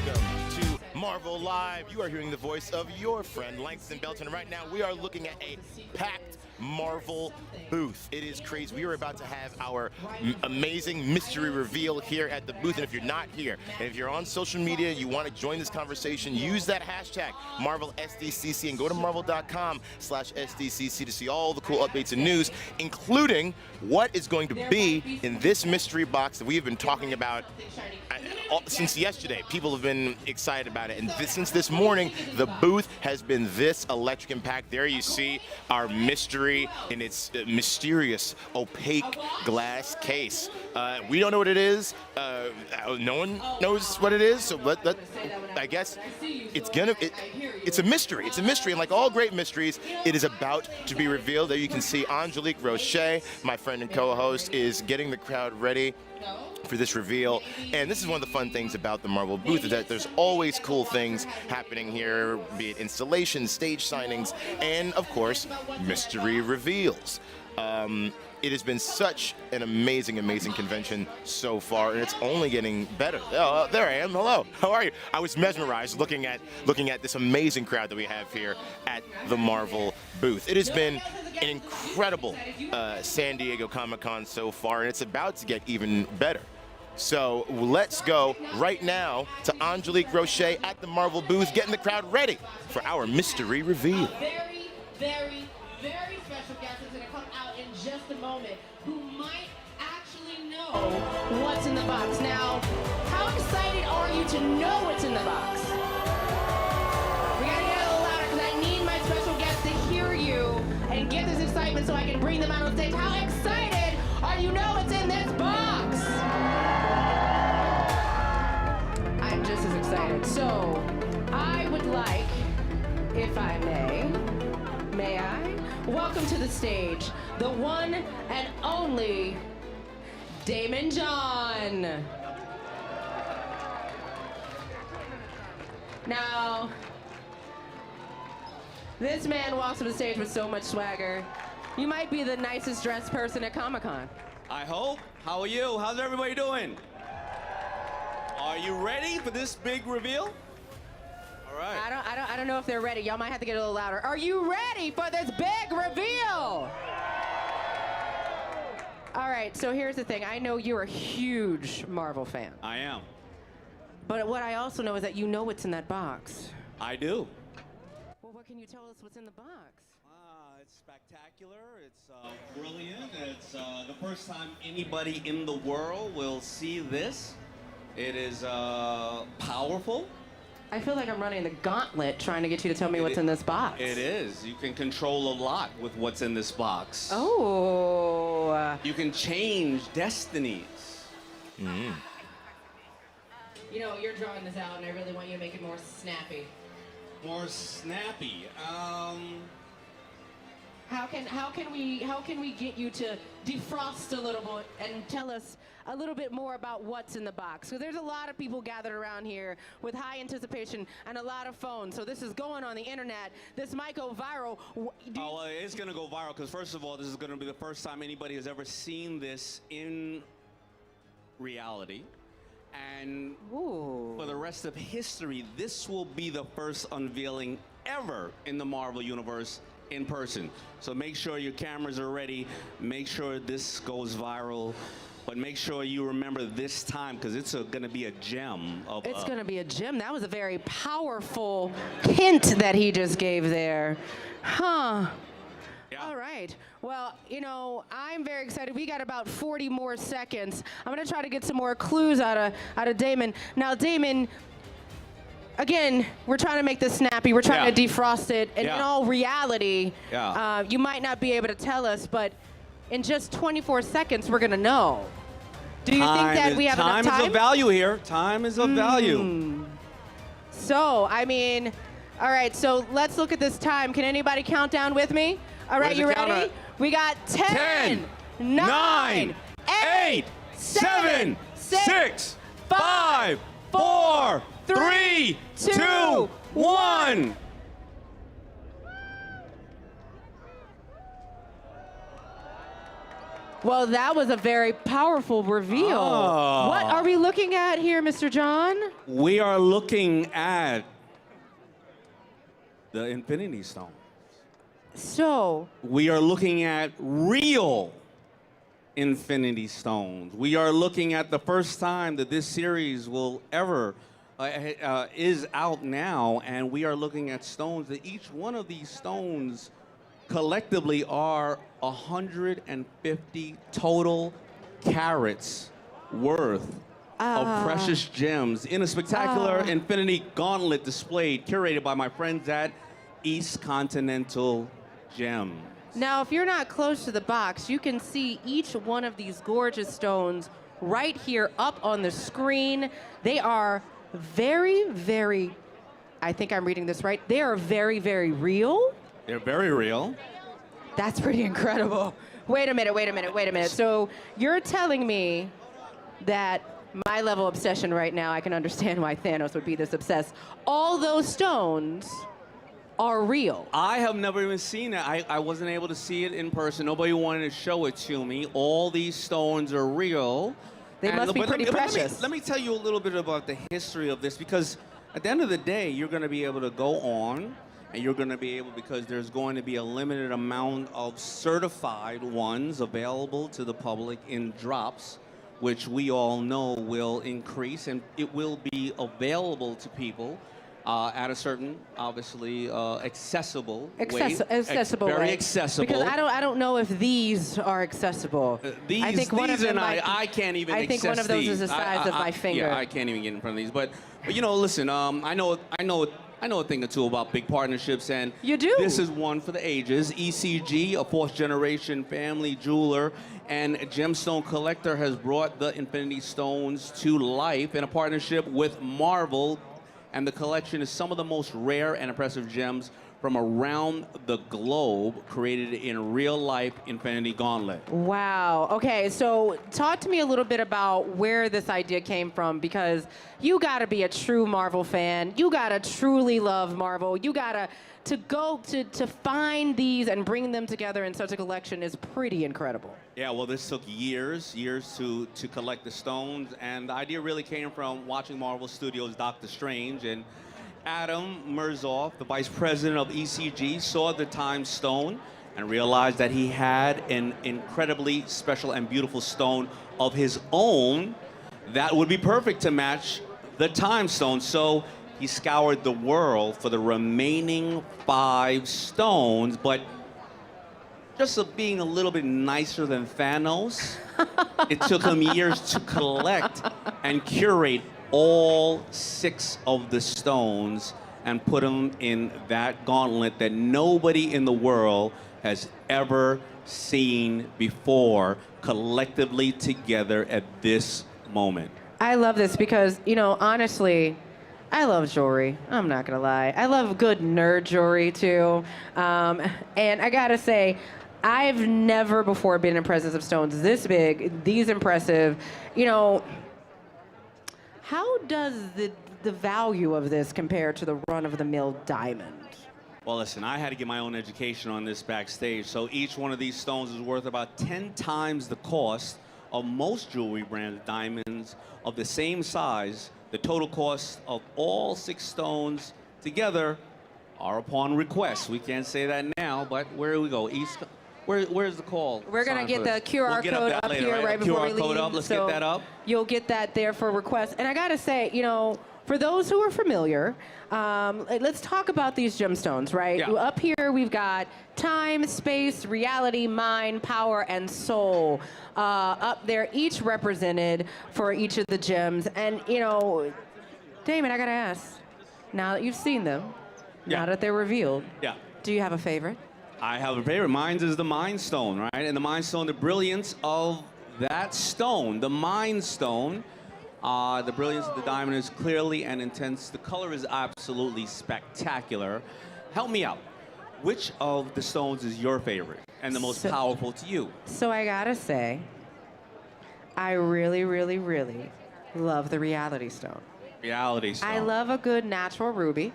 Welcome to Marvel Live. You are hearing the voice of your friend Langston Belton. Right now, we are looking at a packed Marvel booth. It is crazy. We are about to have our amazing mystery reveal here at the booth. And if you're not here, and if you're on social media, you want to join this conversation, use that hashtag Marvel SDCC and go to marvel.com/SDCC to see all the cool updates and news, including what is going to be in this mystery box that we have been talking about since yesterday. People have been excited about it, and since this morning, the booth has been this electric and packed. There you see our mystery in its mysterious, opaque glass case. We don't know what it is. No one knows what it is, so I guess it's a mystery. It's a mystery, and like all great mysteries, it is about to be revealed. There you can see Angelique Roche, my friend and co-host, is getting the crowd ready for this reveal. And this is one of the fun things about the Marvel booth, is that there's always cool things happening here, be it installations, stage signings, and of course, mystery reveals. It has been such an amazing, amazing convention so far, and it's only getting better. Oh, there I am. Hello. How are you? I was mesmerized looking at this amazing crowd that we have here at the Marvel booth. It has been an incredible San Diego Comic-Con so far, and it's about to get even better. So let's go right now to Angelique Roche at the Marvel booth, getting the crowd ready for our mystery reveal. Very, very, very special guest is going to come out in just a moment, who might actually know what's in the box. Now, how excited are you to know what's in the box? We got to get a little louder because I need my special guest to hear you and get this excitement so I can bring them out on stage. How excited are you to know what's in this box? I'm just as excited. So, I would like, if I may I? Welcome to the stage, the one and only Damon John. Now, this man walks to the stage with so much swagger. You might be the nicest dressed person at Comic-Con. I hope. How are you? How's everybody doing? Are you ready for this big reveal? All right. I don't know if they're ready. Y'all might have to get a little louder. Are you ready for this big reveal? All right, so here's the thing. I know you're a huge Marvel fan. I am. But what I also know is that you know what's in that box. I do. Well, what can you tell us what's in the box? It's spectacular. It's brilliant. It's the first time anybody in the world will see this. It is powerful. I feel like I'm running the gauntlet trying to get you to tell me what's in this box. It is. You can control a lot with what's in this box. Oh. You can change destinies. You know, you're drawing this out, and I really want you to make it more snappy. More snappy. How can we get you to defrost a little bit and tell us a little bit more about what's in the box? So there's a lot of people gathered around here with high anticipation and a lot of phones. So this is going on the internet. This might go viral. Well, it's going to go viral because, first of all, this is going to be the first time anybody has ever seen this in reality. And for the rest of history, this will be the first unveiling ever in the Marvel Universe in person. So make sure your cameras are ready. Make sure this goes viral. But make sure you remember this time, because it's going to be a gem. It's going to be a gem. That was a very powerful hint that he just gave there. Huh. Yeah. All right. Well, you know, I'm very excited. We got about 40 more seconds. I'm going to try to get some more clues out of Damon. Now, Damon, again, we're trying to make this snappy. We're trying to defrost it. And in all reality, you might not be able to tell us, but in just 24 seconds, we're going to know. Do you think that we have enough time? Time is of value here. Time is of value. So, I mean, all right, so let's look at this time. Can anybody count down with me? All right, you ready? We got 10, 9, 8, 7, 6, 5, 4, 3, 2, 1. Well, that was a very powerful reveal. Oh. What are we looking at here, Mr. John? We are looking at the Infinity Stone. So, We are looking at real Infinity Stones. We are looking at the first time that this series will ever is out now, and we are looking at stones that each one of these stones collectively are 150 total carats worth of precious gems in a spectacular infinity gauntlet displayed, curated by my friends at East Continental Gems. now if you're not close to the box, you can see each one of these gorgeous stones right here up on the screen. They are very, very, I think I'm reading this right, they are very, very real. They're very real. That's pretty incredible. Wait a minute. So you're telling me that my level of obsession right now, I can understand why Thanos would be this obsessed. All those stones are real. I have never even seen it. I wasn't able to see it in person. Nobody wanted to show it to me. All these stones are real. They must be but pretty precious. Let me tell you a little bit about the history of this, because at the end of the day, you're going to be able to go on, and you're going to be able, because there's going to be a limited amount of certified ones available to the public in drops, which we all know will increase, and it will be available to people at a certain, obviously, accessible way. Accessible very way. accessible. Because I don't know if these are accessible. I think one of them I can't even I think one of those is the size of my finger. Yeah, I can't even get in front of these. But you know, listen, I know a thing or two about big partnerships, and you do. This is one for the ages. ECG, a fourth generation family jeweler and gemstone collector, has brought the Infinity Stones to life in a partnership with Marvel. And the collection is some of the most rare and impressive gems from around the globe, created in real-life Infinity Gauntlet. Wow. Okay, so talk to me a little bit about where this idea came from, because you got to be a true Marvel fan. You got to truly love Marvel. You got to go to find these and bring them together in such a collection is pretty incredible. Yeah, well, this took years to collect the stones, and the idea really came from watching Marvel Studios' Doctor Strange, and Adam Murzoff, the vice president of ECG, saw the Time Stone and realized that he had an incredibly special and beautiful stone of his own that would be perfect to match the Time Stone. So he scoured the world for the remaining 5 stones, but just being a little bit nicer than Thanos, it took him years to collect and curate all 6 of the stones and put them in that gauntlet that nobody in the world has ever seen before, collectively together at this moment. I love this because, you know, honestly, I love jewelry. I'm not gonna lie. I love good nerd jewelry too. And I gotta say, I've never before been in presence of stones this big, these impressive. You know, how does the value of this compare to the run-of-the-mill diamond? Well, listen, I had to get my own education on this backstage. So each one of these stones is worth about 10 times the cost of most jewelry brands' diamonds of the same size. The total cost of all 6 stones together are upon request. We can't say that now, but where do we go? Where's the call? We're going to get the QR code up later, here right before we leave. QR code up. Let's get that up. You'll get that there for request. And I got to say, you know, for those who are familiar, let's talk about these gemstones, right? Yeah. Up here, we've got time, space, reality, mind, power, and soul. Up there, each represented for each of the gems. And, you know, Damon, I got to ask, now that you've seen them, now that they're revealed, do you have a favorite? I have a favorite. Mine is the Mind Stone, right? And the Mind Stone, the brilliance of that stone, the Mind Stone, the brilliance of the diamond is clearly and intense. The color is absolutely spectacular. Help me out. Which of the stones is your favorite and the most powerful to you? So I gotta say, I really, really, really love the Reality Stone. Reality Stone. I love a good natural ruby.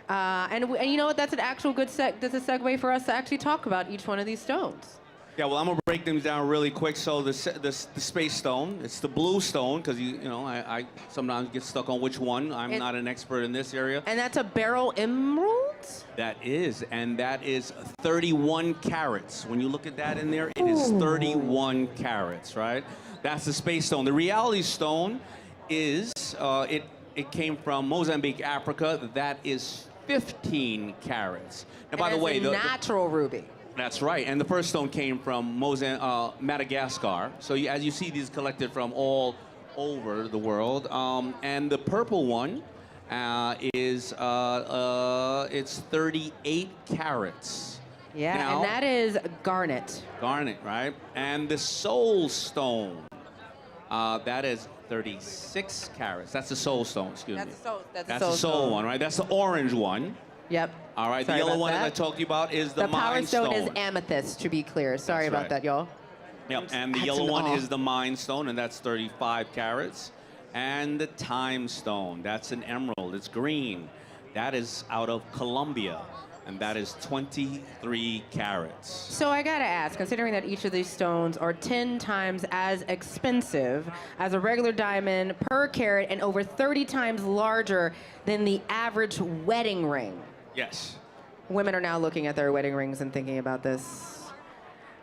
And you know what? That's an actual good that's a segue for us to actually talk about each one of these stones. Yeah, well, I'm gonna break them down really quick. So the space stone, it's the blue stone, because you know I sometimes get stuck on which one. I'm not an expert in this area. And that's a beryl emerald? That is 31 carats. When you look at that in there, it is 31 carats, right? That's the space stone. The reality stone is it came from Mozambique, Africa. That is 15 carats. Now, by the way, the natural ruby. That's right, and the first stone came from Madagascar. So as you see, these collected from all over the world. And the purple one is it's 38 carats. Yeah, now, and that is garnet. Garnet, right? And the soul stone, that is 36 carats. That's the soul stone, excuse me. That's the soul one, right? That's the orange one. Yep. All right, Sorry the yellow about one that. that I talked to you about is the Power Mind Stone is amethyst, to be clear. Sorry about that, y'all. Yep, and the That's yellow an one awe. is the Mind Stone, and that's 35 carats. And the Time Stone, that's an emerald. It's green. That is out of Colombia, and that is 23 carats. So I gotta ask, considering that each of these stones are 10 times as expensive as a regular diamond per carat and over 30 times larger than the average wedding ring. Yes. Women are now looking at their wedding rings and thinking about this.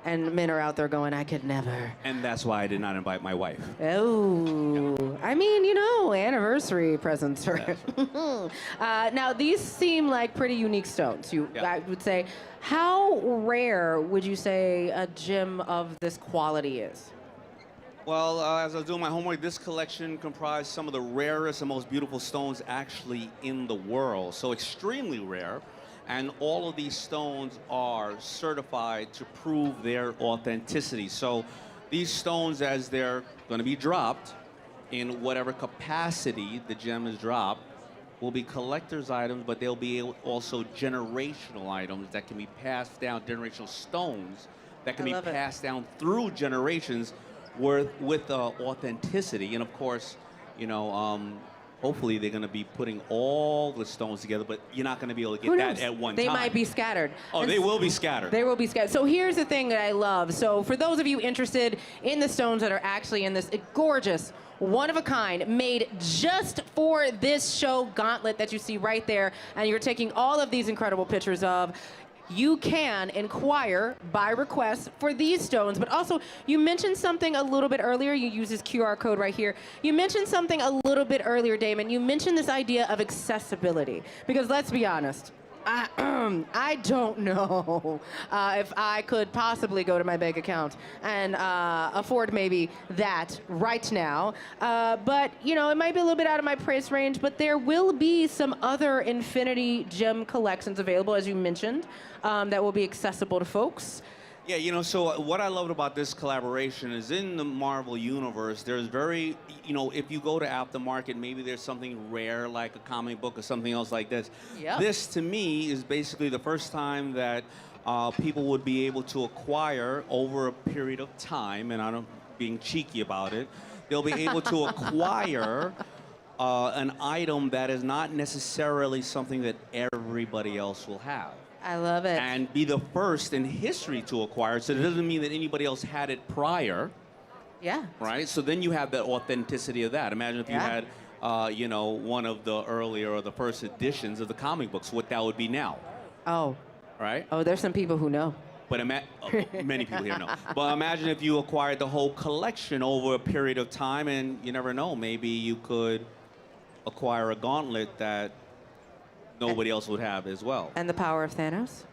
And men are out there going, I could never. And that's why I did not invite my wife. Oh, I mean, you know, anniversary presents. Right? Now, these seem like pretty unique stones. I would say, how rare would you say a gem of this quality is? Well, as I was doing my homework, this collection comprised some of the rarest and most beautiful stones actually in the world. So extremely rare. And all of these stones are certified to prove their authenticity. So these stones, as they're going to be dropped in whatever capacity the gem is dropped, will be collector's items, but they'll be also generational items that can be passed down, generational stones that can be passed down through generations with authenticity. And of course, you know, hopefully they're going to be putting all the stones together, but you're not going to be able to get that at one time. They might be scattered. Oh, they will be scattered. They will be scattered. So here's the thing that I love. So for those of you interested in the stones that are actually in this gorgeous, one-of-a-kind, made just for this show gauntlet that you see right there, and you're taking all of these incredible pictures of, you can inquire by request for these stones. But also, you mentioned something a little bit earlier. You use this QR code right here. You mentioned something a little bit earlier, Damon. You mentioned this idea of accessibility. Because let's be honest, I don't know if I could possibly go to my bank account and afford maybe that right now. But, you know, it might be a little bit out of my price range, but there will be some other Infinity Gem collections available, as you mentioned, that will be accessible to folks. Yeah, you know, so what I loved about this collaboration is in the Marvel Universe, there's very, you know, if you go to aftermarket, maybe there's something rare like a comic book or something else like this. Yep. This, to me, is basically the first time that people would be able to acquire over a period of time, and I'm being cheeky about it, they'll be able to acquire an item that is not necessarily something that everybody else will have. I love it. And be the first in history to acquire it. So it doesn't mean that anybody else had it prior. Yeah. Right? So then you have the authenticity of that. Imagine if you had, you know, one of the earlier or the first editions of the comic books, what that would be now. Oh. Right? Oh, there's some people who know. But many people here know. But imagine if you acquired the whole collection over a period of time, and you never know, maybe you could acquire a gauntlet that nobody else would have as well. And the power of Thanos?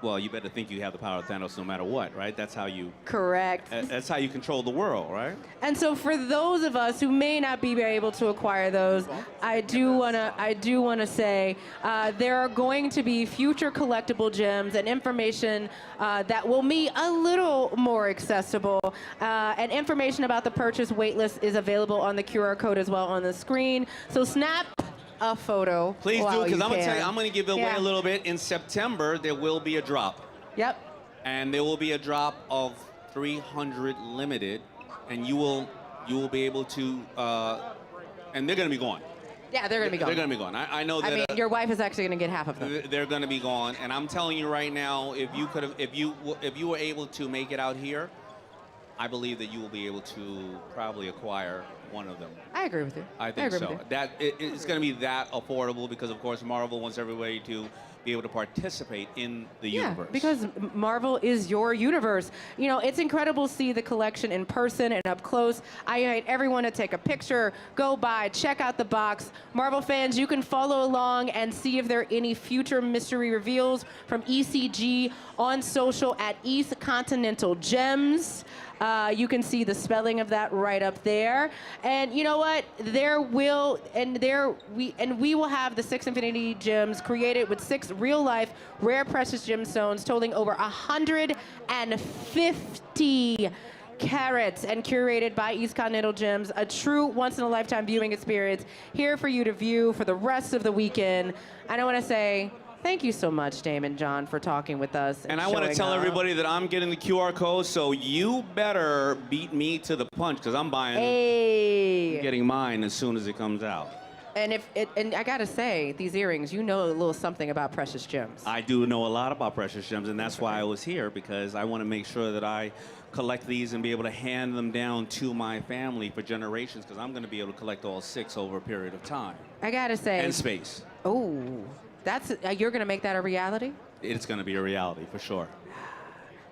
Well, you better think you have the power of Thanos no matter what, right? That's how you... Correct. That's how you control the world, right? And so for those of us who may not be able to acquire those, I do wanna say there are going to be future collectible gems and information that will be a little more accessible. And information about the purchase waitlist is available on the QR code as well on the screen. So snap a photo. Please do, because I'm gonna tell you, I'm gonna give it away Yeah. a little bit. In September, there will be a drop. Yep. And there will be a drop of 300 limited, and you will be able to, and they're gonna be gone. Yeah, they're going to be gone. They're going to be gone. I know that. I mean, your wife is actually going to get half of them. They're going to be gone, and I'm telling you right now, if you were able to make it out here, I believe that you will be able to probably acquire one of them. I agree with you. I think so. It's going to be that affordable because, of course, Marvel wants everybody to be able to participate in the universe. Because Marvel is your universe. You know, it's incredible to see the collection in person and up close. I invite everyone to take a picture, go by, check out the box. Marvel fans, you can follow along and see if there are any future mystery reveals from ECG on social at East Continental Gems. You can see the spelling of that right up there. And you know what? We will have the 6 Infinity Gems created with 6 real-life rare precious gemstones totaling over 150 carats and curated by East Continental Gems, a true once-in-a-lifetime viewing experience here for you to view for the rest of the weekend. And I want to say thank you so much, Damon John, for talking with us. And I want to tell everybody that I'm getting the QR code, so you better beat me to the punch, because I'm buying, I'm getting mine as soon as it comes out. And and I gotta say, these earrings, you know a little something about precious gems. I do know a lot about precious gems, and that's why I was here, because I want to make sure that I collect these and be able to hand them down to my family for generations, because I'm going to be able to collect all 6 over a period of time. I gotta say. And space. Oh. You're going to make that a reality? It's going to be a reality, for sure.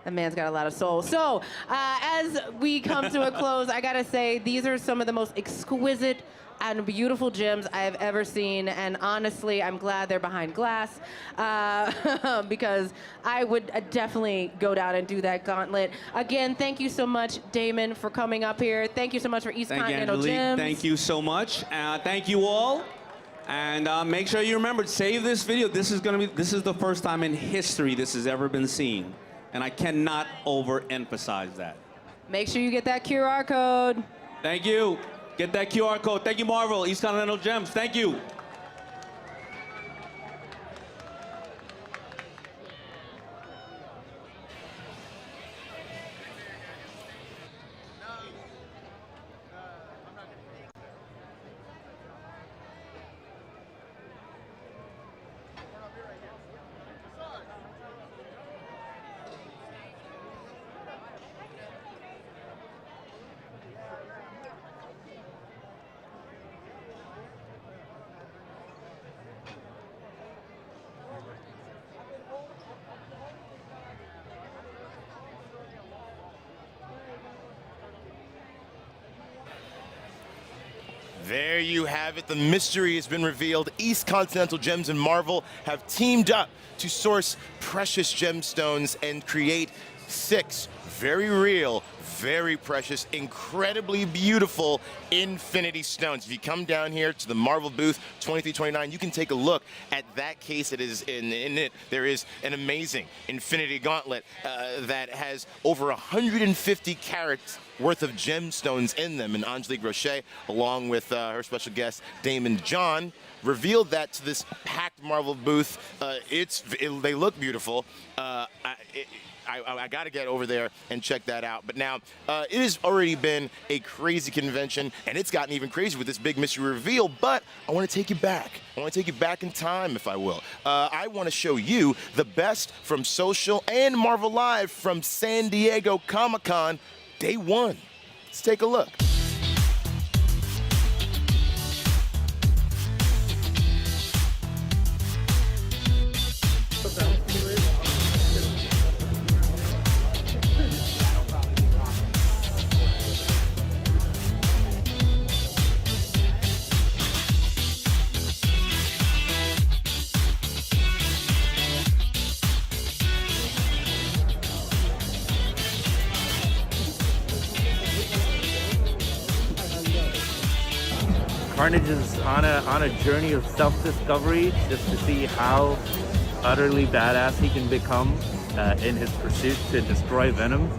The man's got a lot of soul. So, as we come to a close, I got to say, these are some of the most exquisite and beautiful gems I have ever seen. And honestly, I'm glad they're behind glass because I would definitely go down and do that gauntlet. Again, thank you so much, Damon, for coming up here. Thank you so much for East Continental Gems. Thank you so much. Thank you all. And make sure you remember, save this video. This is the first time in history this has ever been seen. And I cannot overemphasize that. Make sure you get that QR code. Thank you. Get that QR code. Thank you, Marvel, East Continental Gems. Thank you. There you have it. The mystery has been revealed. East Continental Gems and Marvel have teamed up to source precious gemstones and create 6 very real, very precious, incredibly beautiful Infinity Stones. If you come down here to the Marvel booth, 2329, you can take a look at that case. It is in it. There is an amazing Infinity Gauntlet that has over 150 carats worth of gemstones in them. And Angelique Roche, along with her special guest, Damon John, revealed that to this packed Marvel booth. They look beautiful. I got to get over there and check that out. But now, it has already been a crazy convention, and it's gotten even crazier with this big mystery reveal, but I want to take you back. I want to take you back in time, if I will. I want to show you the best from social and Marvel Live from San Diego Comic-Con Day 1. Let's take a look. Carnage is on a journey of self-discovery just to see how utterly badass he can become in his pursuit to destroy Venom.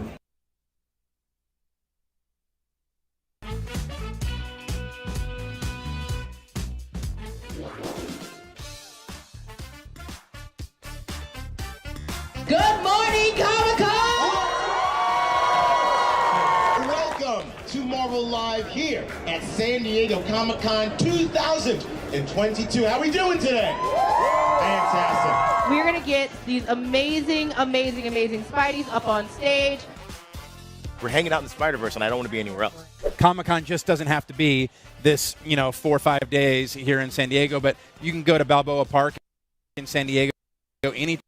Good morning, Comic-Con! Welcome to Marvel Live here at at San Diego Comic-Con 2022. How we doing today? Fantastic. We're gonna get these amazing, amazing, amazing Spideys up on stage. We're hanging out in the Spider-Verse, and I don't want to be anywhere else. Comic-Con just doesn't have to be this, 4 or 5 days here in San Diego, but you can go to Balboa Park in San Diego anytime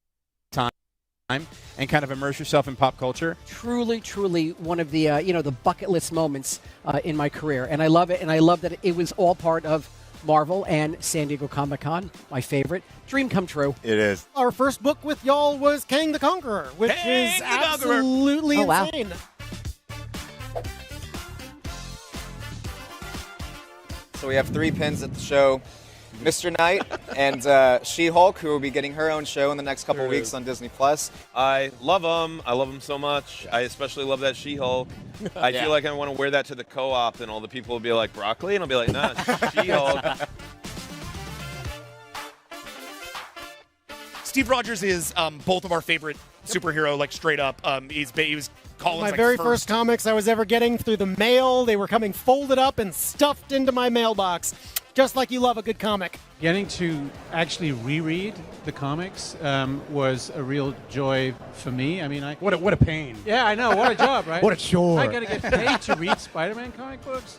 and kind of immerse yourself in pop culture. Truly, truly one of the, the bucket list moments in my career. And I love it. And I love that it was all part of Marvel and San Diego Comic-Con, my favorite. Dream come true. It is. Our first book with y'all was Kang the Conqueror, which is absolutely insane. So we have 3 pins at the show. Mr. Knight and She-Hulk, who will be getting her own show in the next couple weeks on Disney+. I love them. I love them so much. I especially love that She-Hulk. I feel like I want to wear that to the co-op, and all the people will be like, broccoli? And I'll be like, nah, it's She-Hulk. Steve Rogers is both of our favorite superhero, like straight up. He was Colin's my very first comics I was ever getting through the mail. They were coming folded up and stuffed into my mailbox, just like you love a good comic. Getting to actually reread the comics was a real joy for me. I mean, What a pain. yeah, I know. What a job, right? What a chore. I got to get paid to read Spider-Man comic books.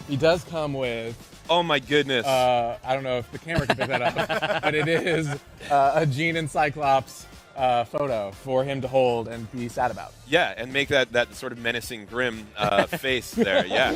He does come with, Oh, my goodness. I don't know if the camera can pick that up, but it is a Jean and Cyclops photo for him to hold and be sad about. Yeah, and make that sort of menacing, grim face there, yeah.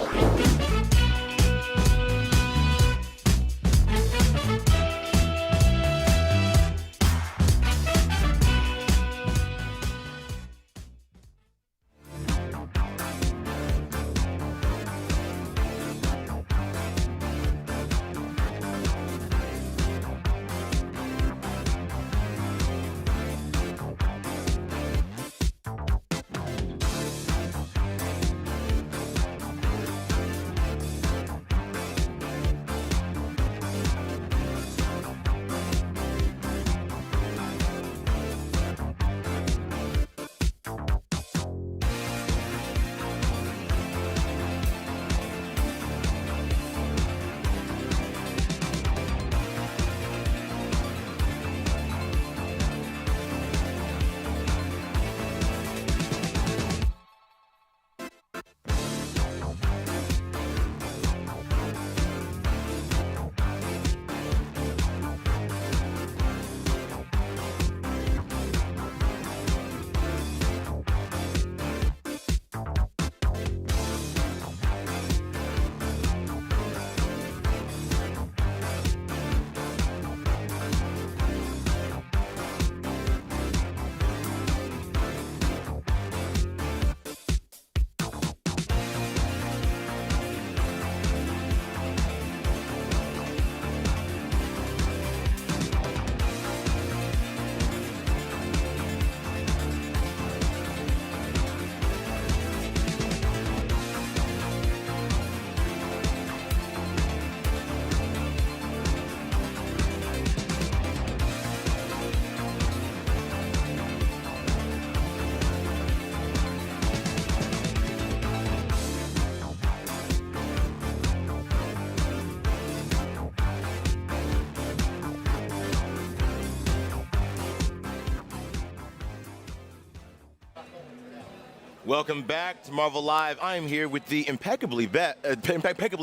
Welcome back to Marvel Live. I'm here with the impeccably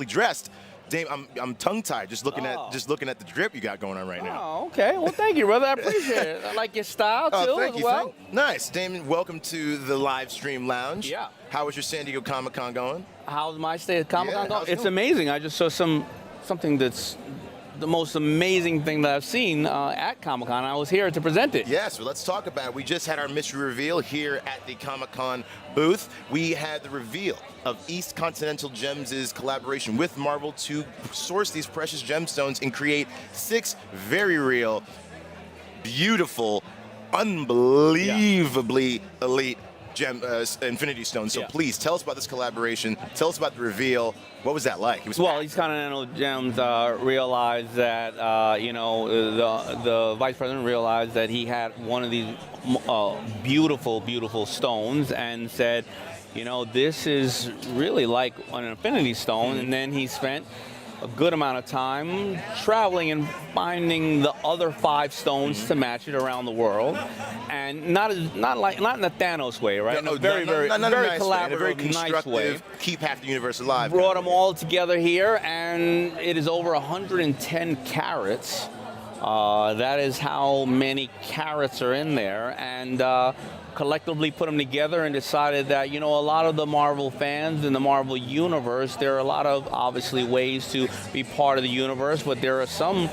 dressed Dame. I'm tongue-tied just looking at the drip you got going on right now. Oh, okay. Well, thank you, brother. I appreciate it. I like your style, too, thank as you, well. Nice. Damon, welcome to the live stream lounge. Yeah. How was your San Diego Comic-Con going? How's my stay at Comic-Con going? how's it It's going? amazing. I just saw something that's the most amazing thing that I've seen at Comic-Con. I was here to present it. Yes, well, let's talk about it. We just had our mystery reveal here at the Comic-Con booth. We had the reveal of East Continental Gems' collaboration with Marvel to source these precious gemstones and create 6 very real, beautiful, unbelievably elite Infinity Stones. So please tell us about this collaboration. Tell us about the reveal. What was that like? It was East Continental Gems realized that, the vice president realized that he had one of these beautiful, beautiful stones and said, you know, this is really like an Infinity Stone, and then he spent a good amount of time traveling and finding the other 5 stones to match it around the world, and not in the Thanos way, right? No, in a very nice collaborative, way, in a very nice constructive, way. keep half the universe alive. Brought them all together here, and it is over 110 carats. That is how many carats are in there, and collectively put them together and decided that, you know, a lot of the Marvel fans in the Marvel universe, there are a lot of obviously ways to be part of the universe, but there are some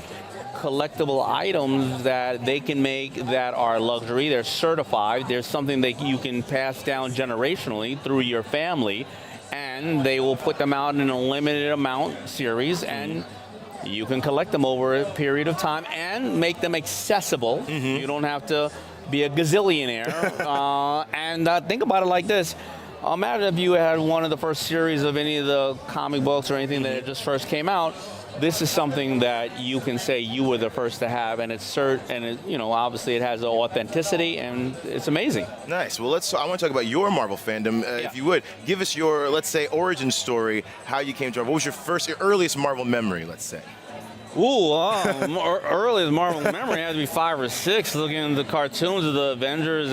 collectible items that they can make that are luxury. They're certified. There's something that you can pass down generationally through your family, and they will put them out in a limited amount series, and you can collect them over a period of time and make them accessible. You don't have to be a gazillionaire. And think about it like this. Imagine if you had one of the first series of any of the comic books or anything that just first came out. This is something that you can say you were the first to have, and it's you know, obviously it has authenticity, and it's amazing. Nice. Well, I want to talk about your Marvel fandom, if you would. Give us your, let's say, origin story, how you came to Marvel. What was your earliest Marvel memory, let's say? Ooh, earliest Marvel memory had to be 5 or 6, looking at the cartoons of the Avengers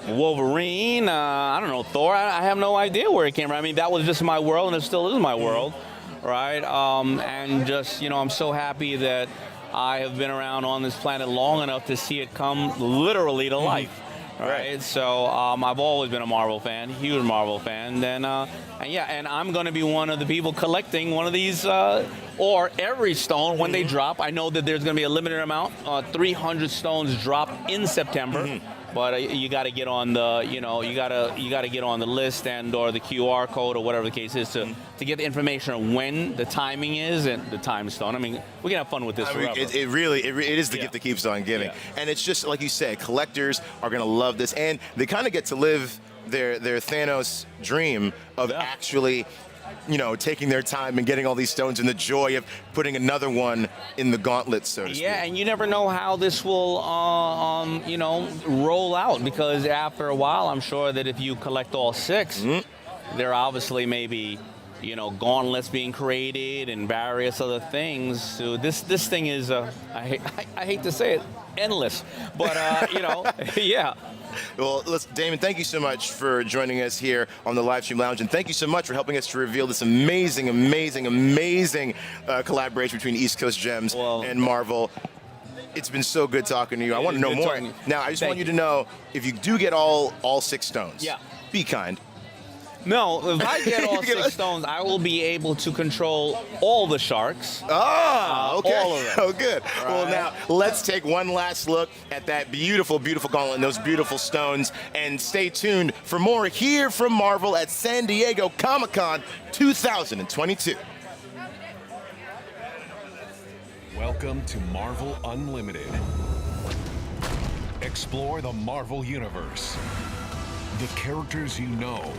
Wolverine. I don't know, Thor. I have no idea where it came from. I mean, that was just my world, and it still is my world, right? And just, you know, I'm so happy that I have been around on this planet long enough to see it come literally to life. Right. So I've always been a Marvel fan, huge Marvel fan. And I'm going to be one of the people collecting one of these, or every stone when they drop. I know that there's going to be a limited amount. 300 stones drop in September. But you got to get on the, you know, you got to get on the list and or the QR code or whatever the case is to get the information on when the timing is and the time stone. I mean, we can have fun with this forever. It is the gift that keeps on giving. And it's just, like you say, collectors are going to love this. And they kind of get to live their Thanos dream of actually, you know, taking their time and getting all these stones and the joy of putting another one in the gauntlet, so to speak. Yeah, and you never know how this will, you know, roll out, because after a while, I'm sure that if you collect all 6, there obviously may be, you know, gauntlets being created and various other things. So this thing is, I hate to say it, endless. But, you know, yeah. Well, Damon, thank you so much for joining us here on the Livestream Lounge, and thank you so much for helping us to reveal this amazing, amazing, amazing collaboration between East Coast Gems and Marvel. It's been so good talking to you. I want to know more. Now, I just want you to know, if you do get all 6 stones, be kind. No, if I get all 6 stones, I will be able to control all the sharks. Ah, okay. All of them. Oh, good. Right. Well, now, let's take one last look at that beautiful, beautiful gauntlet and those beautiful stones. And stay tuned for more here from Marvel at San Diego Comic-Con 2022. Welcome to Marvel Unlimited. Explore the Marvel Universe. The characters you know.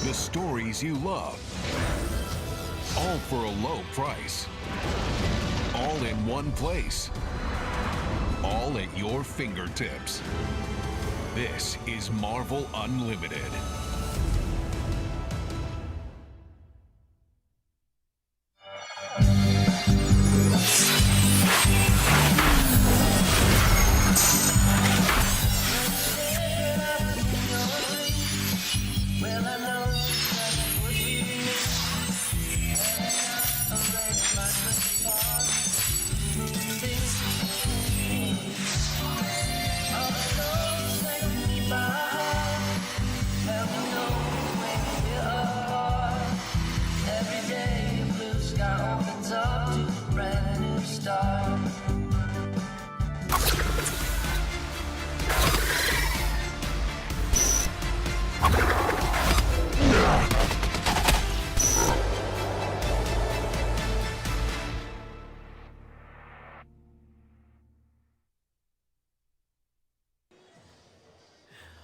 The stories you love, all for a low price, all in one place, all at your fingertips. This is Marvel Unlimited.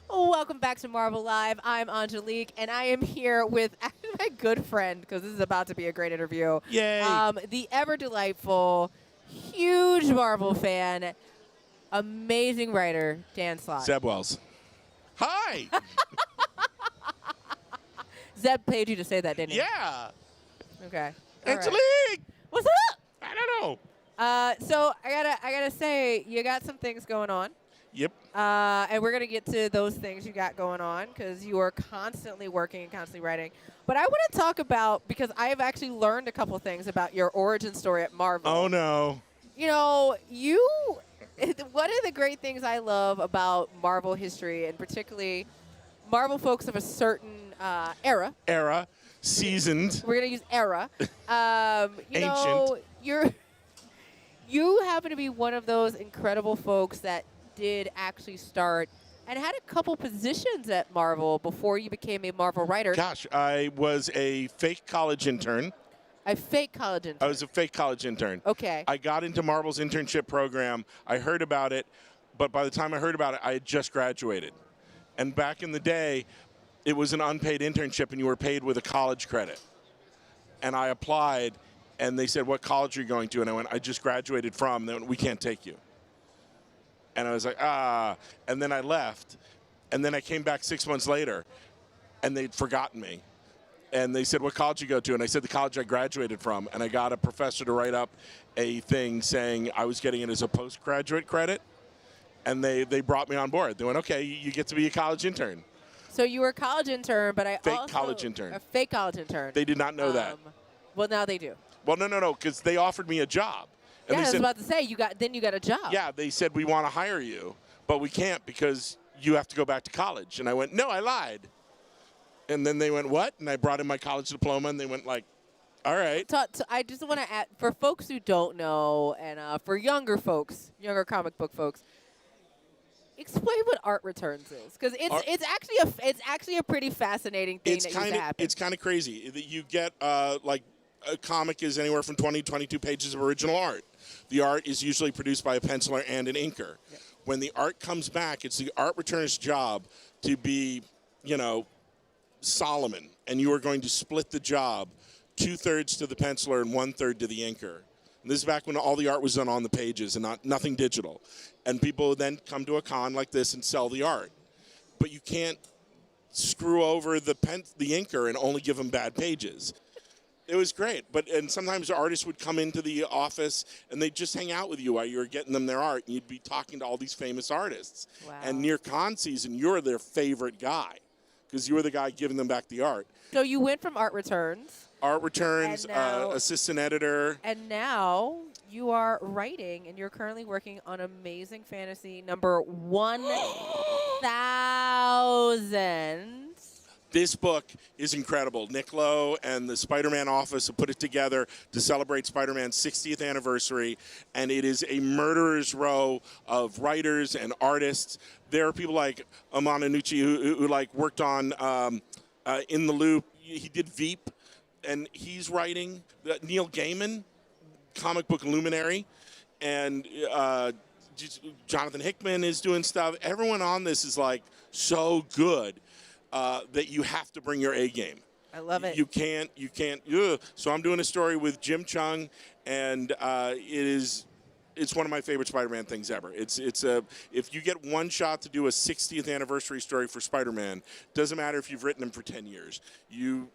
Welcome back to Marvel Live. I'm Angelique, and I am here with actually my good friend, because this is about to be a great interview. Yay! The ever delightful, huge Marvel fan, amazing writer, Dan Slott. Zeb Wells. Hi. Zeb paid you to say that, didn't he? Yeah. Okay. All right. Angelique. What's up? I don't know. So I gotta say, you got some things going on. Yep. And we're gonna get to those things you got going on because you are constantly working and constantly writing. But I want to talk about, because I have actually learned a couple things about your origin story at Marvel. Oh no. You know, one of the great things I love about Marvel history, and particularly Marvel folks of a certain era. Era. Seasoned. We're gonna use era. You know, you happen to be one of those incredible folks that did actually start and had a couple positions at Marvel before you became a Marvel writer. Gosh, I was a fake college intern. A fake college intern. I was a fake college intern. Okay. I got into Marvel's internship program. I heard about it, but by the time I heard about it, I had just graduated. And back in the day, it was an unpaid internship, and you were paid with a college credit. And I applied, and they said, "What college are you going to?" And I went, "I just graduated from." They went, "We can't take you." And I was like, and then I left. And then I came back 6 months later, and they'd forgotten me. And they said, "What college you go to?" And I said, "The college I graduated from." And I got a professor to write up a thing saying I was getting it as a postgraduate credit. And they brought me on board. They went, "Okay, you get to be a college intern." So you were a college intern, but I Fake also college intern. A fake college intern. They did not know that. Well, now they do. Well, no, because they offered me a job. And Yeah, I they was said, about to say you got a job. yeah, they said, "We want to hire you, but we can't because you have to go back to college." And I went, "No, I lied." And then they went, "What?" And I brought in my college diploma, and they went like, "All right." I just want to add, for folks who don't know, and for younger comic book folks, explain what art returns is, because it's actually a pretty fascinating thing that used to happen. It's kind of crazy that you get like a comic is anywhere from 20 to 22 pages of original art. The art is usually produced by a penciler and an inker. Yeah. When the art comes back, it's the art returner's job to be, Solomon, and you are going to split the job 2/3 to the penciler and 1/3 to the inker. And this is back when all the art was done on the pages and nothing digital. And people would then come to a con like this and sell the art. But you can't screw over the inker and only give them bad pages. It was great, and sometimes the artists would come into the office and they'd just hang out with you while you were getting them their art, and you'd be talking to all these famous artists. Wow. And near con season, you're their favorite guy because you were the guy giving them back the art. So you went from art returns. Art returns, assistant editor. And now you are writing, and you're currently working on Amazing Fantasy number 1000. This book is incredible. Nick Lowe and the Spider-Man office have put it together to celebrate Spider-Man's 60th anniversary, and it is a murderer's row of writers and artists. There are people like Amanda Nucci who worked on In the Loop. He did Veep, and he's writing. Neil Gaiman, comic book luminary, and Jonathan Hickman is doing stuff. Everyone on this is so good. That you have to bring your A game. I love it. You can't. So I'm doing a story with Jim Chung, and it's one of my favorite Spider-Man things ever. If you get one shot to do a 60th anniversary story for Spider-Man, doesn't matter if you've written them for 10 years. You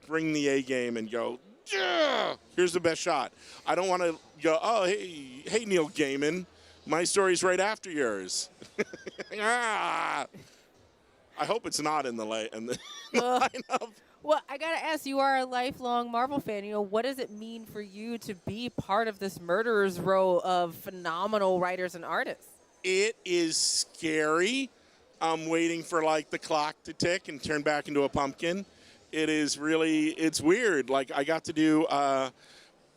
bring the A game and go, yeah, here's the best shot. I don't want to go, oh, hey, Neil Gaiman, my story's right after yours. I hope it's not in the lineup. Well, I got to ask, you are a lifelong Marvel fan. What does it mean for you to be part of this murderer's row of phenomenal writers and artists? It is scary. I'm waiting for the clock to tick and turn back into a pumpkin. It's weird. I got to do,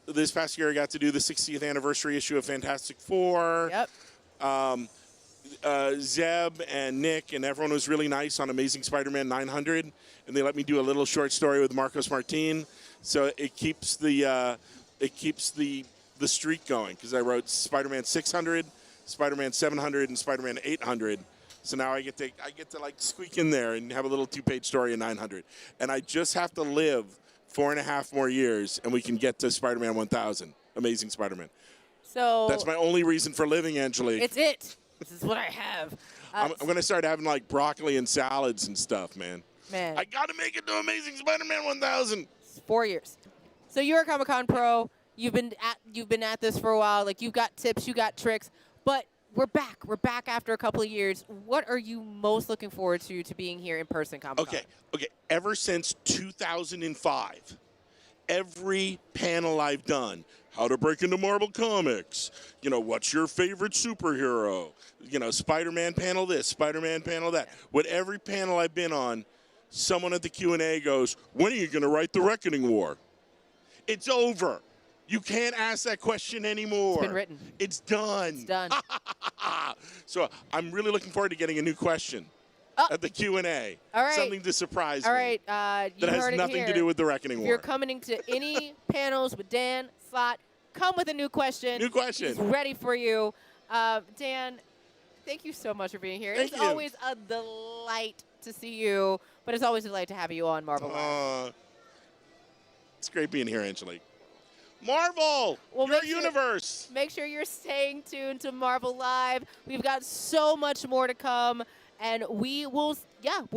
this past year I got to do the 60th anniversary issue of Fantastic Four. Yep. Zeb and Nick and everyone was really nice on Amazing Spider-Man 900, and they let me do a little short story with Marcos Martin, so it keeps the streak going because I wrote Spider-Man 600, Spider-Man 700, and Spider-Man 800. So now I get to squeak in there and have a little 2-page story in 900, and I just have to live 4.5 more years, and we can get to Spider-Man 1000, Amazing Spider-Man. So that's my only reason for living, Angelique. It's it. This is what I have. I'm going to start having like broccoli and salads and stuff, man. Man. I got to make it to Amazing Spider-Man 1000. 4 years. So you're a Comic-Con pro. You've been at this for a while. Like, you've got tips, you got tricks. But we're back. We're back after a couple of years. What are you most looking forward to being here in person, Comic-Con? Okay. Ever since 2005, every panel I've done, how to break into Marvel Comics, what's your favorite superhero, Spider-Man panel this, Spider-Man panel that. With every panel I've been on, someone at the Q&A goes, when are you going to write the Reckoning War? It's over. You can't ask that question anymore. It's been written. It's done. It's done. So I'm really looking forward to getting a new question at the Q&A. All right. Something to surprise All me. right. You that has heard it nothing here. to do with the Reckoning If War. you're coming to any panels with Dan Slott, come with a new question. New question. He's ready for you. Dan, thank you so much for being here. Thank it's you. always a delight to see you, but it's always a delight to have you on Marvel Live. It's great being here, Angelique. Marvel, your universe. Make sure you're staying tuned to Marvel Live. We've got so much more to come, and we'll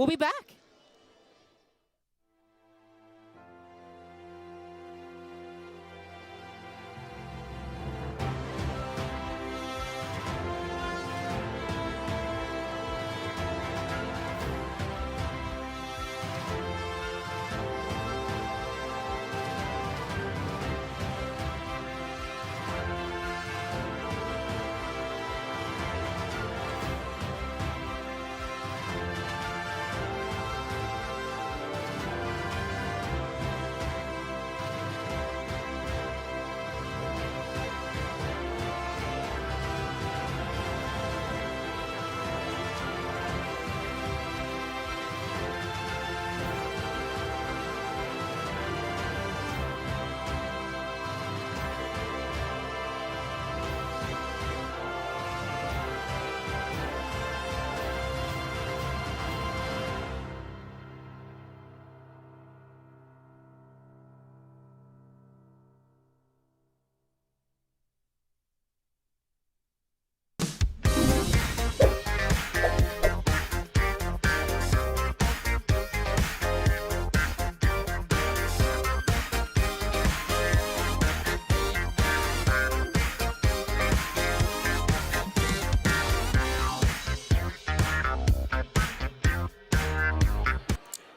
be back.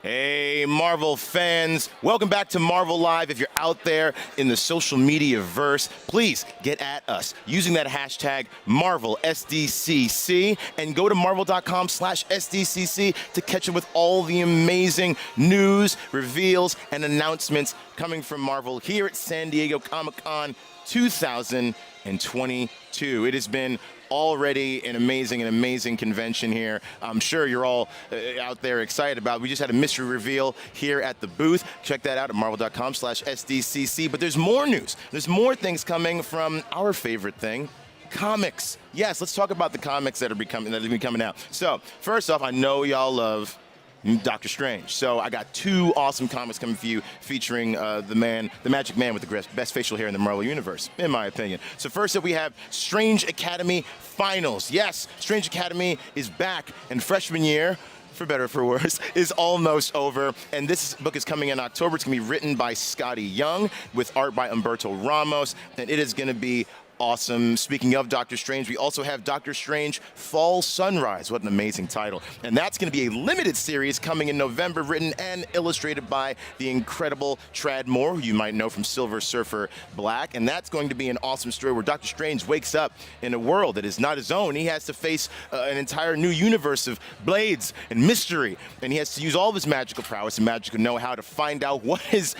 Hey, Marvel fans. Welcome back to Marvel Live. If you're out there in the social media verse, please get at us using that hashtag MarvelSDCC and go to marvel.com/SDCC to catch up with all the amazing news, reveals, and announcements coming from Marvel here at San Diego Comic-Con 2022. It has been already an amazing convention here. I'm sure you're all out there excited about it. We just had a mystery reveal here at the booth. Check that out at marvel.com/SDCC. But there's more news. There's more things coming from our favorite thing, comics. Yes, let's talk about the comics that have been coming out. So first off, I know y'all love Doctor Strange. So I got two awesome comics coming for you featuring the Magic Man with the best facial hair in the Marvel Universe, in my opinion. So first up, we have Strange Academy Finals. Yes, Strange Academy is back, and freshman year, for better or for worse, is almost over. And this book is coming in October. It's going to be written by Scotty Young with art by Humberto Ramos, and it is going to be awesome. Speaking of Doctor Strange, we also have Doctor Strange Fall Sunrise. What an amazing title. And that's going to be a limited series coming in November, written and illustrated by the incredible Tradd Moore, who you might know from Silver Surfer Black. And that's going to be an awesome story where Doctor Strange wakes up in a world that is not his own. He has to face an entire new universe of blades and mystery. And he has to use all of his magical prowess and magical know-how to find out what is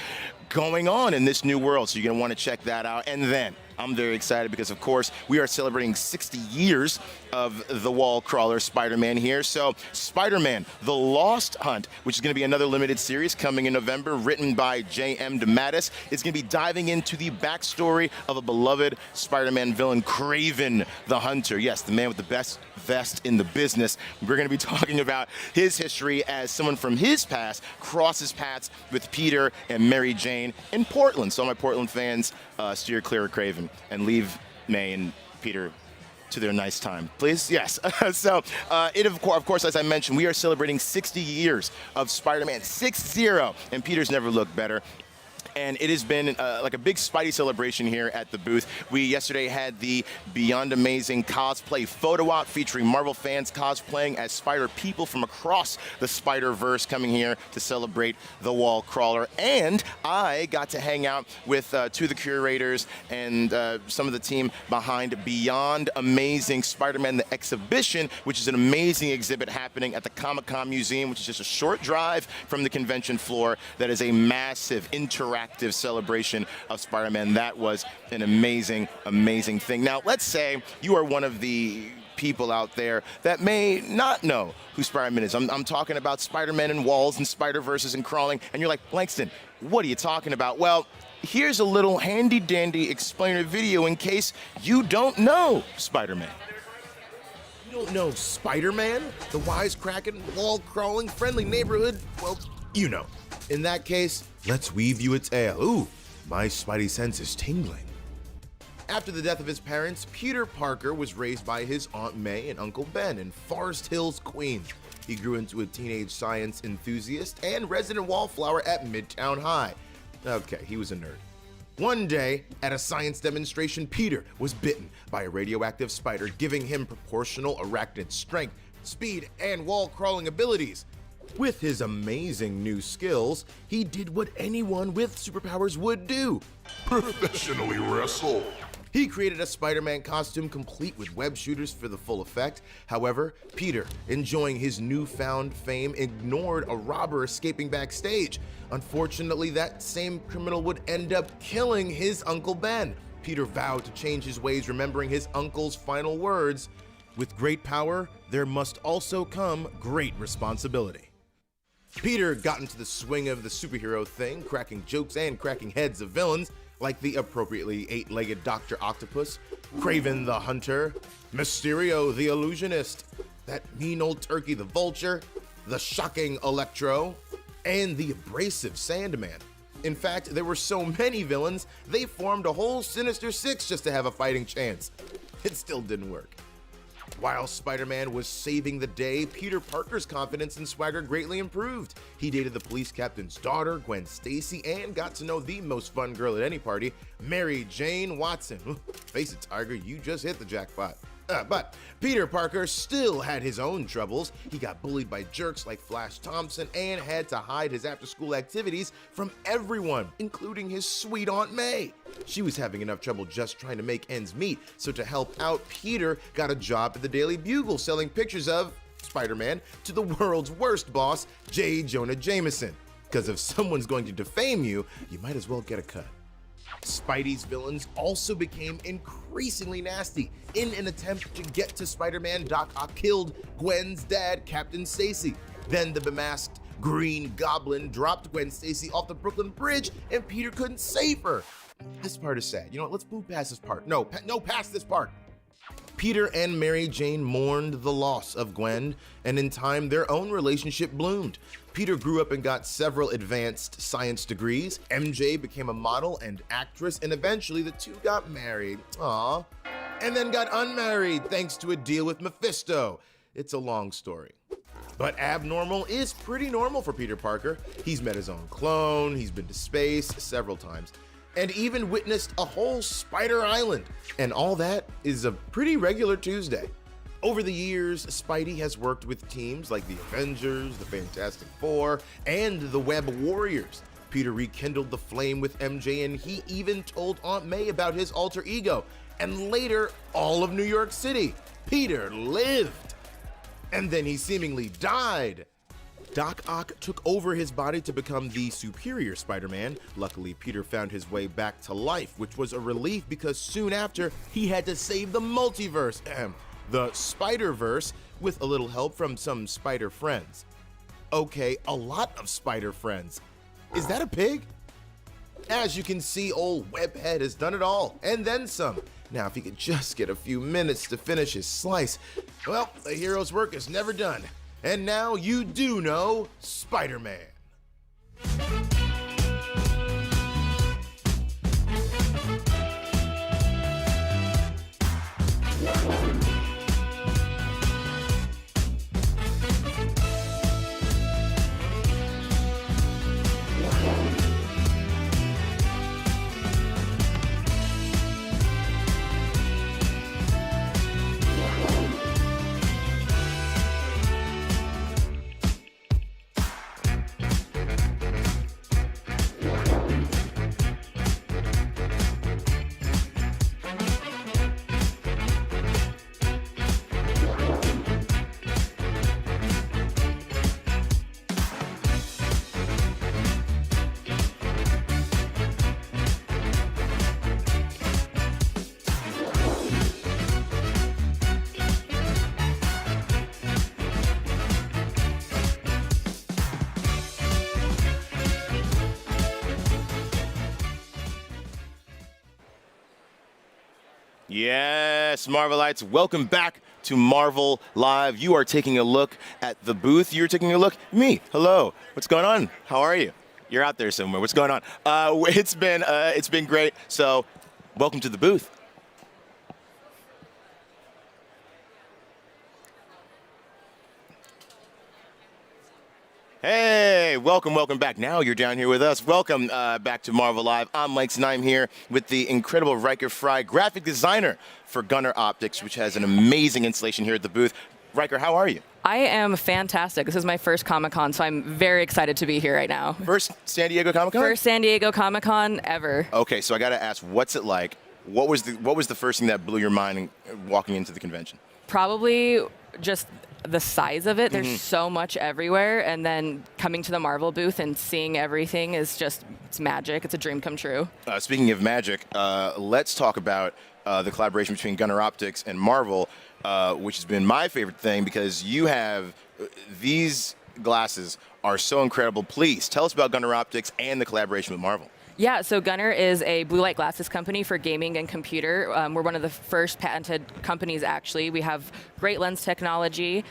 going on in this new world. So you're going to want to check that out. And then I'm very excited because, of course, we are celebrating 60 years of the wall crawler Spider-Man here. So Spider-Man, The Lost Hunt, which is going to be another limited series coming in November, written by J.M. DeMatteis, is going to be diving into the backstory of a beloved Spider-Man villain, Kraven the Hunter. Yes, the man with the best vest in the business. We're going to be talking about his history as someone from his past crosses paths with Peter and Mary Jane in Portland. So all my Portland fans, steer clear of Kraven and leave May and Peter to their nice time, please. Yes. So, of course, as I mentioned, we are celebrating 60 years of Spider-Man, 6-0, and Peter's never looked better. And it has been like a big Spidey celebration here at the booth. We yesterday had the Beyond Amazing cosplay photo op featuring Marvel fans cosplaying as Spider people from across the Spider-Verse coming here to celebrate the wall crawler. And I got to hang out with two of the curators and some of the team behind Beyond Amazing Spider-Man the Exhibition, which is an amazing exhibit happening at the Comic-Con Museum, which is just a short drive from the convention floor. That is a massive interactive celebration of Spider-Man. That was an amazing, amazing thing. Now, let's say you are one of the people out there that may not know who Spider-Man is. I'm talking about Spider-Man and walls and Spider-Verses and crawling, and you're like, Langston, what are you talking about? Well, here's a little handy-dandy explainer video in case you don't know Spider-Man. You don't know Spider-Man? The wisecracking, wall-crawling, friendly neighborhood? Well, you know. In that case, let's weave you a tale. Ooh, my spidey sense is tingling. After the death of his parents, Peter Parker was raised by his Aunt May and Uncle Ben in Forest Hills, Queens. He grew into a teenage science enthusiast and resident wallflower at Midtown High. Okay, he was a nerd. One day, at a science demonstration, Peter was bitten by a radioactive spider, giving him proportional arachnid strength, speed, and wall-crawling abilities. With his amazing new skills, he did what anyone with superpowers would do. Professionally wrestle. He created a Spider-Man costume complete with web shooters for the full effect. However, Peter, enjoying his newfound fame, ignored a robber escaping backstage. Unfortunately, that same criminal would end up killing his Uncle Ben. Peter vowed to change his ways, remembering his uncle's final words, "With great power, there must also come great responsibility." Peter got into the swing of the superhero thing, cracking jokes and cracking heads of villains, like the appropriately 8-legged Dr. Octopus, Kraven the Hunter, Mysterio the Illusionist, that mean old turkey the Vulture, the shocking Electro, and the abrasive Sandman. In fact, there were so many villains, they formed a whole Sinister Six just to have a fighting chance. It still didn't work. While Spider-Man was saving the day, Peter Parker's confidence and swagger greatly improved. He dated the police captain's daughter, Gwen Stacy, and got to know the most fun girl at any party, Mary Jane Watson. Face it, Tiger, you just hit the jackpot. But Peter Parker still had his own troubles. He got bullied by jerks like Flash Thompson and had to hide his after-school activities from everyone, including his sweet Aunt May. She was having enough trouble just trying to make ends meet, so to help out, Peter got a job at the Daily Bugle selling pictures of Spider-Man to the world's worst boss, J. Jonah Jameson. Because if someone's going to defame you, you might as well get a cut. Spidey's villains also became increasingly nasty. In an attempt to get to Spider-Man, Doc Ock killed Gwen's dad, Captain Stacy. Then the bemasked Green Goblin dropped Gwen Stacy off the Brooklyn Bridge, and Peter couldn't save her. This part is sad. You know what? Let's move past this part. No, past this part. Peter and Mary Jane mourned the loss of Gwen, and in time, their own relationship bloomed. Peter grew up and got several advanced science degrees. MJ became a model and actress, and eventually the two got married. Aww. And then got unmarried thanks to a deal with Mephisto. It's a long story. But abnormal is pretty normal for Peter Parker. He's met his own clone, he's been to space several times, and even witnessed a whole Spider Island. And all that is a pretty regular Tuesday. Over the years, Spidey has worked with teams like the Avengers, the Fantastic Four, and the Web Warriors. Peter rekindled the flame with MJ, and he even told Aunt May about his alter ego, and later, all of New York City. Peter lived. And then he seemingly died. Doc Ock took over his body to become the superior Spider-Man. Luckily, Peter found his way back to life, which was a relief because soon after, he had to save the multiverse, the Spider-Verse, with a little help from some spider friends. Okay, a lot of spider friends. Is that a pig? As you can see, old Webhead has done it all, and then some. Now, if he could just get a few minutes to finish his slice, well, the hero's work is never done. And now you do know Spider-Man. Yes, Marvelites, welcome back to Marvel Live. You are taking a look at the booth. You're taking a look at me. Hello. What's going on? How are you? You're out there somewhere. What's going on? It's been great. So, welcome to the booth. Hey, welcome back. Now you're down here with us. Welcome back to Marvel Live. I'm Mike and I'm here with the incredible Riker Fry, graphic designer for Gunner Optics, which has an amazing installation here at the booth. Riker, how are you? I am fantastic. This is my first Comic-Con, so I'm very excited to be here right now. First San Diego Comic-Con? First San Diego Comic-Con ever. Okay, so I got to ask, what's it like? What was the first thing that blew your mind walking into the convention? Probably just the size of it. There's so much everywhere, and then coming to the Marvel booth and seeing everything is just, it's magic. It's a dream come true. Speaking of magic, let's talk about the collaboration between Gunner Optics and Marvel, which has been my favorite thing because you have these glasses are so incredible. Please tell us about Gunner Optics and the collaboration with Marvel. Yeah, so Gunner is a blue light glasses company for gaming and computer. We're one of the first patented companies, actually. We have great lens technology.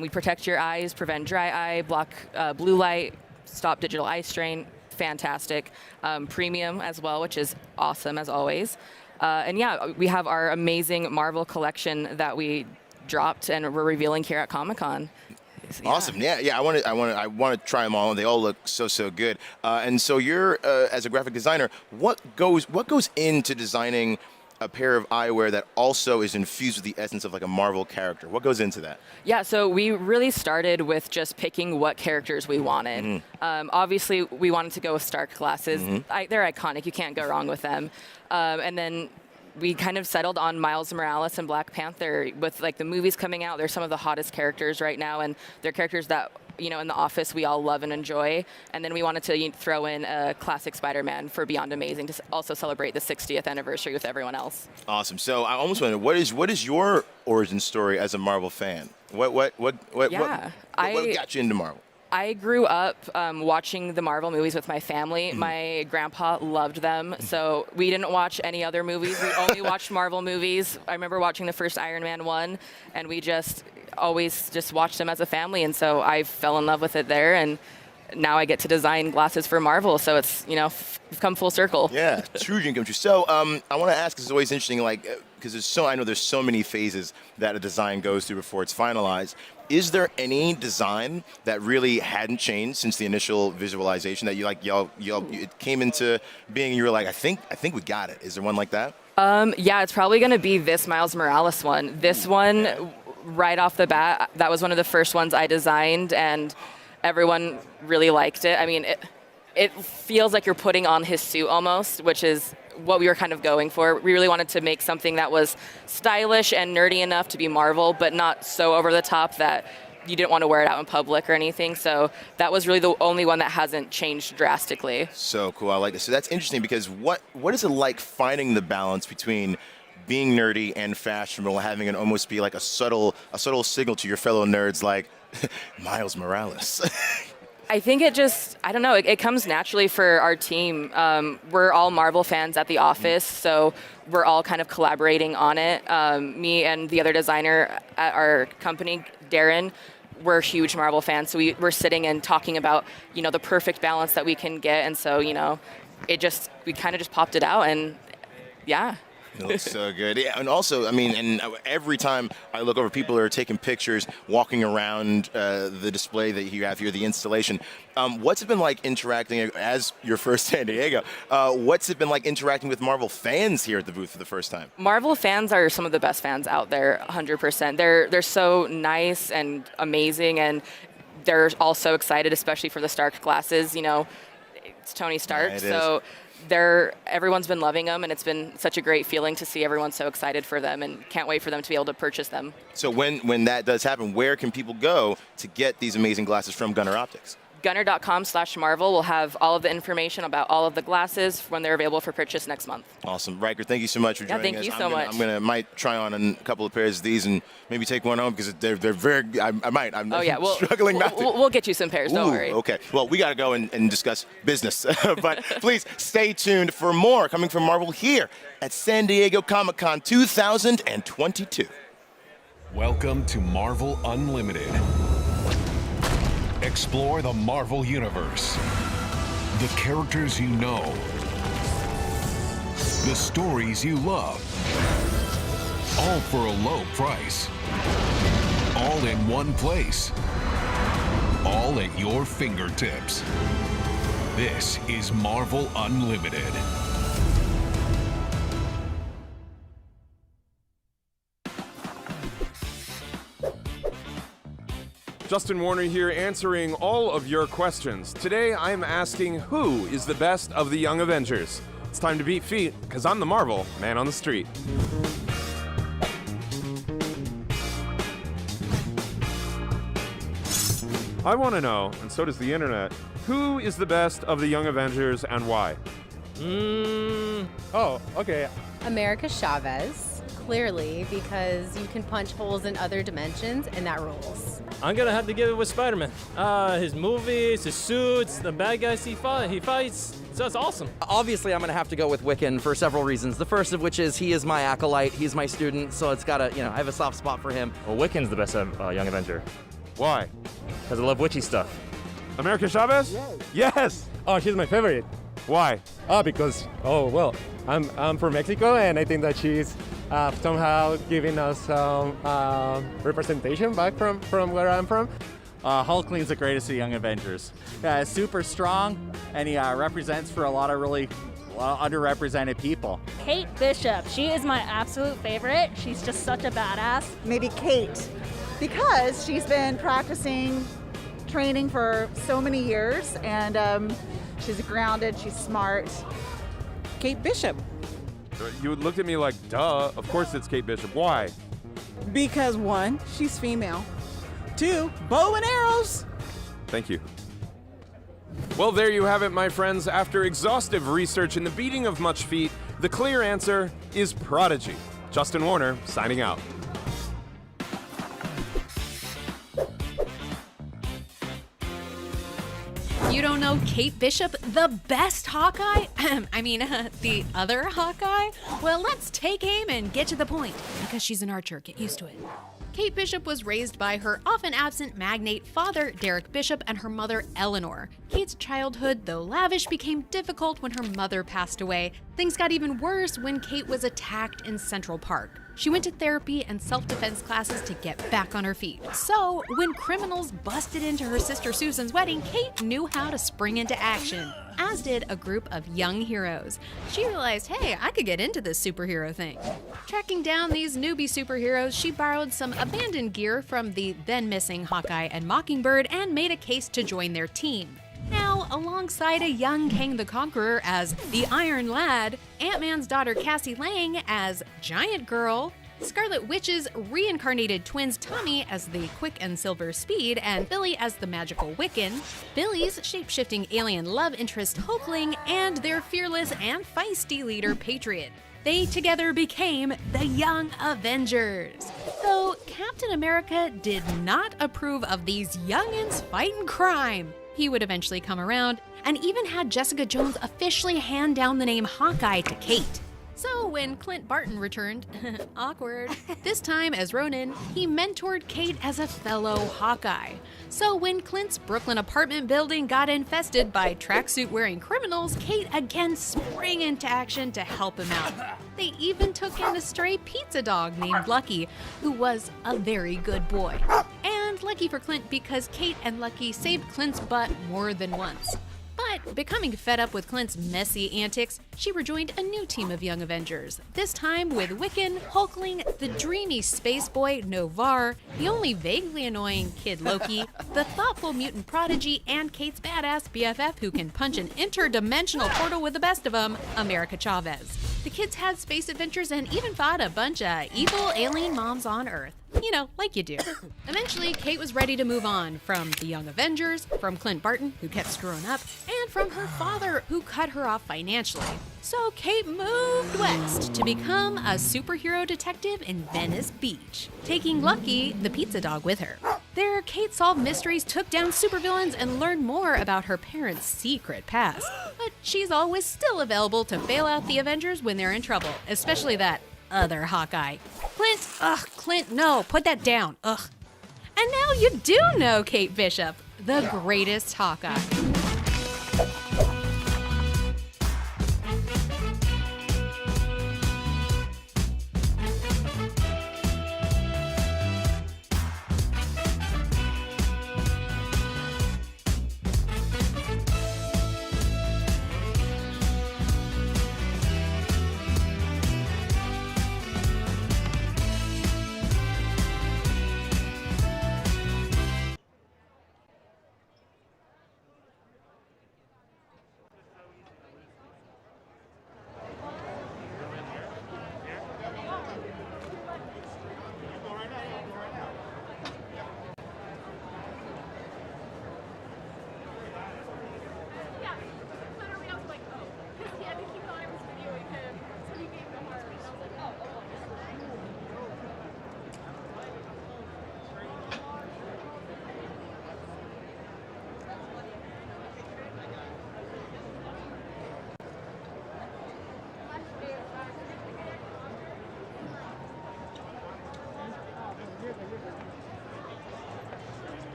We protect your eyes, prevent dry eye, block blue light, stop digital eye strain. Fantastic. Premium as well, which is awesome as always. And yeah, we have our amazing Marvel collection that we dropped and we're revealing here at Comic-Con. Yeah. Awesome. Yeah. I want to try them all, and they all look so good. And so you're, as a graphic designer, what goes into designing a pair of eyewear that also is infused with the essence of like a Marvel character? What goes into that? Yeah, so we really started with just picking what characters we wanted. Obviously, we wanted to go with Stark glasses. They're iconic. You can't go wrong with them. And then we kind of settled on Miles Morales and Black Panther. With like the movies coming out, they're some of the hottest characters right now, and they're characters that, you know, in the office we all love and enjoy. And then we wanted to throw in a classic Spider-Man for Beyond Amazing to also celebrate the 60th anniversary with everyone else. Awesome. So I almost wonder, what is your origin story as a Marvel fan? What got you into Marvel? I grew up watching the Marvel movies with my family. My grandpa loved them, so we didn't watch any other movies. We only watched Marvel movies. I remember watching the first Iron Man 1, and we always watched them as a family, and so I fell in love with it there, and now I get to design glasses for Marvel, so it's, you know, come full circle. Yeah, true dream come true. So I want to ask, 'cause it's always interesting, like, because I know there's so many phases that a design goes through before it's finalized. Is there any design that really hadn't changed since the initial visualization that it came into being and you were like, I think we got it? Is there one like that? Yeah, it's probably going to be this Miles Morales one. This one, right off the bat, that was one of the first ones I designed, and everyone really liked it. I mean, it feels like you're putting on his suit almost, which is what we were kind of going for. We really wanted to make something that was stylish and nerdy enough to be Marvel, but not so over the top that you didn't want to wear it out in public or anything. So that was really the only one that hasn't changed drastically. So cool. I like this. So that's interesting because what is it like finding the balance between being nerdy and fashionable, having it almost be like a subtle signal to your fellow nerds like Miles Morales? I think I don't know, it comes naturally for our team. We're all Marvel fans at the office, so we're all kind of collaborating on it. Me and the other designer at our company, Darren, we're huge Marvel fans, so we're sitting and talking about, you know, the perfect balance that we can get, and so, you know, we kind of just popped it out, and yeah. It looks so good. Yeah, and also, I mean, and every time I look over, people are taking pictures, walking around the display that you have here, the installation. What's it been like interacting, as your first San Diego, what's it been like interacting with Marvel fans here at the booth for the first time? Marvel fans are some of the best fans out there, 100%. They're so nice and amazing, and they're all so excited, especially for the Stark glasses. You know, it's Tony Stark, yeah, so everyone's been loving them, and it's been such a great feeling to see everyone so excited for them, and can't wait for them to be able to purchase them. So when that does happen, where can people go to get these amazing glasses from Gunner Optics? gunner.com/Marvel will have all of the information about all of the glasses when they're available for purchase next month. Awesome. Riker, thank you so much for joining us. Thank you so much. Might try on a couple of pairs of these and maybe take one home because they're very, I might. I'm struggling not to. We'll get you some pairs, don't worry. Okay. Well, we got to go and discuss business. But please stay tuned for more coming from Marvel here at San Diego Comic-Con 2022. Welcome to Marvel Unlimited. Explore the Marvel Universe. The characters you know. The stories you love. All for a low price. All in one place. All at your fingertips. This is Marvel Unlimited. Justin Warner here, answering all of your questions. Today, I am asking who is the best of the Young Avengers? It's time to beat feet, because I'm the Marvel man on the street. I want to know, and so does the internet, who is the best of the Young Avengers and why? Oh, okay. America Chavez. Clearly, because you can punch holes in other dimensions, and that rules. I'm gonna have to give it with Spider-Man. His movies, his suits, the bad guys he fights. So it's awesome. Obviously, I'm gonna have to go with Wiccan for several reasons. The first of which is he is my acolyte, he's my student, so it's gotta, I have a soft spot for him. Well, Wiccan's the best Young Avenger. Why? Because I love witchy stuff. America Chavez? Yes! Oh, she's my favorite. Why? Because, I'm from Mexico, and I think that she's somehow giving us some representation back from where I'm from. Hulkling's the greatest of Young Avengers. Super strong, and he represents for a lot of underrepresented people. Kate Bishop, she is my absolute favorite. She's just such a badass. Maybe Kate, because she's been practicing training for so many years, and she's grounded, she's smart. Kate Bishop. You looked at me like, duh, of course it's Kate Bishop. Why? Because 1, she's female. 2, bow and arrows. Thank you. Well, there you have it, my friends. After exhaustive research and the beating of much feet, the clear answer is Prodigy. Justin Warner, signing out. You don't know Kate Bishop, the best Hawkeye? The other Hawkeye? Well, let's take aim and get to the point, because she's an archer. Get used to it. Kate Bishop was raised by her often absent magnate father, Derek Bishop, and her mother, Eleanor. Kate's childhood, though lavish, became difficult when her mother passed away. Things got even worse when Kate was attacked in Central Park. She went to therapy and self-defense classes to get back on her feet. So, when criminals busted into her sister Susan's wedding, Kate knew how to spring into action, as did a group of young heroes. She realized, hey, I could get into this superhero thing. Tracking down these newbie superheroes, she borrowed some abandoned gear from the then-missing Hawkeye and Mockingbird and made a case to join their team. Now, alongside a young Kang the Conqueror as the Iron Lad, Ant-Man's daughter Cassie Lang as Giant Girl, Scarlet Witch's reincarnated twins Tommy as the Quick and Silver Speed, and Billy as the Magical Wiccan, Billy's shape-shifting alien love interest Hulkling, and their fearless and feisty leader Patriot. They together became the Young Avengers. Though Captain America did not approve of these youngins fighting crime. He would eventually come around, and even had Jessica Jones officially hand down the name Hawkeye to Kate. So when Clint Barton returned, awkward, this time as Ronin, he mentored Kate as a fellow Hawkeye. So when Clint's Brooklyn apartment building got infested by tracksuit-wearing criminals, Kate again sprang into action to help him out. They even took in a stray pizza dog named Lucky, who was a very good boy. And lucky for Clint because Kate and Lucky saved Clint's butt more than once. But becoming fed up with Clint's messy antics, she rejoined a new team of Young Avengers, this time with Wiccan, Hulkling, the dreamy space boy Novar, the only vaguely annoying kid Loki, the thoughtful mutant Prodigy, and Kate's badass BFF who can punch an interdimensional portal with the best of them, America Chavez. The kids had space adventures and even fought a bunch of evil alien moms on Earth. You know, like you do. Eventually, Kate was ready to move on from the Young Avengers, from Clint Barton, who kept screwing up, and from her father, who cut her off financially. So Kate moved west to become a superhero detective in Venice Beach, taking Lucky, the pizza dog, with her. There, Kate solved mysteries, took down supervillains, and learned more about her parents' secret past. But she's always still available to bail out the Avengers when they're in trouble, especially that other Hawkeye. Clint, no, put that down, ugh. And now you do know Kate Bishop, the greatest Hawkeye.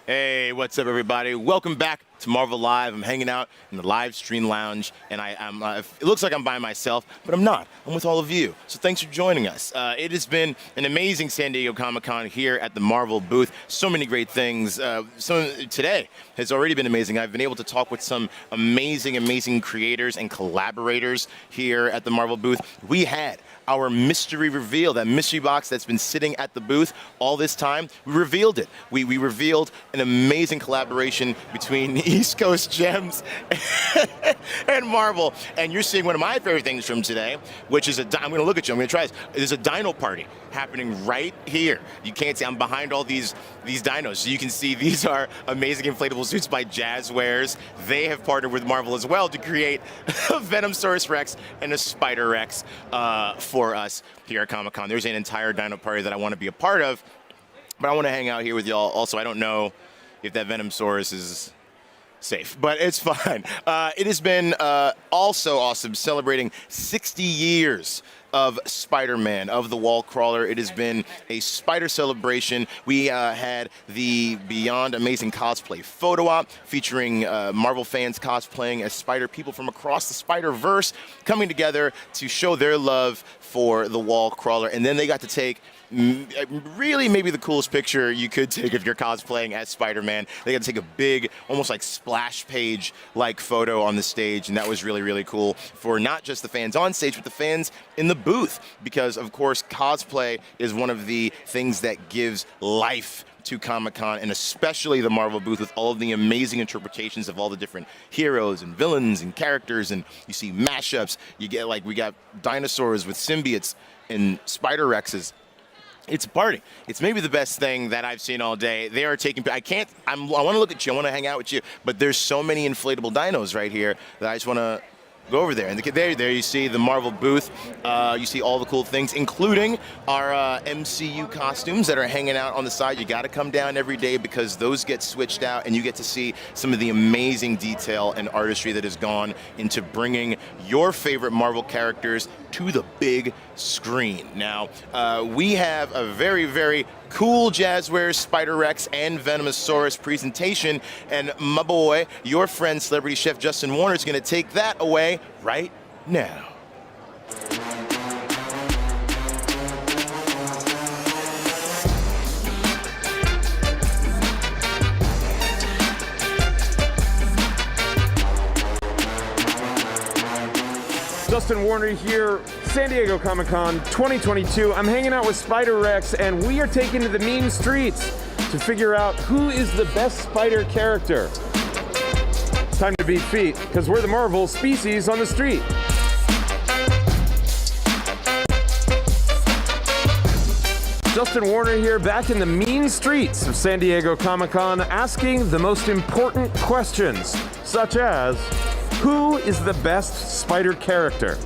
Hey, what's up, everybody? Welcome back to Marvel Live. I'm hanging out in the live stream lounge, and it looks like I'm by myself, but I'm not. I'm with all of you. So thanks for joining us. It has been an amazing San Diego Comic-Con here at the Marvel booth. So many great things. Today has already been amazing. I've been able to talk with some amazing creators and collaborators here at the Marvel booth. We had our mystery reveal, that mystery box that's been sitting at the booth all this time. We revealed it. We revealed an amazing collaboration between East Coast Gems and Marvel. And you're seeing one of my favorite things from today, which is I'm going to look at you. I'm going to try this. There's a dino party happening right here. You can't see. I'm behind all these dinos. So you can see these are amazing inflatable suits by Jazzwares. They have partnered with Marvel as well to create a Venomosaurus Rex and a Spider Rex for us here at Comic-Con. There's an entire dino party that I want to be a part of, but I want to hang out here with y'all. Also, I don't know if that Venomosaurus is safe, but it's fine. It has been also awesome celebrating 60 years of Spider-Man, of the Wall Crawler. It has been a spider celebration. We had the Beyond Amazing Cosplay photo op featuring Marvel fans cosplaying as Spider people from across the Spider-Verse coming together to show their love for the Wall Crawler. And then they got to take really maybe the coolest picture you could take if you're cosplaying as Spider-Man. They got to take a big, almost like splash page like photo on the stage, and that was really cool for not just the fans on stage, but the fans in the booth, because of course cosplay is one of the things that gives life to Comic-Con, and especially the Marvel booth with all of the amazing interpretations of all the different heroes and villains and characters, and you see mashups. You get like, we got dinosaurs with symbiotes and Spider Rexes. It's a party. It's maybe the best thing that I've seen all day. They are taking, I want to look at you, I want to hang out with you, but there's so many inflatable dinos right here that I just want to go over there. And there you see the Marvel booth. You see all the cool things, including our MCU costumes that are hanging out on the side. You got to come down every day because those get switched out, and you get to see some of the amazing detail and artistry that has gone into bringing your favorite Marvel characters to the big screen. Now, we have a very cool Jazzwares Spider Rex and Venomosaurus presentation, and my boy, your friend, celebrity chef Justin Warner, is going to take that away right now. Justin Warner here, San Diego Comic-Con 2022. I'm hanging out with Spider-Rex, and we are taking to the mean streets to figure out who is the best spider character. Time to beat feet, because we're the Marvel species on the street. Justin Warner here, back in the mean streets of San Diego Comic-Con, asking the most important questions, such as, who is the best spider character?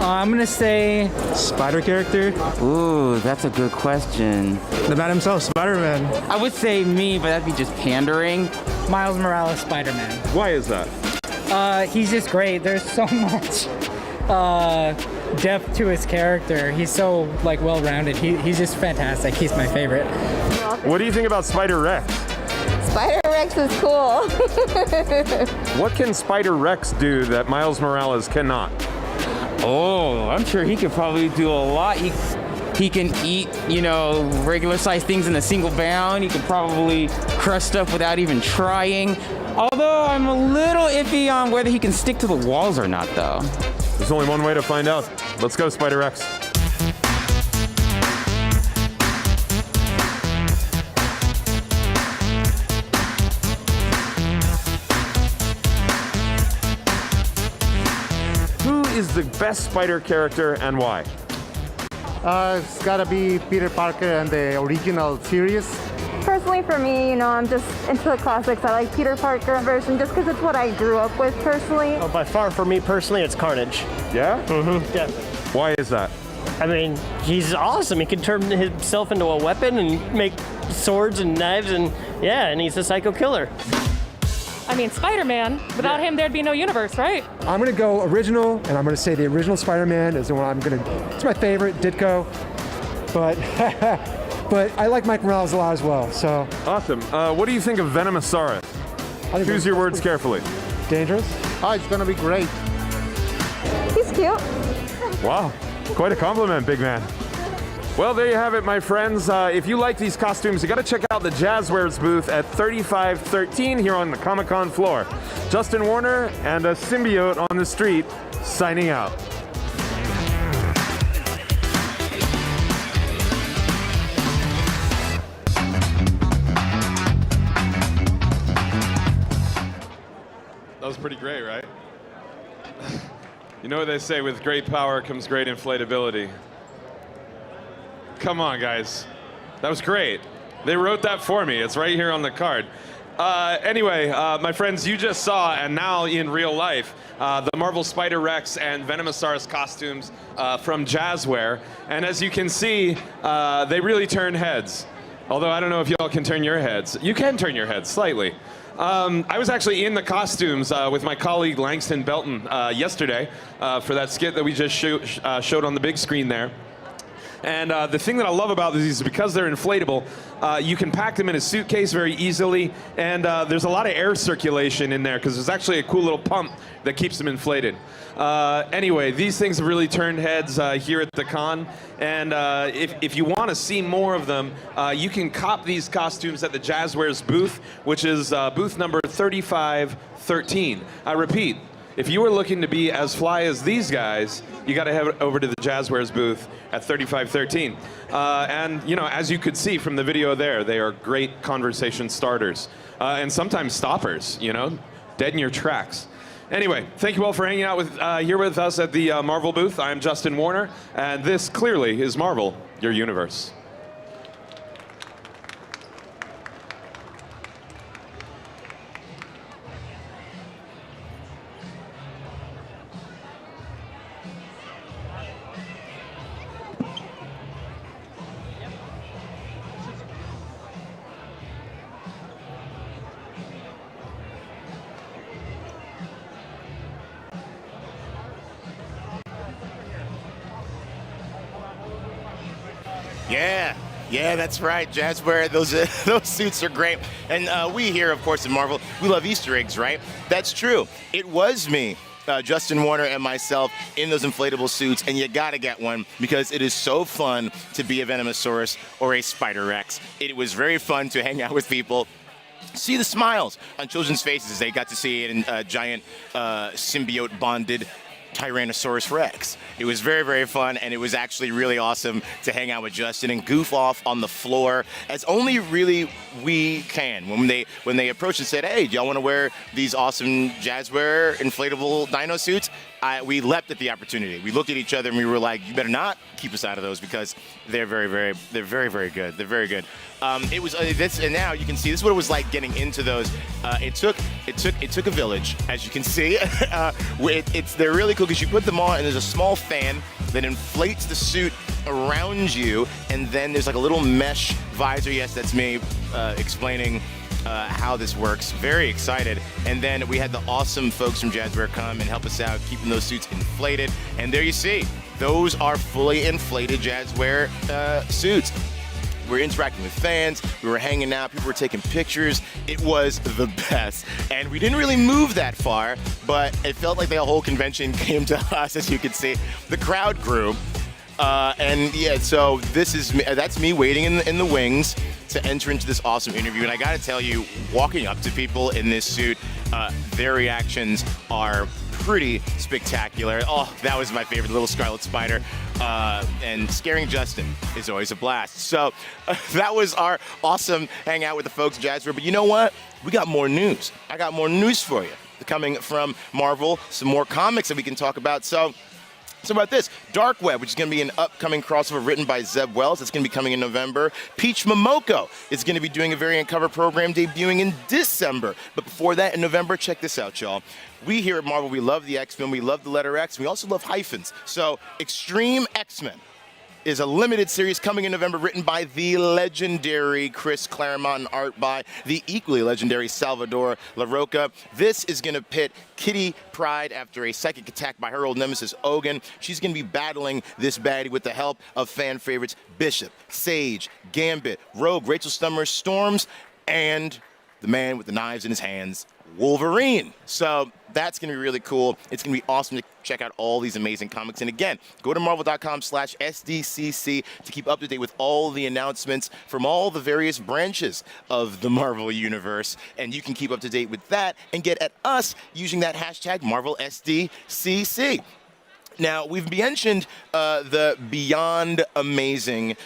I'm gonna say spider character. Ooh, that's a good question. The man himself, Spider-Man. I would say me, but that'd be just pandering. Miles Morales, Spider-Man. Why is that? He's just great. There's so much depth to his character. He's so well-rounded. He's just fantastic. He's my favorite. What do you think about Spider-Rex? Spider-Rex is cool. What can Spider-Rex do that Miles Morales cannot? Oh, I'm sure he could probably do a lot. He can eat, regular-sized things in a single bound. He could probably crush stuff without even trying. Although I'm a little iffy on whether he can stick to the walls or not, though. There's only one way to find out. Let's go, Spider-Rex. Who is the best spider character and why? It's gotta be Peter Parker and the original series. Personally, for me, I'm just into the classics. I like Peter Parker version just because it's what I grew up with personally. Oh, by far, for me personally, it's Carnage. Yeah? Mm-hmm. Yeah. Why is that? I mean, he's awesome. He can turn himself into a weapon and make swords and knives, and he's a psycho killer. I mean, Spider-Man. Without him, there'd be no universe, right? I'm gonna go original, and I'm gonna say the original Spider-Man is the one it's my favorite, Ditko. But but I like Mike Morales a lot as well, so. Awesome. What do you think of Venomosaurus? Choose your words carefully. Dangerous? Oh, it's gonna be great. He's cute. Wow, quite a compliment, big man. Well, there you have it, my friends. If you like these costumes, you got to check out the Jazzwares booth at 3513 here on the Comic-Con floor. Justin Warner and a symbiote on the street, signing out. That was pretty great, right? You know what they say, with great power comes great inflatability. Come on, guys. That was great. They wrote that for me. It's right here on the card. Anyway, my friends, you just saw, and now in real life, the Marvel Spider-Rex and Venomosaurus costumes from Jazzware. And as you can see, they really turn heads. Although I don't know if y'all can turn your heads. You can turn your heads slightly. I was actually in the costumes with my colleague Langston Belton yesterday for that skit that we just showed on the big screen there. And the thing that I love about these is because they're inflatable, you can pack them in a suitcase very easily, and there's a lot of air circulation in there because there's actually a cool little pump that keeps them inflated. Anyway, these things have really turned heads here at the con, and if you want to see more of them, you can cop these costumes at the Jazzwares booth, which is booth number 3513. I repeat, if you are looking to be as fly as these guys, you got to head over to the Jazzwares booth at 3513. And, as you could see from the video there, they are great conversation starters. And sometimes stoppers, dead in your tracks. Anyway, thank you all for hanging out here with us at the Marvel booth. I'm Justin Warner, and this clearly is Marvel, your universe. Yeah, that's right, Jazzware. Those suits are great. And we here, of course, in Marvel, we love Easter eggs, right? That's true. It was me, Justin Warner, and myself in those inflatable suits, and you gotta get one because it is so fun to be a Venomosaurus or a Spider-Rex. It was very fun to hang out with people, see the smiles on children's faces as they got to see it in giant symbiote bonded Tyrannosaurus Rex. It was very, very fun, and it was actually really awesome to hang out with Justin and goof off on the floor as only really we can. When they approached and said, "Hey, do y'all want to wear these awesome Jazzware inflatable dino suits?" We leapt at the opportunity. We looked at each other and we were like, "You better not keep us out of those because they're very, very good. They're very good." It was this, and now you can see this is what it was like getting into those. It took a village, as you can see. They're really cool because you put them on and there's a small fan that inflates the suit around you, and then there's like a little mesh visor. Yes, that's me explaining how this works. Very excited. And then we had the awesome folks from Jazzware come and help us out, keeping those suits inflated. And there you see, those are fully inflated Jazzware suits. We were interacting with fans, we were hanging out, people were taking pictures. It was the best. And we didn't really move that far, but it felt like the whole convention came to us, as you can see. The crowd grew. And yeah, so that's me waiting in the wings to enter into this awesome interview. And I gotta tell you, walking up to people in this suit, their reactions are pretty spectacular. Oh, that was my favorite, little Scarlet Spider. And scaring Justin is always a blast. So that was our awesome hangout with the folks at Jazzware. But you know what? We got more news. I got more news for you coming from Marvel, some more comics that we can talk about. So about this, Dark Web, which is going to be an upcoming crossover written by Zeb Wells. It's going to be coming in November. Peach Momoko is going to be doing a variant cover program debuting in December. But before that, in November, check this out, y'all. We here at Marvel, we love the X-Men, we love the letter X, we also love hyphens. So Extreme X-Men is a limited series coming in November, written by the legendary Chris Claremont and art by the equally legendary Salvador LaRocca. This is going to pit Kitty Pryde after a psychic attack by her old nemesis Ogun. She's going to be battling this baddie with the help of fan favorites Bishop, Sage, Gambit, Rogue, Rachel Stummer, Storms, and the man with the knives in his hands, Wolverine. So that's going to be really cool. It's going to be awesome to check out all these amazing comics. And again, go to marvel.com/SDCC to keep up to date with all the announcements from all the various branches of the Marvel Universe. And you can keep up to date with that and get at us using that hashtag MarvelSDCC. Now, we've mentioned the Beyond Amazing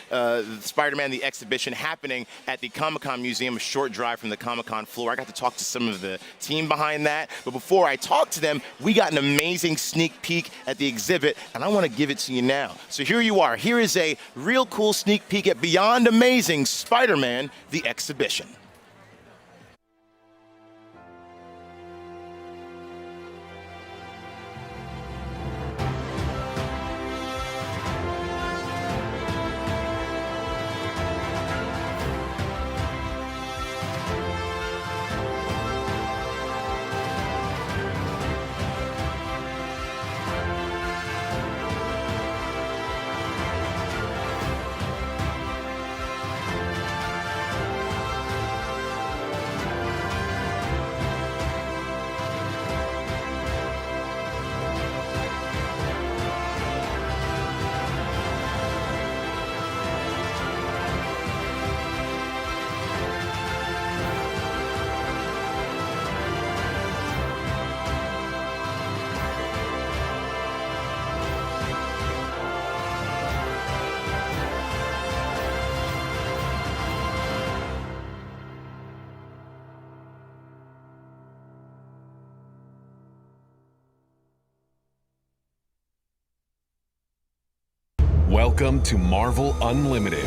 Spider-Man the exhibition happening at the Comic-Con Museum, a short drive from the Comic-Con floor. I got to talk to some of the team behind that. But before I talk to them, we got an amazing sneak peek at the exhibit, and I want to give it to you now. So here you are. Here is a real cool sneak peek at Beyond Amazing Spider-Man the exhibition. Welcome to Marvel Unlimited.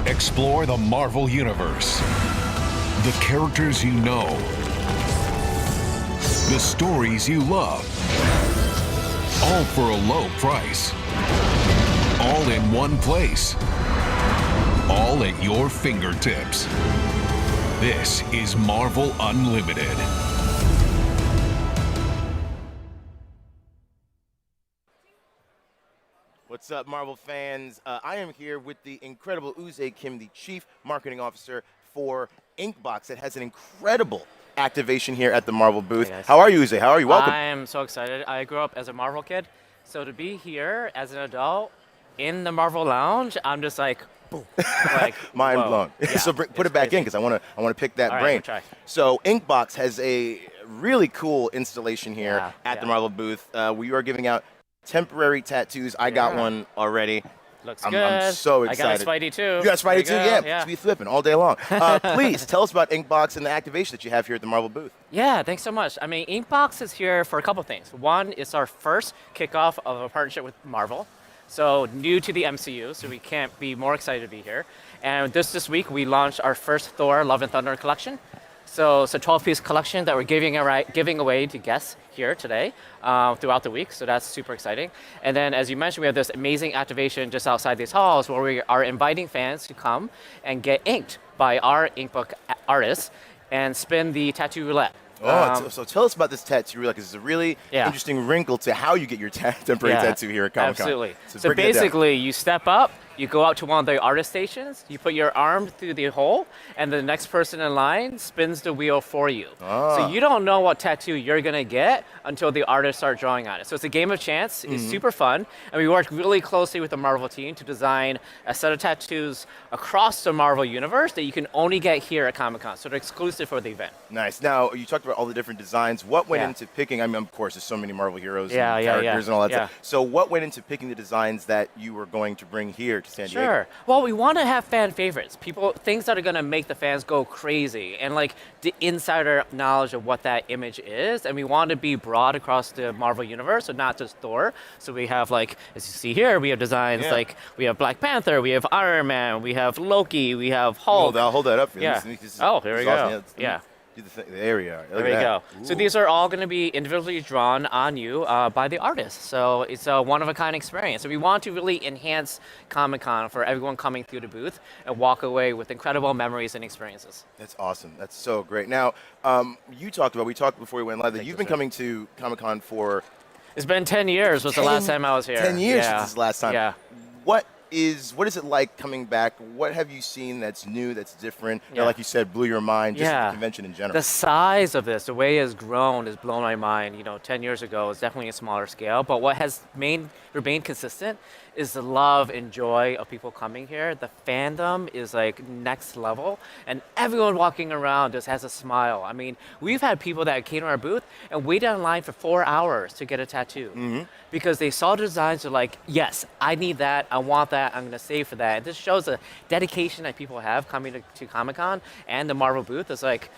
Explore the Marvel Universe. The characters you know. The stories you love. All for a low price. All in one place. All at your fingertips. This is Marvel Unlimited. What's up, Marvel fans? I am here with the incredible Uze Kim, the Chief Marketing Officer for Inkbox. That has an incredible activation here at the Marvel booth. Hey guys. How are you, Uze? How are you? Welcome. I am so excited. I grew up as a Marvel kid, so to be here as an adult in the Marvel Lounge, I'm just like, boom, like mind whoa. blown. Yeah, So put it back in because I want to pick that All right, brain. we'll try. So Inkbox has a really cool installation here at the Marvel booth. We are giving out temporary tattoos. I got one already. Looks I'm good. so excited. I got a Spidey too. You got a Spidey too? There you go. Yeah. Be flipping all day long. Please tell us about Inkbox and the activation that you have here at the Marvel booth. Yeah, thanks so much. I mean, Inkbox is here for a couple things. One, it's our first kickoff of a partnership with Marvel. So new to the MCU, so we can't be more excited to be here. And this week we launched our first Thor Love and Thunder collection. So it's a 12-piece collection that we're giving away to guests here today throughout the week. So that's super exciting. And then, as you mentioned, we have this amazing activation just outside these halls where we are inviting fans to come and get inked by our inkbook artists and spin the Tattoo Roulette. So tell us about this tattoo roulette, because it's a really interesting wrinkle to how you get your temporary tattoo here at Comic-Con. Absolutely. So basically, you step up, you go out to one of the artist stations, you put your arm through the hole, and the next person in line spins the wheel for you. So you don't know what tattoo you're going to get until the artists start drawing on it. So it's a game of chance. It's super fun. And we worked really closely with the Marvel team to design a set of tattoos across the Marvel universe that you can only get here at Comic-Con. So they're exclusive for the event. Nice. Now, you talked about all the different designs. What went into picking? I mean, of course, there's so many Marvel heroes and characters and all that stuff. So what went into picking the designs that you were going to bring here to San Diego? Sure. Well, we want to have fan favorites. Things that are going to make the fans go crazy, and like the insider knowledge of what that image is. And we want to be broad across the Marvel universe, so not just Thor. So we have, like, as you see here, we have designs like we have Black Panther, we have Iron Man, we have Loki, we have Hulk. I'll hold that up for you. Yeah. Here we go. Awesome. There we are. There we go. So these are all going to be individually drawn on you by the artist. So it's a one-of-a-kind experience. So we want to really enhance Comic-Con for everyone coming through the booth and walk away with incredible memories and experiences. That's awesome. That's so great. Now, we talked before we went live that you've been coming to Comic-Con for... It's been 10 years was the last time I was here. 10 years since the last time. Yeah. What is it like coming back? What have you seen that's new, that's different, that, like you said, blew your mind, just the convention in general? The size of this, the way it has grown, has blown my mind. 10 years ago, it was definitely a smaller scale, but what has remained consistent is the love and joy of people coming here. The fandom is like next level, and everyone walking around just has a smile. I mean, we've had people that came to our booth and waited in line for 4 hours to get a tattoo because they saw the designs. They're like, yes, I need that, I want that, I'm gonna save for that. And this shows the dedication that people have coming to Comic-Con and the Marvel booth. It's like,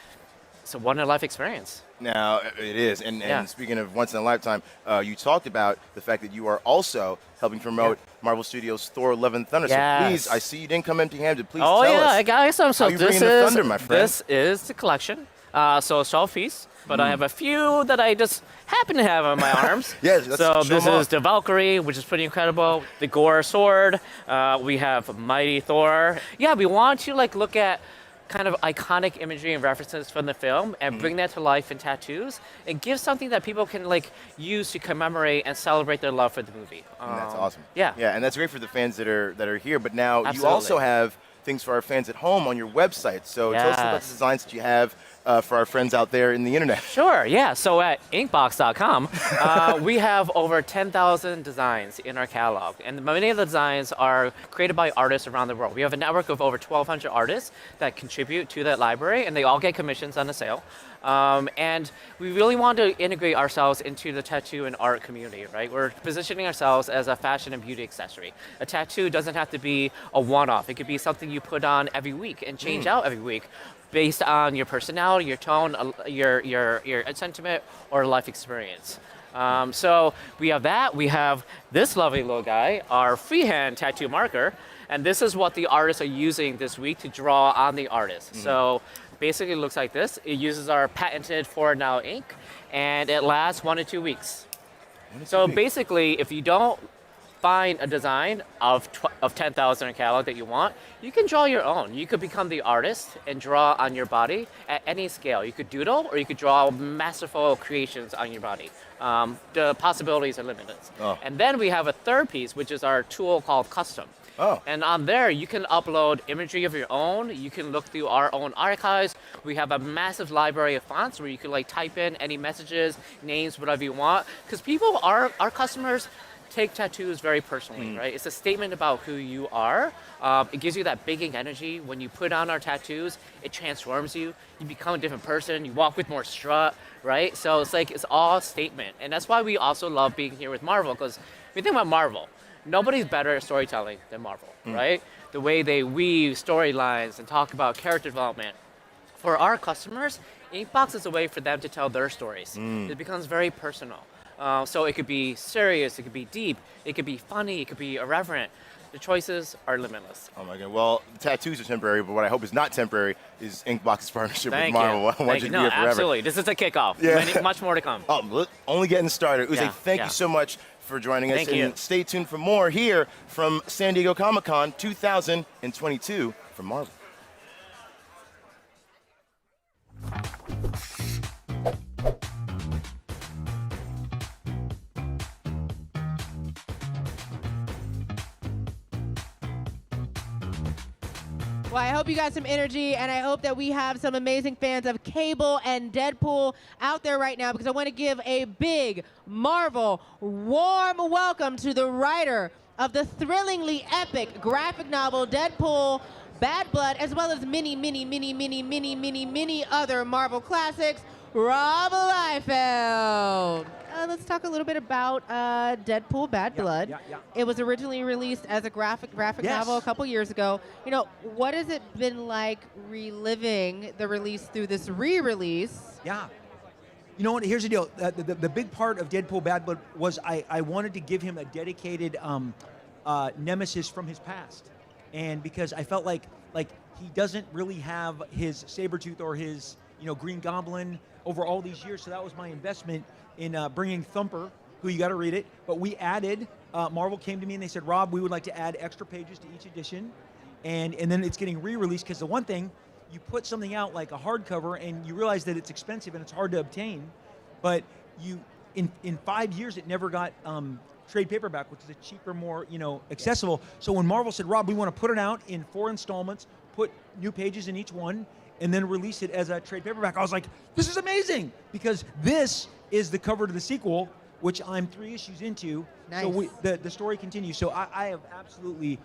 it's a one-in-a-life experience. Now, it is. And speaking of once in a lifetime, you talked about the fact that you are also helping promote Marvel Studios' Thor Love and Thunder. Yes. So please, I see you didn't come empty-handed. Please tell us. I got some. So how you bringing the thunder, my friend? This is the collection. So it's 12 piece, but I have a few that I just happen to have on my arms. So this is the Valkyrie, which is pretty incredible. The Gore sword. We have Mighty Thor. Yeah, we want to look at kind of iconic imagery and references from the film and bring that to life in tattoos and give something that people can use to commemorate and celebrate their love for the movie. That's awesome. Yeah, and that's great for the fans that are here. But now Absolutely. You also have things for our fans at home on your website. So tell us about the designs that you have for our friends out there in the internet. Sure, yeah. So at inkbox.com, we have over 10,000 designs in our catalog. And many of the designs are created by artists around the world. We have a network of over 1,200 artists that contribute to that library, and they all get commissions on the sale. And we really want to integrate ourselves into the tattoo and art community, right? We're positioning ourselves as a fashion and beauty accessory. A tattoo doesn't have to be a one-off. It could be something you put on every week and change out every week based on your personality, your tone, your sentiment, or life experience. So we have that. We have this lovely little guy, our freehand tattoo marker. And this is what the artists are using this week to draw on the artist. So basically it looks like this. It uses our patented For Now ink, and it lasts 1 to 2 weeks. So basically, if you don't find a design of 10,000 in catalog that you want, you can draw your own. You could become the artist and draw on your body at any scale. You could doodle, or you could draw masterful creations on your body. The possibilities are limitless. And then we have a third piece, which is our tool called Custom. And on there, you can upload imagery of your own. You can look through our own archives. We have a massive library of fonts where you can type in any messages, names, whatever you want. Because our customers take tattoos very personally, right? It's a statement about who you are. It gives you that bigging energy. When you put on our tattoos, it transforms you. You become a different person. You walk with more strut, right? So it's like, it's all statement. And that's why we also love being here with Marvel, because if you think about Marvel, nobody's better at storytelling than Marvel, right? The way they weave storylines and talk about character development. For our customers, Inkbox is a way for them to tell their stories. It becomes very personal. So it could be serious, it could be deep, it could be funny, it could be irreverent. The choices are limitless. Oh my God. Well, tattoos are temporary, but what I hope is not temporary is Inkbox's partnership Thank with Marvel. you. I want you to be here forever. Absolutely. This is a kickoff. Yeah. Much more to come. Oh, only getting started. Uze, thank you so much for joining us. Thank you. And stay tuned for more here from San Diego Comic-Con 2022 from Marvel. Well, I hope you got some energy, and I hope that we have some amazing fans of Cable and Deadpool out there right now, because I want to give a big Marvel warm welcome to the writer of the thrillingly epic graphic novel Deadpool Bad Blood, as well as many other Marvel classics, Rob Liefeld. Let's talk a little bit about Deadpool Bad Blood. It was originally released as a graphic novel a couple years ago. You know, what has it been like reliving the release through this re-release? Yeah. You know what? Here's the deal. The big part of Deadpool Bad Blood was I wanted to give him a dedicated nemesis from his past. And because I felt like he doesn't really have his Sabretooth or his Green Goblin over all these years. So that was my investment in bringing Thumper, who you got to read it. But we added, Marvel came to me and they said, Rob, we would like to add extra pages to each edition. And then it's getting re-released, because the one thing, you put something out like a hardcover and you realize that it's expensive and it's hard to obtain. But in 5 years, it never got trade paperback, which is a cheaper, more accessible. So when Marvel said, Rob, we want to put it out in 4 installments, put new pages in each one, and then release it as a trade paperback, I was like, this is amazing, because this is the cover to the sequel, which I'm 3 issues into. Nice. So the story continues. So I have absolutely,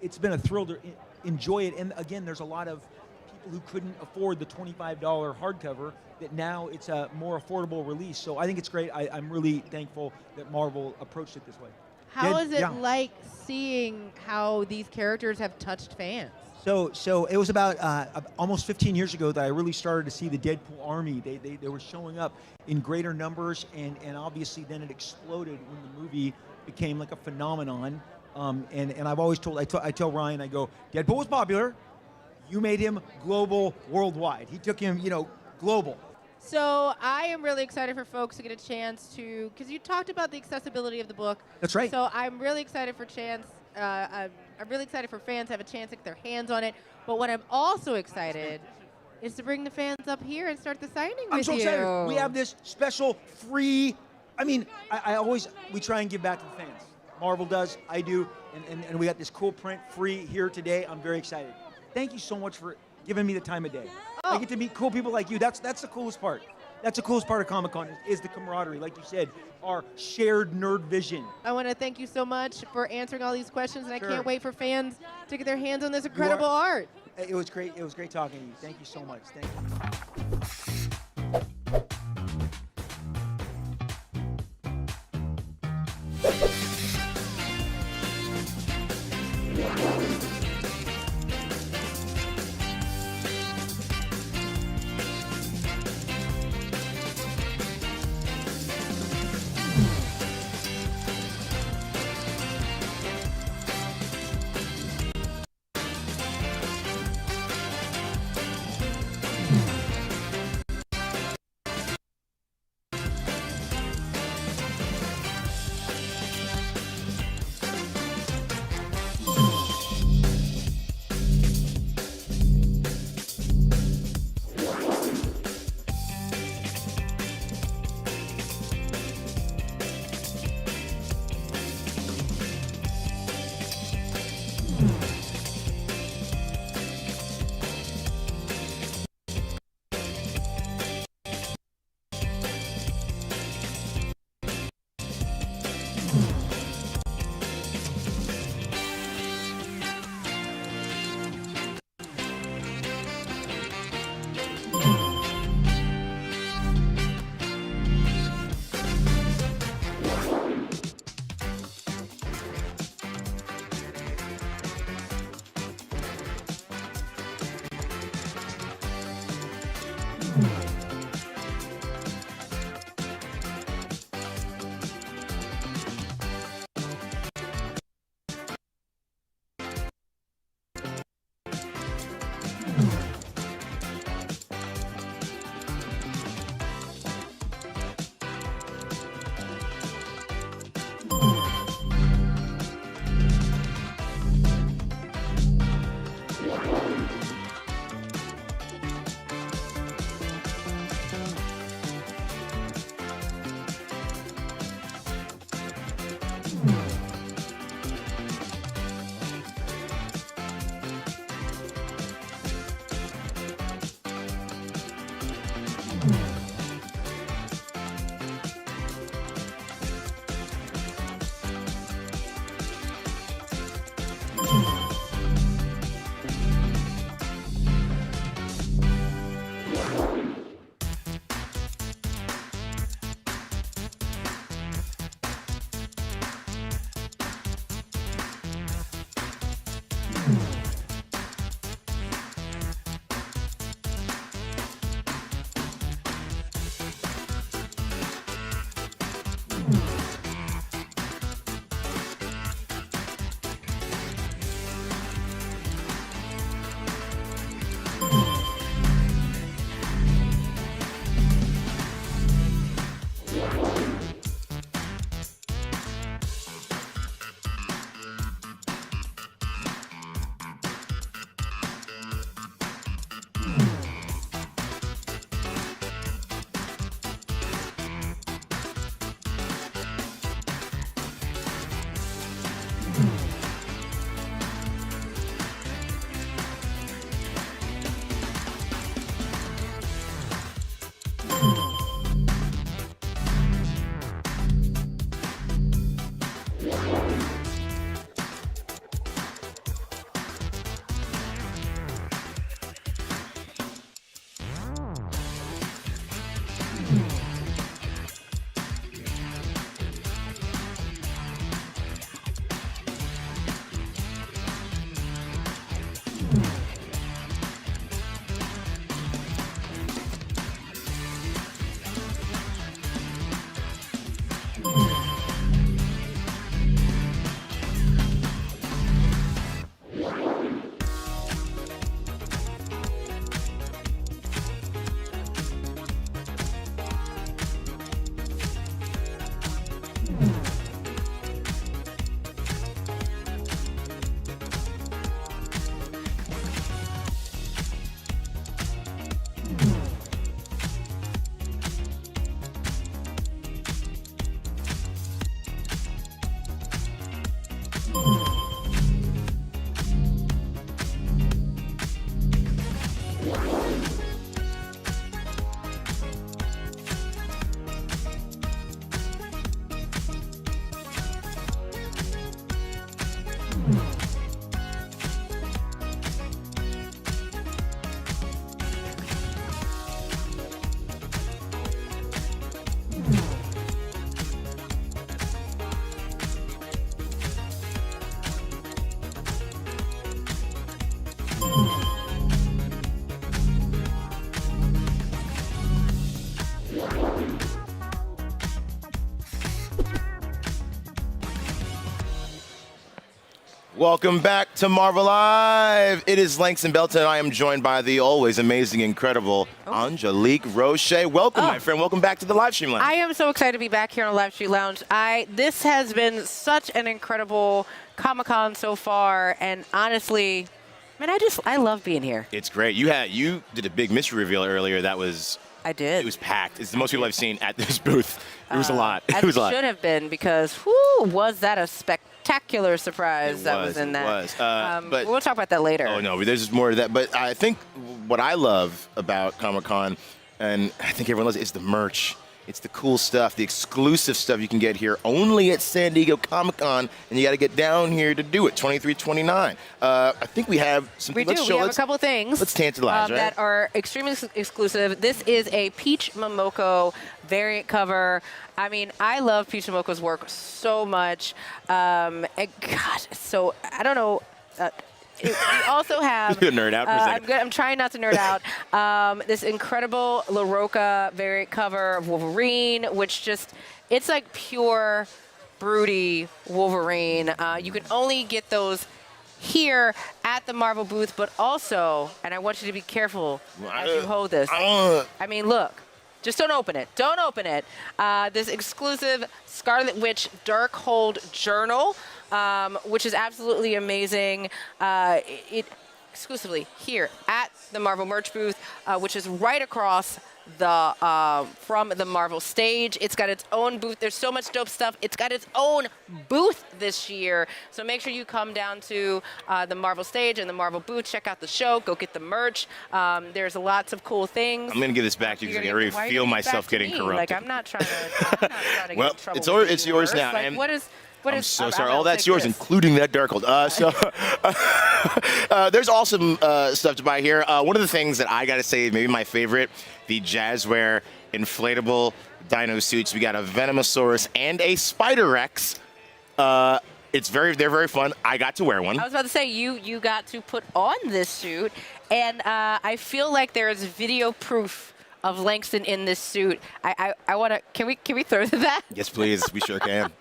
it's been a thrill to enjoy it. And again, there's a lot of people who couldn't afford the $25 hardcover that now it's a more affordable release. So I think it's great. I'm really thankful that Marvel approached it this way. How is it like seeing how these characters have touched fans? So it was about almost 15 years ago that I really started to see the Deadpool army. They were showing up in greater numbers, and obviously then it exploded when the movie became like a phenomenon. And I've always told, I tell Ryan, I go, Deadpool was popular. You made him global, worldwide. He took him, global. So I am really excited for folks to get a chance to, because you talked about the accessibility of the book. That's right. So I'm really excited for I'm really excited for fans to have a chance to get their hands on it. But what I'm also excited is to bring the fans up here and start the signing with you. I'm so excited. We have this special free, we try and give back to the fans. Marvel does, I do, and we got this cool print free here today. I'm very excited. Thank you so much for giving me the time of day. I get to meet cool people like you. That's the coolest part. That's the coolest part of Comic-Con is the camaraderie, like you said, our shared nerd vision. I want to thank you so much for answering all these questions, and Sure. I can't wait for fans to get their hands on this incredible art. It was great. It was great talking to you. Thank you so much. Thank you. Welcome back to Marvel Live. It is Langston Belton, and I am joined by the always amazing, incredible Angelique Roche. Welcome, my friend. Welcome back to the live stream lounge. I am so excited to be back here on the live stream lounge. This has been such an incredible Comic-Con so far, and honestly, man, I love being here. It's great. You did a big mystery reveal earlier. I did. It was packed. It's the most people I've seen at this booth. It was a lot. It was a lot. Should have been, because whoo, was that a spectacular surprise that was in that. It was. But we'll talk about that later. Oh, no, there's more of that. But I think what I love about Comic-Con, and I think everyone loves it, is the merch. It's the cool stuff, the exclusive stuff you can get here only at San Diego Comic-Con, and you got to get down here to do it, 2329. I think we have some. We do. We have a couple of things. Let's tantalize, right? That are extremely exclusive. This is a Peach Momoko variant cover. I mean, I love Peach Momoko's work so much. And God, so I don't know. We also have. You're gonna nerd out for a second. I'm trying not to nerd out. This incredible La Roca variant cover of Wolverine, which it's like pure, broody Wolverine. You can only get those here at the Marvel booth, but also, and I want you to be careful as you hold this. I mean, look. Just don't open it. Don't open it. This exclusive Scarlet Witch Darkhold Journal, which is absolutely amazing. It exclusively here at the Marvel merch booth, which is right across from the Marvel stage. It's got its own booth. There's so much dope stuff. It's got its own booth this year. So make sure you come down to the Marvel stage and the Marvel booth. Check out the show. Go get the merch. There's lots of cool things. I'm gonna give this back to you because I can already feel myself getting corrupted. Like I'm not trying to get in trouble. Well, it's yours now. Like, and I'm so sorry. All that's yours, including that Darkhold. There's awesome stuff to buy here. One of the things that I got to say, maybe my favorite, the Jazzware inflatable dino suits. We got a Venomosaurus and a Spider Rex. They're very fun. I got to wear one. I was about to say, you got to put on this suit, and I feel like there is video proof of Langston in this suit. I want to. Can we throw to that? Yes, please. We sure can.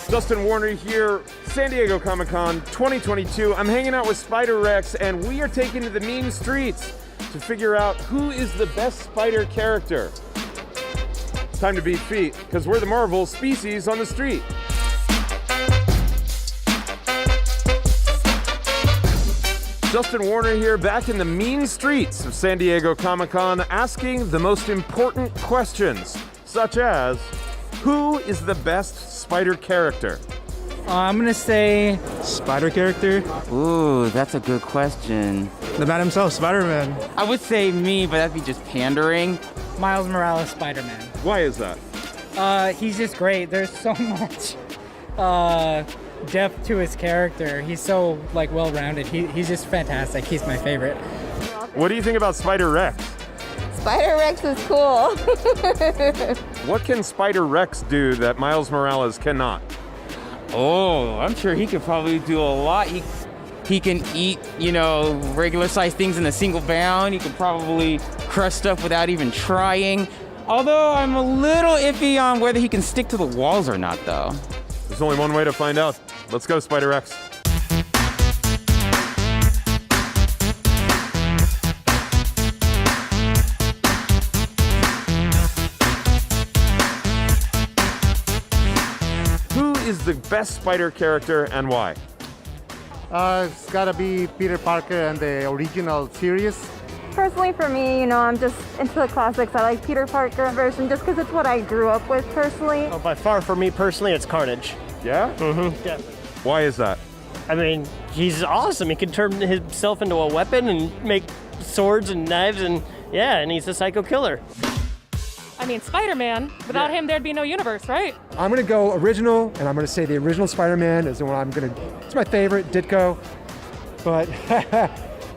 Justin Warner here, San Diego Comic-Con 2022. I'm hanging out with Spider Rex, and we are taking to the mean streets to figure out who is the best spider character. Time to beat feet, because we're the Marvel species on the street. Justin Warner here, back in the mean streets of San Diego Comic-Con, asking the most important questions, such as, who is the best spider character? I'm gonna say Spider character? Ooh, that's a good question. the man himself, Spider-Man. I would say me, but that'd be just pandering. Miles Morales, Spider-Man. Why is that? He's just great. There's so much depth to his character. He's so well-rounded. He's just fantastic. He's my favorite. What do you think about Spider Rex? Spider Rex is cool. What can Spider Rex do that Miles Morales cannot? Oh, I'm sure he could probably do a lot. He can eat, regular sized things in a single bound. He could probably crush stuff without even trying. Although I'm a little iffy on whether he can stick to the walls or not, though. There's only one way to find out. Let's go, Spider Rex. Who is the best spider character and why? It's gotta be Peter Parker and the original series. Personally, for me, I'm just into the classics. I like Peter Parker version just because it's what I grew up with personally. Oh, by far, for me personally, it's Carnage. Yeah? Mm-hmm. Yeah. Why is that? I mean, he's awesome. He can turn himself into a weapon and make swords and knives, and yeah, and he's a psycho killer. I mean, Spider-Man. Without him, there'd be no universe, right? I'm gonna go original, and I'm gonna say the original Spider-Man is the one it's my favorite, Ditko. But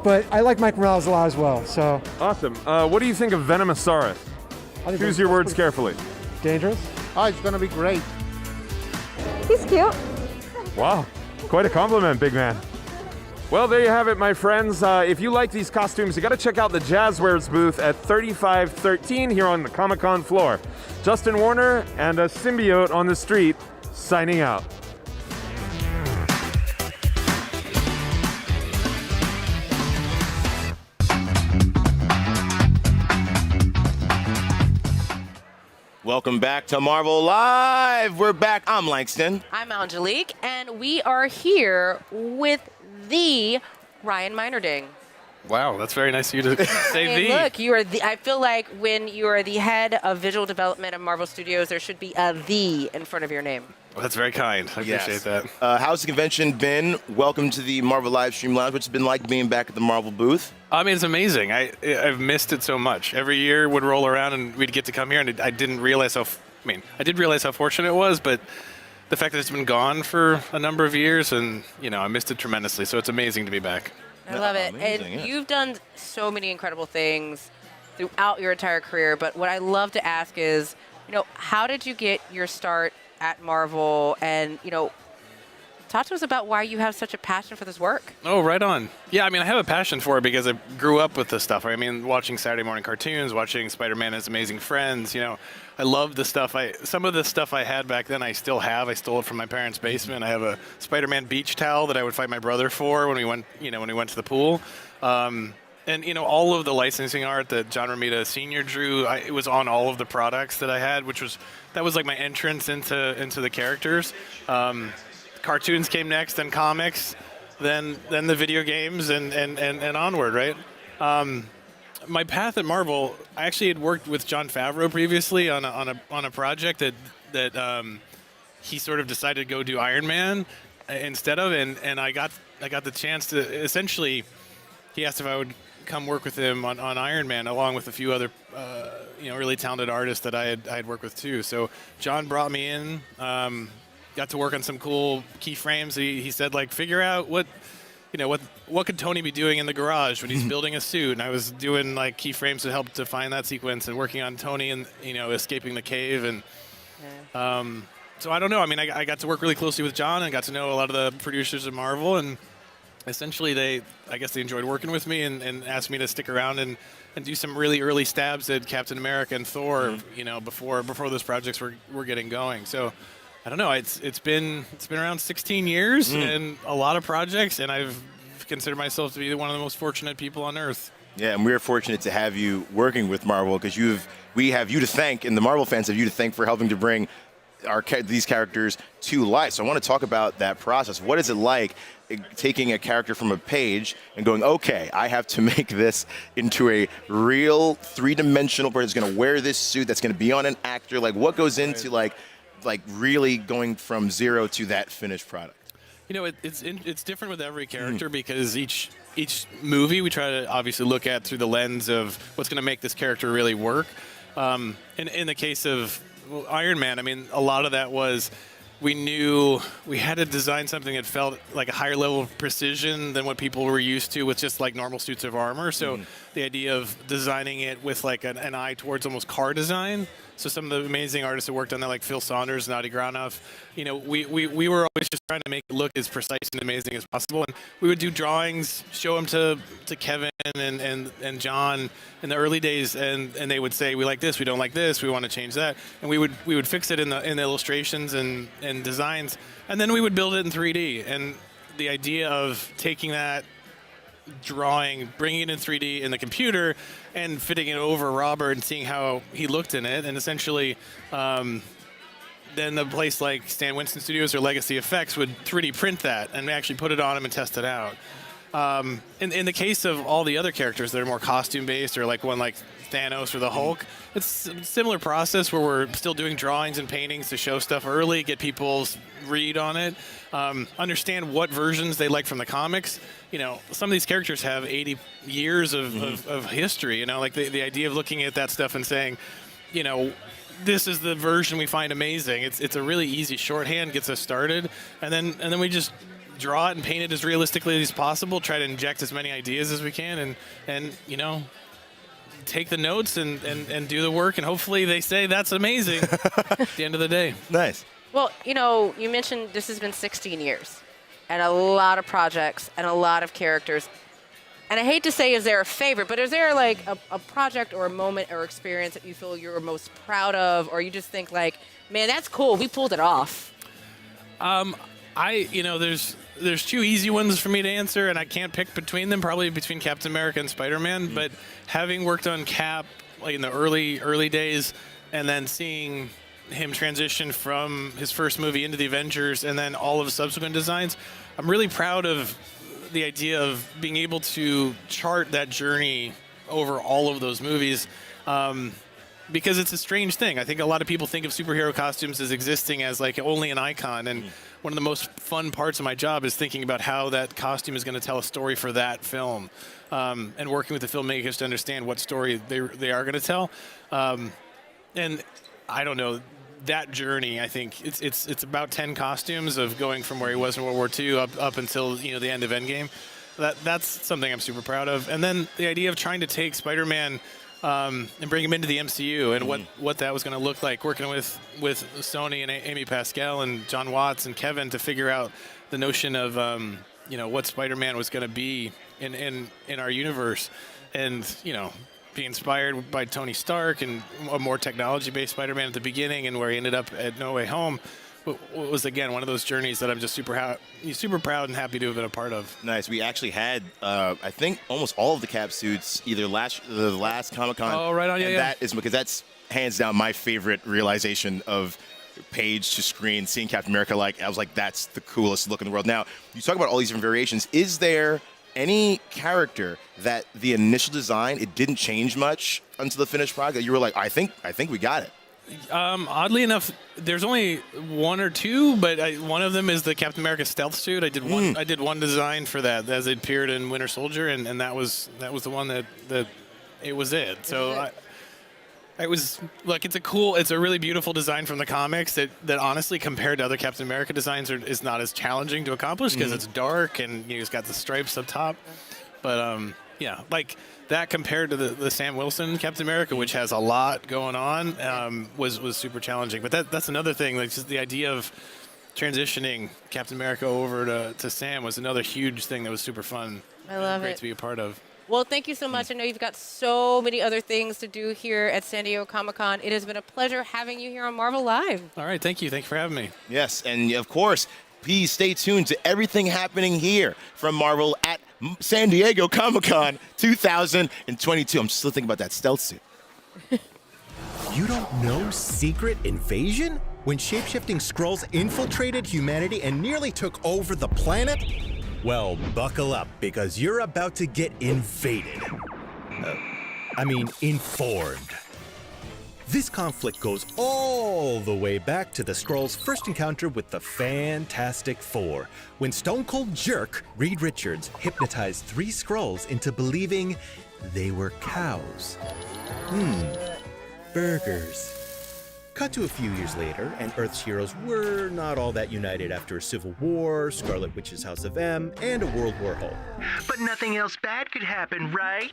but I like Mike Morales a lot as well, so. Awesome. What do you think of Venomosaurus? Choose your words carefully. Dangerous? Oh, it's gonna be great. He's cute. Wow, quite a compliment, big man. Well, there you have it, my friends. If you like these costumes, you got to check out the Jazzwares booth at 3513 here on the Comic-Con floor. Justin Warner and a symbiote on the street, signing out. Welcome back to Marvel Live. We're back. I'm Langston. I'm Angelique, and we are here with the Ryan Meinerding. Wow, that's very nice of you to say the. Look, you are the. I feel like when you are the head of visual development of Marvel Studios, there should be a "the" in front of your name. Well, that's very kind. I appreciate that. How's the convention been? Welcome to the Marvel Live Stream Lounge. What's it been like being back at the Marvel booth? I mean, it's amazing. I've missed it so much. Every year would roll around and we'd get to come here, and I didn't realize how. I did realize how fortunate it was, but the fact that it's been gone for a number of years, and I missed it tremendously. So it's amazing to be back. I love it. Amazing, And yeah. you've done so many incredible things throughout your entire career. But what I love to ask is, how did you get your start at Marvel? And, talk to us about why you have such a passion for this work. Oh, right on. Yeah, I mean, I have a passion for it because I grew up with this stuff. I mean, watching Saturday morning cartoons, watching Spider-Man and His Amazing Friends. I love the stuff. Some of the stuff I had back then, I still have. I stole it from my parents' basement. I have a Spider-Man beach towel that I would fight my brother for when we went, when we went to the pool. And all of the licensing art that John Romita Sr. drew, it was on all of the products that I had, that was like my entrance into the characters. Cartoons came next, then comics, then the video games, and onward, right? My path at Marvel, I actually had worked with Jon Favreau previously on a project that he sort of decided to go do Iron Man instead of, and I got the chance to essentially. He asked if I would come work with him on Iron Man, along with a few other really talented artists that I had worked with too. So John brought me in. Got to work on some cool keyframes. He said, figure out what could Tony be doing in the garage when he's building a suit. And I was doing keyframes to help define that sequence and working on Tony and escaping the cave. And so I don't know. I mean, I got to work really closely with John and got to know a lot of the producers of Marvel. And essentially, I guess they enjoyed working with me and asked me to stick around and do some really early stabs at Captain America and Thor. Before those projects were getting going. So. I don't know. It's been around 16 years and a lot of projects, and I've considered myself to be one of the most fortunate people on Earth. Yeah, and we're fortunate to have you working with Marvel because we have you to thank, and the Marvel fans have you to thank for helping to bring these characters to life. So I want to talk about that process. What is it like taking a character from a page and going, okay, I have to make this into a real three-dimensional person that's going to wear this suit, that's going to be on an actor? What goes into really going from zero to that finished product? It's different with every character because each movie we try to obviously look at through the lens of what's going to make this character really work. In the case of Iron Man, I mean, a lot of that was we knew we had to design something that felt like a higher level of precision than what people were used to with just normal suits of armor. So the idea of designing it with an eye towards almost car design. So some of the amazing artists that worked on that, like Phil Saunders and Adi Granoff, we were always just trying to make it look as precise and amazing as possible. And we would do drawings, show them to Kevin and John in the early days, and they would say, we like this, we don't like this, we want to change that. And we would fix it in the illustrations and designs, and then we would build it in 3D. And the idea of taking that drawing, bringing it in 3D in the computer and fitting it over Robert and seeing how he looked in it, and essentially then the place like Stan Winston Studios or Legacy Effects would 3D print that and actually put it on him and test it out. In the case of all the other characters that are more costume based, or like one like Thanos or the Hulk, it's a similar process where we're still doing drawings and paintings to show stuff early, get people's read on it, understand what versions they like from the comics. You know, some of these characters have 80 years of history, you know, like the idea of looking at that stuff and saying, you know, this is the version we find amazing. It's a really easy shorthand, gets us started, and then we just draw it and paint it as realistically as possible, try to inject as many ideas as we can, and you know, take the notes and do the work, and hopefully they say that's amazing at the end of the day. Nice. Well, you know, you mentioned this has been 16 years and a lot of projects and a lot of characters. And I hate to say, is there a favorite, but is there like a project or a moment or experience that you feel you're most proud of, or you just think like, man, that's cool, we pulled it off? You know, there's two easy ones for me to answer, and I can't pick between them, probably between Captain America and Spider-Man. But having worked on Cap like in the early days, and then seeing him transition from his first movie into the Avengers, and then all of his subsequent designs, I'm really proud of the idea of being able to chart that journey over all of those movies. Because it's a strange thing. I think a lot of people think of superhero costumes as existing as like only an icon, and one of the most fun parts of my job is thinking about how that costume is going to tell a story for that film, and working with the filmmakers to understand what story they are going to tell. And I don't know, that journey, I think it's about 10 costumes of going from where he was in World War II up until, you know, the end of Endgame. That's something I'm super proud of. And then the idea of trying to take Spider-Man and bring him into the MCU, and what that was going to look like, working with Sony and Amy Pascal and John Watts and Kevin to figure out the notion of you know, what Spider-Man was going to be in our universe, and you know, be inspired by Tony Stark and a more technology-based Spider-Man at the beginning, and where he ended up at No Way Home. Was again one of those journeys that I'm just super proud and happy to have been a part of. Nice. We actually had, I think, almost all of the Cap suits either the last Comic-Con. Oh, right on, yeah. That is because that's hands down my favorite realization of page to screen. Seeing Captain America, like I was like, that's the coolest look in the world. Now you talk about all these different variations. Is there any character that the initial design it didn't change much until the finished product that you were like, I think we got it? Oddly enough, there's only one or two, but one of them is the Captain America stealth suit. I did one design for that as it appeared in Winter Soldier, and that was the one that it was it. So it was like it's a really beautiful design from the comics that honestly, compared to other Captain America designs, is not as challenging to accomplish because it's dark and it's got the stripes up top. But yeah, like that compared to the Sam Wilson Captain America, which has a lot going on, was super challenging. But that's another thing. Like just the idea of transitioning Captain America over to Sam was another huge thing that was super fun. I love it. Great to be a part of. Well, thank you so much. I know you've got so many other things to do here at San Diego Comic-Con. It has been a pleasure having you here on Marvel Live. All right, thank you. Thank you for having me. Yes, and of course, please stay tuned to everything happening here from Marvel at San Diego Comic-Con 2022. I'm still thinking about that stealth suit. You don't know Secret Invasion? When shape-shifting Skrulls infiltrated humanity and nearly took over the planet? Well, buckle up, because you're about to get invaded. Informed. This conflict goes all the way back to the Skrulls' first encounter with the Fantastic Four, when Stone Cold Jerk Reed Richards hypnotized 3 Skrulls into believing they were cows. Burgers. Cut to a few years later, and Earth's heroes were not all that united after a civil war, Scarlet Witch's House of M, and a World War hole. But nothing else bad could happen, right?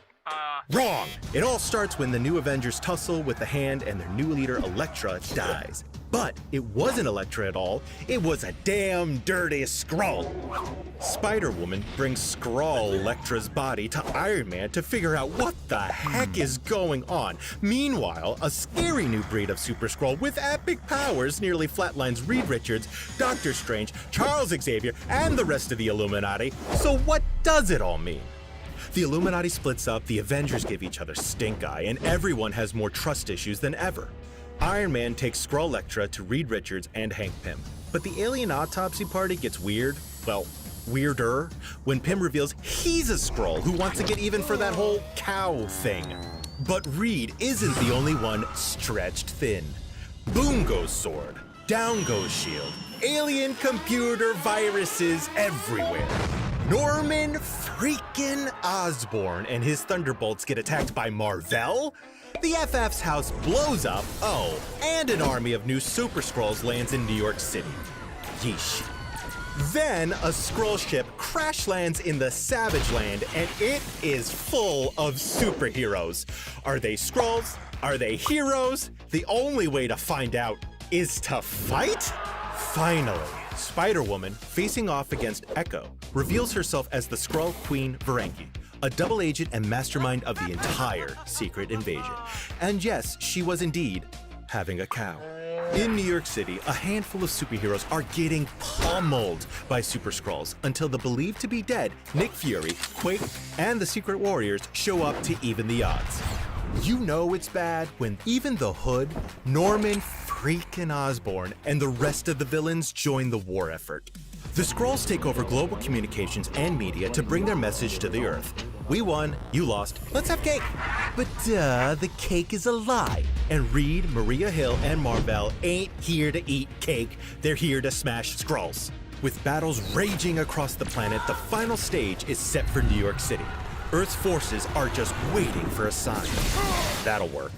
Wrong! It all starts when the new Avengers tussle with the Hand and their new leader, Elektra, dies. But it wasn't Elektra at all, it was a damn dirty Skrull! Spider-Woman brings Skrull Elektra's body to Iron Man to figure out what the heck is going on. Meanwhile, a scary new breed of Super Skrull with epic powers nearly flatlines Reed Richards, Doctor Strange, Charles Xavier, and the rest of the Illuminati. So what does it all mean? The Illuminati splits up, the Avengers give each other stink eye, and everyone has more trust issues than ever. Iron Man takes Skrull Elektra to Reed Richards and Hank Pym. But the alien autopsy party gets weird, well, Weirder, when Pym reveals he's a Skrull who wants to get even for that whole cow thing. But Reed isn't the only one stretched thin. Boom goes sword, down goes shield, alien computer viruses everywhere. Norman freaking Osborn and his Thunderbolts get attacked by Mar-Vell. The FF's house blows up, and an army of new Super Skrulls lands in New York City. Yeesh. Then a Skrull ship crash lands in the Savage Land, and it is full of superheroes. Are they Skrulls? Are they heroes? The only way to find out is to fight? Finally, Spider-Woman, facing off against Echo, reveals herself as the Skrull Queen Varangi, a double agent and mastermind of the entire secret invasion. And yes, she was indeed having a cow. In New York City, a handful of superheroes are getting pummeled by Super Skrulls until the believed to be dead Nick Fury, Quake, and the Secret Warriors show up to even the odds. You know it's bad when even the Hood, Norman freaking Osborn, and the rest of the villains join the war effort. The Skrulls take over global communications and media to bring their message to the Earth. We won, you lost, let's have cake. But the cake is a lie. And Reed, Maria Hill, and Mar-Vell ain't here to eat cake, they're here to smash Skrulls. With battles raging across the planet, the final stage is set for New York City. Earth's forces are just waiting for a sign. That'll work.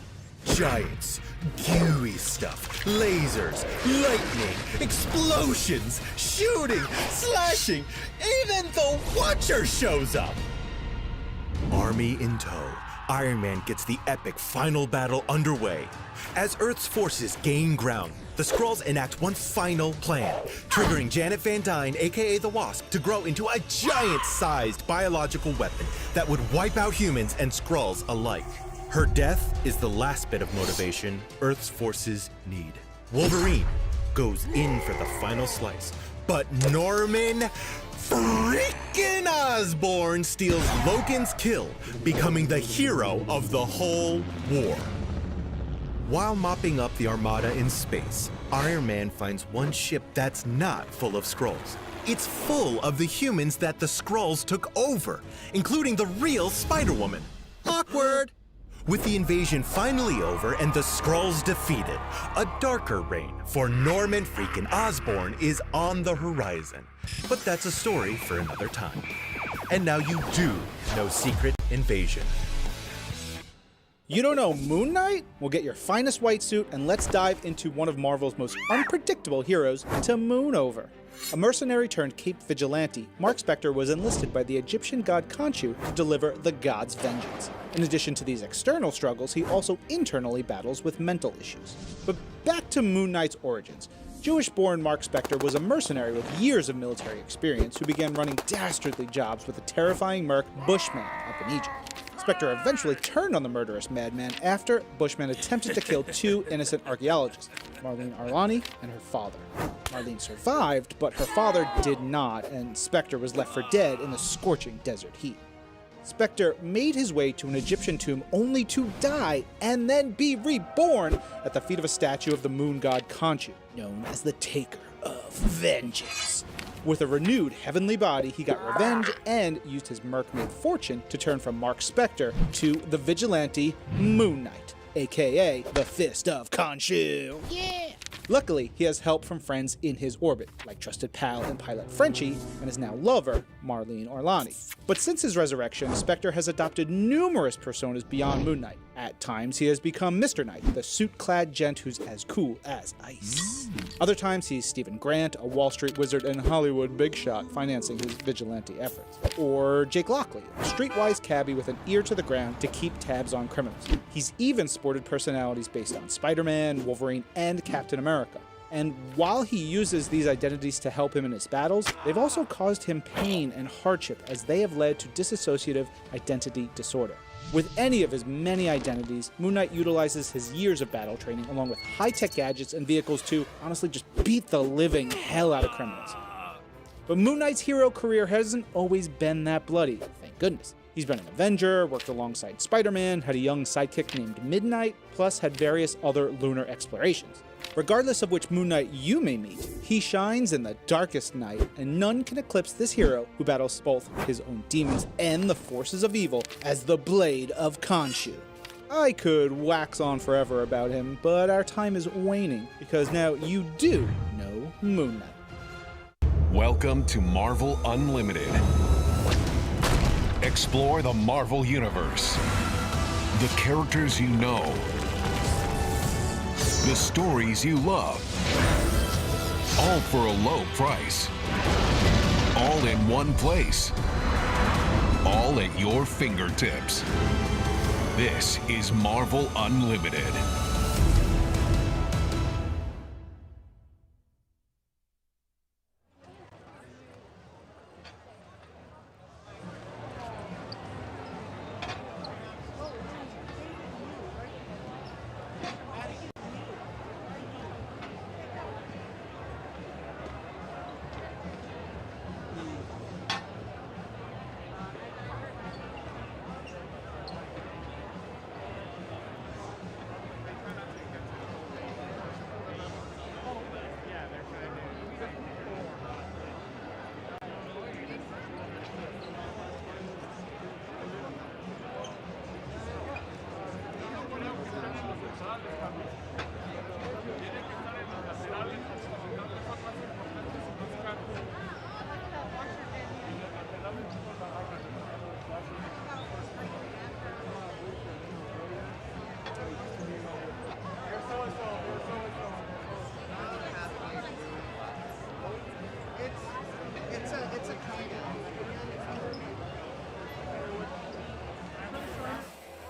Giants, gooey stuff, lasers, lightning, explosions, shooting, slashing, even the Watcher shows up! Army in tow, Iron Man gets the epic final battle underway. As Earth's forces gain ground, the Skrulls enact one final plan, triggering Janet Van Dyne, aka the Wasp, to grow into a giant-sized biological weapon that would wipe out humans and Skrulls alike. Her death is the last bit of motivation Earth's forces need. Wolverine goes in for the final slice, but Norman freaking Osborn steals Logan's kill, becoming the hero of the whole war. While mopping up the Armada in space, Iron Man finds one ship that's not full of Skrulls. It's full of the humans that the Skrulls took over, including the real Spider-Woman. Awkward! With the invasion finally over and the Skrulls defeated, a darker reign for Norman freaking Osborn is on the horizon. But that's a story for another time. And now you do know Secret Invasion. You don't know Moon Knight? Well, get your finest white suit and let's dive into one of Marvel's most unpredictable heroes, to Moon Over. A mercenary turned Cape vigilante, Mark Spector was enlisted by the Egyptian god Khonshu to deliver the god's vengeance. In addition to these external struggles, he also internally battles with mental issues. But back to Moon Knight's origins. Jewish-born Mark Spector was a mercenary with years of military experience who began running dastardly jobs with the terrifying merc Bushman up in Egypt. Spector eventually turned on the murderous madman after Bushman attempted to kill two innocent archaeologists, Marlene Arlani and her father. Marlene survived, but her father did not, and Spector was left for dead in the scorching desert heat. Spector made his way to an Egyptian tomb only to die and then be reborn at the feet of a statue of the moon god Khonshu, known as the Taker of Vengeance. With a renewed heavenly body, he got revenge and used his merc-made fortune to turn from Mark Spector to the vigilante Moon Knight, aka the Fist of Khonshu. Yeah! Luckily, he has help from friends in his orbit, like trusted pal and pilot Frenchie, and his now lover, Marlene Arlani. But since his resurrection, Spector has adopted numerous personas beyond Moon Knight. At times, he has become Mr. Knight, the suit-clad gent who's as cool as ice. Other times, he's Stephen Grant, a Wall Street wizard and Hollywood big shot financing his vigilante efforts. Or Jake Lockley, a streetwise cabbie with an ear to the ground to keep tabs on criminals. He's even sported personalities based on Spider-Man, Wolverine, and Captain America. And while he uses these identities to help him in his battles, they've also caused him pain and hardship as they have led to dissociative identity disorder. With any of his many identities, Moon Knight utilizes his years of battle training along with high-tech gadgets and vehicles to, honestly, just beat the living hell out of criminals. But Moon Knight's hero career hasn't always been that bloody, thank goodness. He's been an Avenger, worked alongside Spider-Man, had a young sidekick named Midnight, plus had various other lunar explorations. Regardless of which Moon Knight you may meet, he shines in the darkest night, and none can eclipse this hero who battles both his own demons and the forces of evil as the Blade of Khonshu. I could wax on forever about him, but our time is waning because now you do know Moon Knight. Welcome to Marvel Unlimited. Explore the Marvel Universe. The characters you know. The stories you love. All for a low price. All in one place. All at your fingertips. This is Marvel Unlimited.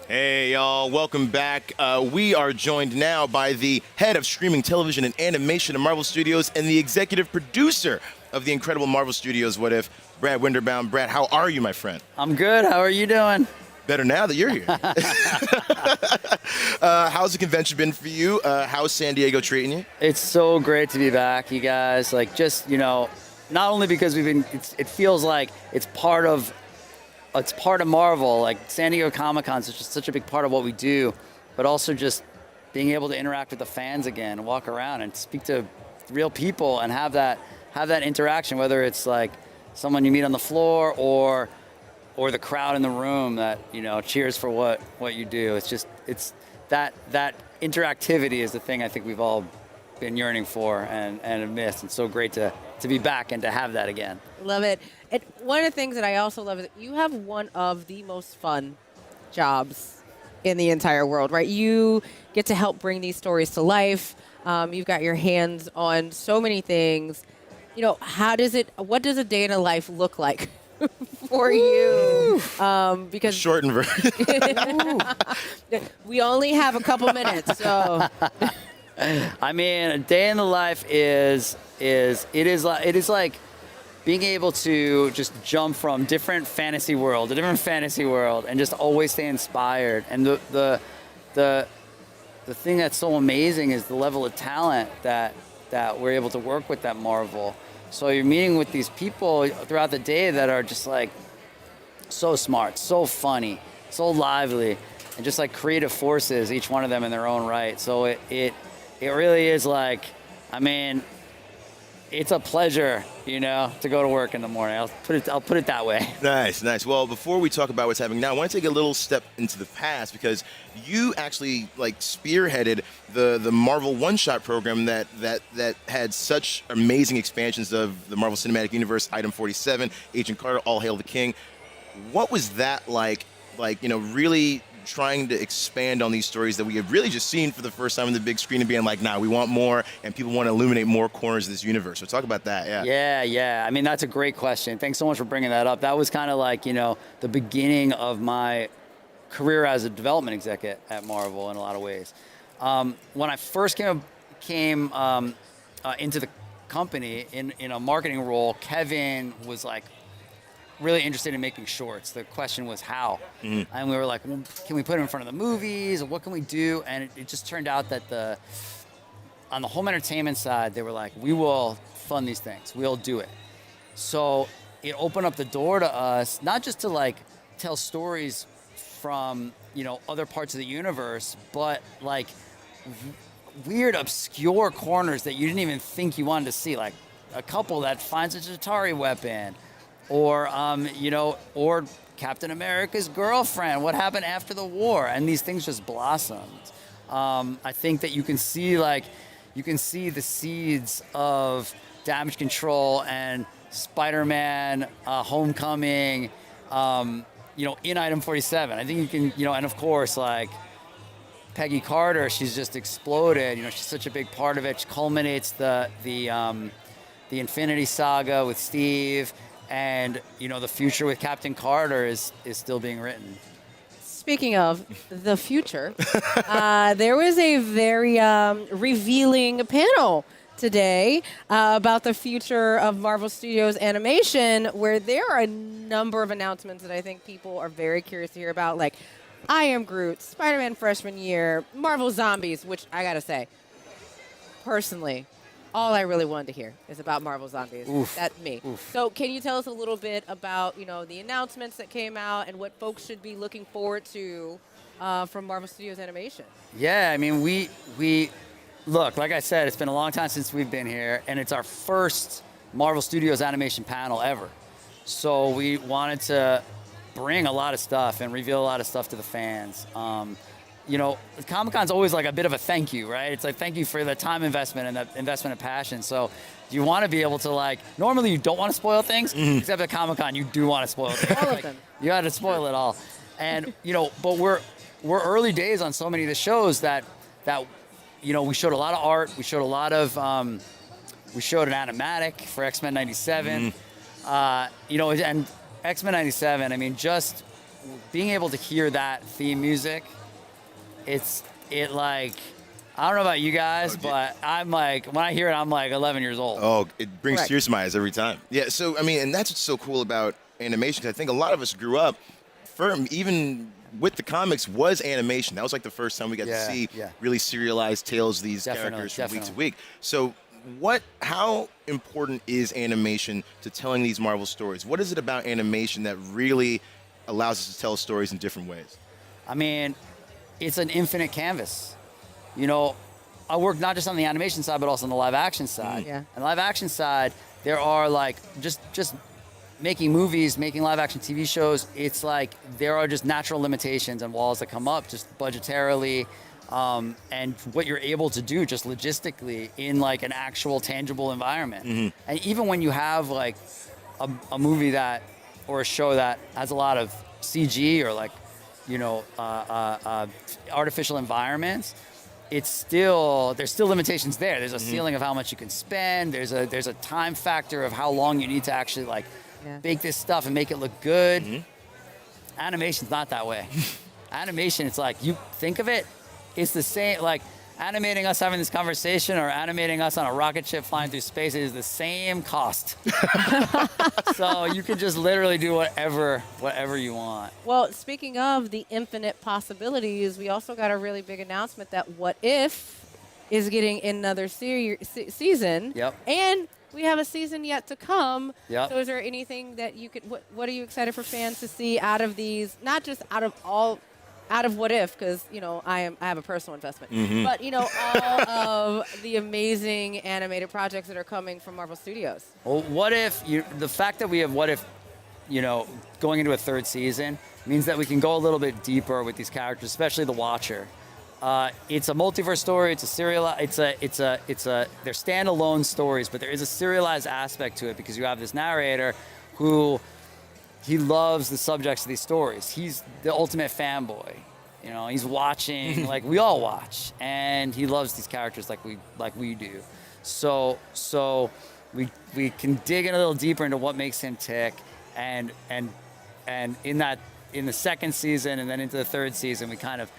Hey, y'all, welcome back. We are joined now by the head of streaming television and animation at Marvel Studios and the executive producer of the incredible Marvel Studios What If, Brad Winderbaum. Brad, how are you, my friend? I'm good. How are you doing? Better now that you're here. How's the convention been for you? How's San Diego treating you? It's so great to be back, you guys. Like, just, you know, not only because it feels like it's part of Marvel, like San Diego Comic-Con is just such a big part of what we do, but also just being able to interact with the fans again, and walk around and speak to real people and have that interaction, whether it's like someone you meet on the floor or the crowd in the room that, you know, cheers for what you do. It's that interactivity is the thing I think we've all been yearning for and have missed. It's so great to be back and to have that again. Love it. And one of the things that I also love is that you have one of the most fun jobs in the entire world, right? You get to help bring these stories to life. You've got your hands on so many things. You know, what does a day in a life look like for you? Because short and version. We only have a couple minutes, so. I mean, a day in the life is like being able to just jump from different fantasy world to different fantasy world and just always stay inspired. And the thing that's so amazing is the level of talent that we're able to work with at Marvel. So you're meeting with these people throughout the day that are just like so smart, so funny, so lively, and just like creative forces, each one of them in their own right. So it really is like, I mean, it's a pleasure, you know, to go to work in the morning. I'll put it that way. Nice. Well, before we talk about what's happening now, I want to take a little step into the past because you actually like spearheaded the Marvel one-shot program that had such amazing expansions of the Marvel Cinematic Universe, Item 47, Agent Carter, All Hail the King. What was that like, you know, really trying to expand on these stories that we have really just seen for the first time on the big screen and being like, nah, we want more, and people want to illuminate more corners of this universe. So talk about that, Yeah. I mean, that's a great question. Thanks so much for bringing that up. That was kind of like, you know, the beginning of my career as a development executive at Marvel in a lot of ways. When I first came into the company in a marketing role, Kevin was like really interested in making shorts. The question was how. Mm-hmm. And we were like, well, can we put it in front of the movies? Or what can we do? And it just turned out that on the home entertainment side, they were like, we will fund these things. We'll do it. So it opened up the door to us, not just to like tell stories from, you know, other parts of the universe, but like weird, obscure corners that you didn't even think you wanted to see, like a couple that finds a Chitauri weapon, or or Captain America's girlfriend. What happened after the war? And these things just blossomed. I think that you can see the seeds of Damage Control and Spider-Man, Homecoming, in Item 47. I think you can, and of course, like Peggy Carter, she's just exploded. She's such a big part of it. She culminates the Infinity Saga with Steve, and the future with Captain Carter is still being written. Speaking of the future, there was a very revealing panel today about the future of Marvel Studios animation, where there are a number of announcements that I think people are very curious to hear about, like I Am Groot, Spider-Man Freshman Year, Marvel Zombies, which I gotta say, personally, all I really wanted to hear is about Marvel Zombies. Oof. That's me. Oof. So can you tell us a little bit about, the announcements that came out and what folks should be looking forward to from Marvel Studios Animation? Yeah, I mean, we look, like I said, it's been a long time since we've been here, and it's our first Marvel Studios animation panel ever. So we wanted to bring a lot of stuff and reveal a lot of stuff to the fans. Comic-Con's always like a bit of a thank you, right? It's like thank you for the time investment and the investment of passion. So you want to be able to normally you don't want to spoil things, except at Comic-Con you do want to spoil things. All of them. You got to spoil it all. And, but we're early days on so many of the shows that we showed a lot of art. We showed a lot of, we showed an animatic for X-Men 97. And X-Men 97, I mean, just being able to hear that theme music, I don't know about you guys, but I'm like, when I hear it, I'm like 11 years old. Oh, it brings Correct. tears to my eyes every time. Yeah, so, I mean, and that's what's so cool about animation, 'cause I think a lot of us grew up, even with the comics, was animation. That was like the first time we got to see really serialized tales of these characters from week to week. So how important is animation to telling these Marvel stories? What is it about animation that really allows us to tell stories in different ways? I mean, it's an infinite canvas. I work not just on the animation side, but also on the live action side. Yeah. On the live action side, there are just making movies, making live action TV shows. It's like there are just natural limitations and walls that come up just budgetarily, and what you're able to do just logistically in like an actual tangible environment. And even when you have like a movie or a show that has a lot of CG or like artificial environments, there's still limitations there. There's a ceiling of how much you can spend. There's a time factor of how long you need to actually bake this stuff and make it look good. Animation's not that way. Animation, it's like, you think of it, it's the same, like animating us having this conversation or animating us on a rocket ship flying through space is the same cost. So you can just literally do whatever you want. Well, speaking of the infinite possibilities, we also got a really big announcement that What If is getting another season. Yep. And we have a season yet to come. Yep. So is there anything that you could, what are you excited for fans to see out of these, not just out of What If, because, I have a personal investment, but, all of the amazing animated projects that are coming from Marvel Studios? Well, the fact that we have What If, going into a third season means that we can go a little bit deeper with these characters, especially the Watcher. It's a multiverse story. It's a serial. They're standalone stories, but there is a serialized aspect to it because you have this narrator who he loves the subjects of these stories. He's the ultimate fanboy. He's watching like we all watch, and he loves these characters like we do. So we can dig in a little deeper into what makes him tick, and in the second season and then into the third season, we kind of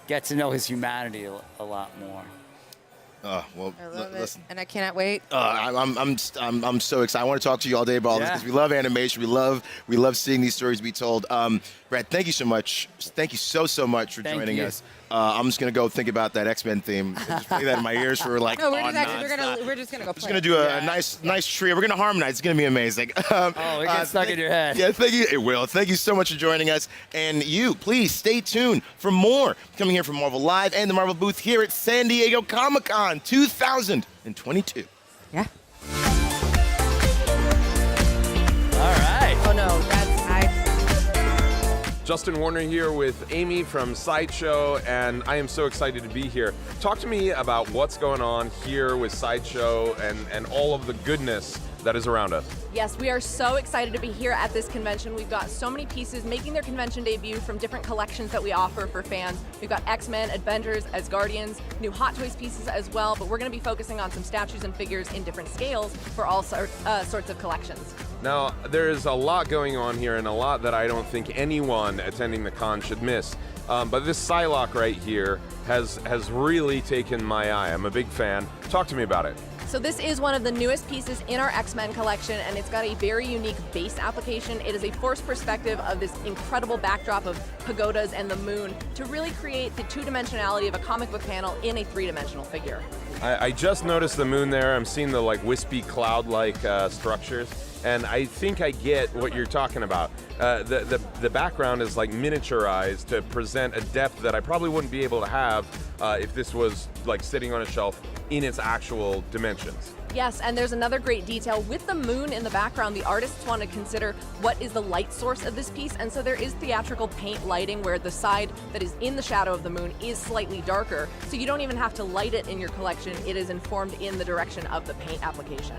get to know his humanity a lot more. Well, I love listen. it, and I cannot wait. I'm so excited. I want to talk to you all day about all this because we love animation. We love seeing these stories be told. Brad, thank you so much. Thank you so much for joining us. I'm just gonna go think about that X-Men theme. And just play that in my ears for like. No, we're oh, just gonna go. Just gonna do a nice trio. We're gonna harmonize. It's gonna be amazing. It gets stuck in your head. Yeah, thank you. It will. Thank you so much for joining us. And you, please stay tuned for more coming here from Marvel Live and the Marvel booth here at San Diego Comic-Con 2022. Yeah. All right. Oh no, Justin Warner here with Amy from Sideshow, and I am so excited to be here. Talk to me about what's going on here with Sideshow and all of the goodness that is around us. Yes, we are so excited to be here at this convention. We've got so many pieces making their convention debut from different collections that we offer for fans. We've got X-Men, Avengers, Asgardians, new Hot Toys pieces as well, but we're going to be focusing on some statues and figures in different scales for all sorts of collections. Now, there's a lot going on here and a lot that I don't think anyone attending the con should miss. But this Psylocke right here has really taken my eye. I'm a big fan. Talk to me about it. So this is one of the newest pieces in our X-Men collection, and it's got a very unique base application. It is a forced perspective of this incredible backdrop of pagodas and the moon to really create the two-dimensionality of a comic book panel in a three-dimensional figure. I just noticed the moon there. I'm seeing the like wispy cloud-like structures, and I think I get what you're talking about. The background is like miniaturized to present a depth that I probably wouldn't be able to have if this was like sitting on a shelf in its actual dimensions. Yes, and there's another great detail. With the moon in the background, the artists want to consider what is the light source of this piece, and so there is theatrical paint lighting where the side that is in the shadow of the moon is slightly darker, so you don't even have to light it in your collection. It is informed in the direction of the paint application.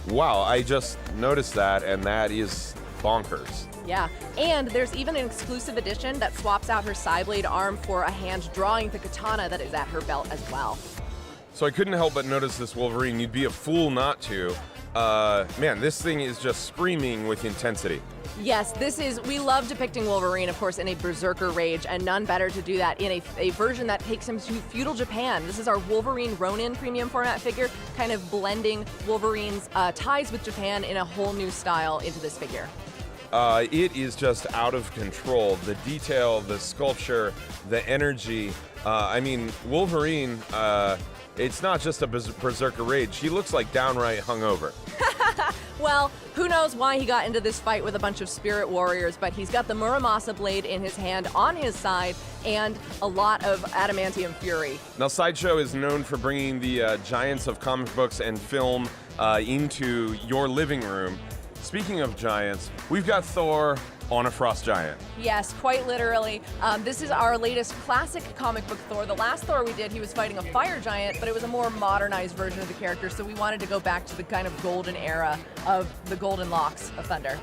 Wow, I just noticed that, and that is bonkers. Yeah, and there's even an exclusive edition that swaps out her Psyblade arm for a hand drawing the katana that is at her belt as well. So I couldn't help but notice this Wolverine. You'd be a fool not to. Man, this thing is just screaming with intensity. Yes, we love depicting Wolverine, of course, in a berserker rage, and none better to do that in a version that takes him to feudal Japan. This is our Wolverine Ronin premium format figure, kind of blending Wolverine's ties with Japan in a whole new style into this figure. It is just out of control. The detail, the sculpture, the energy. I mean, Wolverine, it's not just a berserker rage. He looks like downright hungover. Well, who knows why he got into this fight with a bunch of spirit warriors, but he's got the Muramasa blade in his hand on his side and a lot of adamantium fury. Now, Sideshow is known for bringing the giants of comic books and film into your living room. Speaking of giants, we've got Thor on a frost giant. Yes, quite literally. This is our latest classic comic book Thor. The last Thor we did, he was fighting a fire giant, but it was a more modernized version of the character, so we wanted to go back to the kind of golden era of the golden locks of Thunder.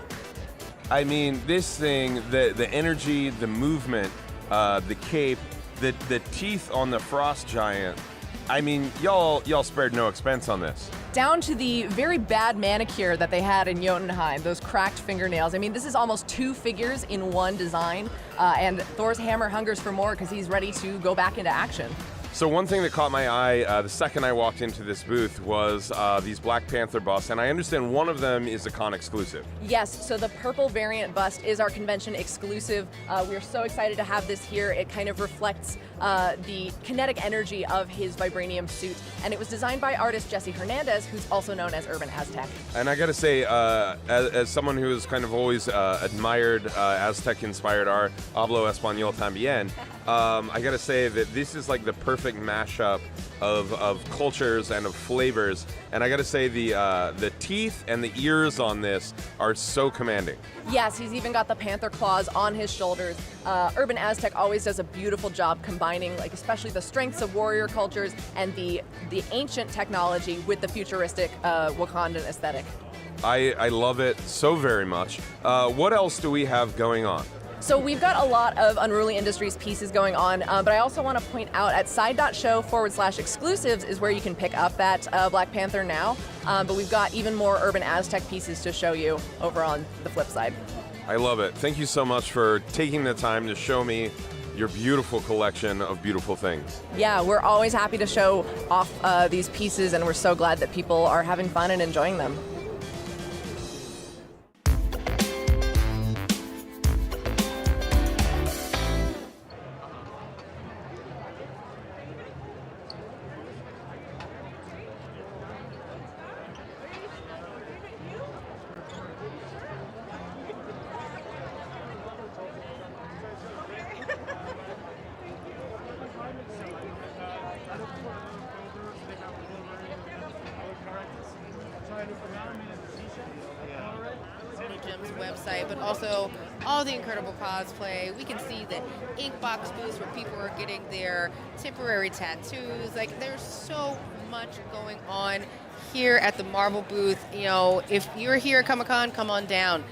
I mean, this thing, the energy, the movement, the cape, the teeth on the frost giant. I mean, y'all spared no expense on this. Down to the very bad manicure that they had in Jotunheim, those cracked fingernails. I mean, this is almost two figures in one design, and Thor's hammer hungers for more because he's ready to go back into action. So one thing that caught my eye the second I walked into this booth was these Black Panther busts, and I understand one of them is a con exclusive. Yes, so the purple variant bust is our convention exclusive. We're so excited to have this here. It kind of reflects the kinetic energy of his vibranium suit, and it was designed by artist Jesse Hernandez, who's also known as Urban Aztec. And I gotta say, as someone who has kind of always admired Aztec-inspired art, Hablo Español también, I gotta say that this is like the perfect mashup of cultures and of flavors. And I gotta say the teeth and the ears on this are so commanding. Yes, he's even got the panther claws on his shoulders. Urban Aztec always does a beautiful job combining, like, especially the strengths of warrior cultures and the ancient technology with the futuristic Wakandan aesthetic. I love it so very much. What else do we have going on? So we've got a lot of Unruly Industries pieces going on, but I also want to point out at side.show/exclusives is where you can pick up that Black Panther now, but we've got even more Urban Aztec pieces to show you over on the flip side. I love it. Thank you so much for taking the time to show me your beautiful collection of beautiful things. Yeah, we're always happy to show off these pieces, and we're so glad that people are having fun and enjoying them. website, but also all the incredible cosplay. We can see the Inkbox booths where people are getting their temporary tattoos. Like, there's so much going on here at the Marvel booth. You know, if you're here at Comic-Con, come on down.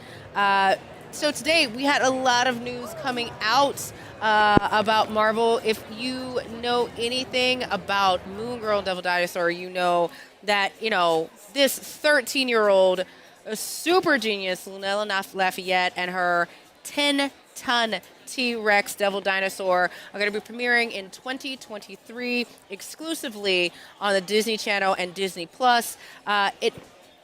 So today we had a lot of news coming out about Marvel. If you know anything about Moon Girl and Devil Dinosaur, you know that, you know, this 13-year-old super genius, Lunella Lafayette, and her 10-ton T-Rex Devil Dinosaur are going to be premiering in 2023 exclusively on the Disney Channel and Disney Plus.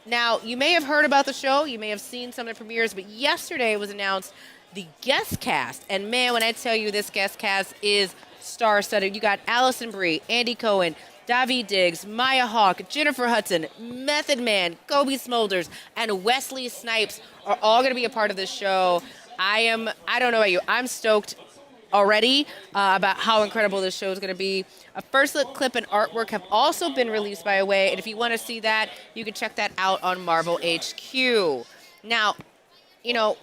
Now, you may have heard about the show, you may have seen some of the premieres, but yesterday was announced the guest cast. And man, when I tell you this guest cast is star-studded, you got Allison Brie, Andy Cohen, Daveed Diggs, Maya Hawke, Jennifer Hudson, Method Man, Kobe Smulders, and Wesley Snipes are all going to be a part of this show. I don't know about you, I'm stoked already about how incredible this show is going to be. A first look clip and artwork have also been released by Away, and if you want to see that, you can check that out on Marvel HQ. Now, you know,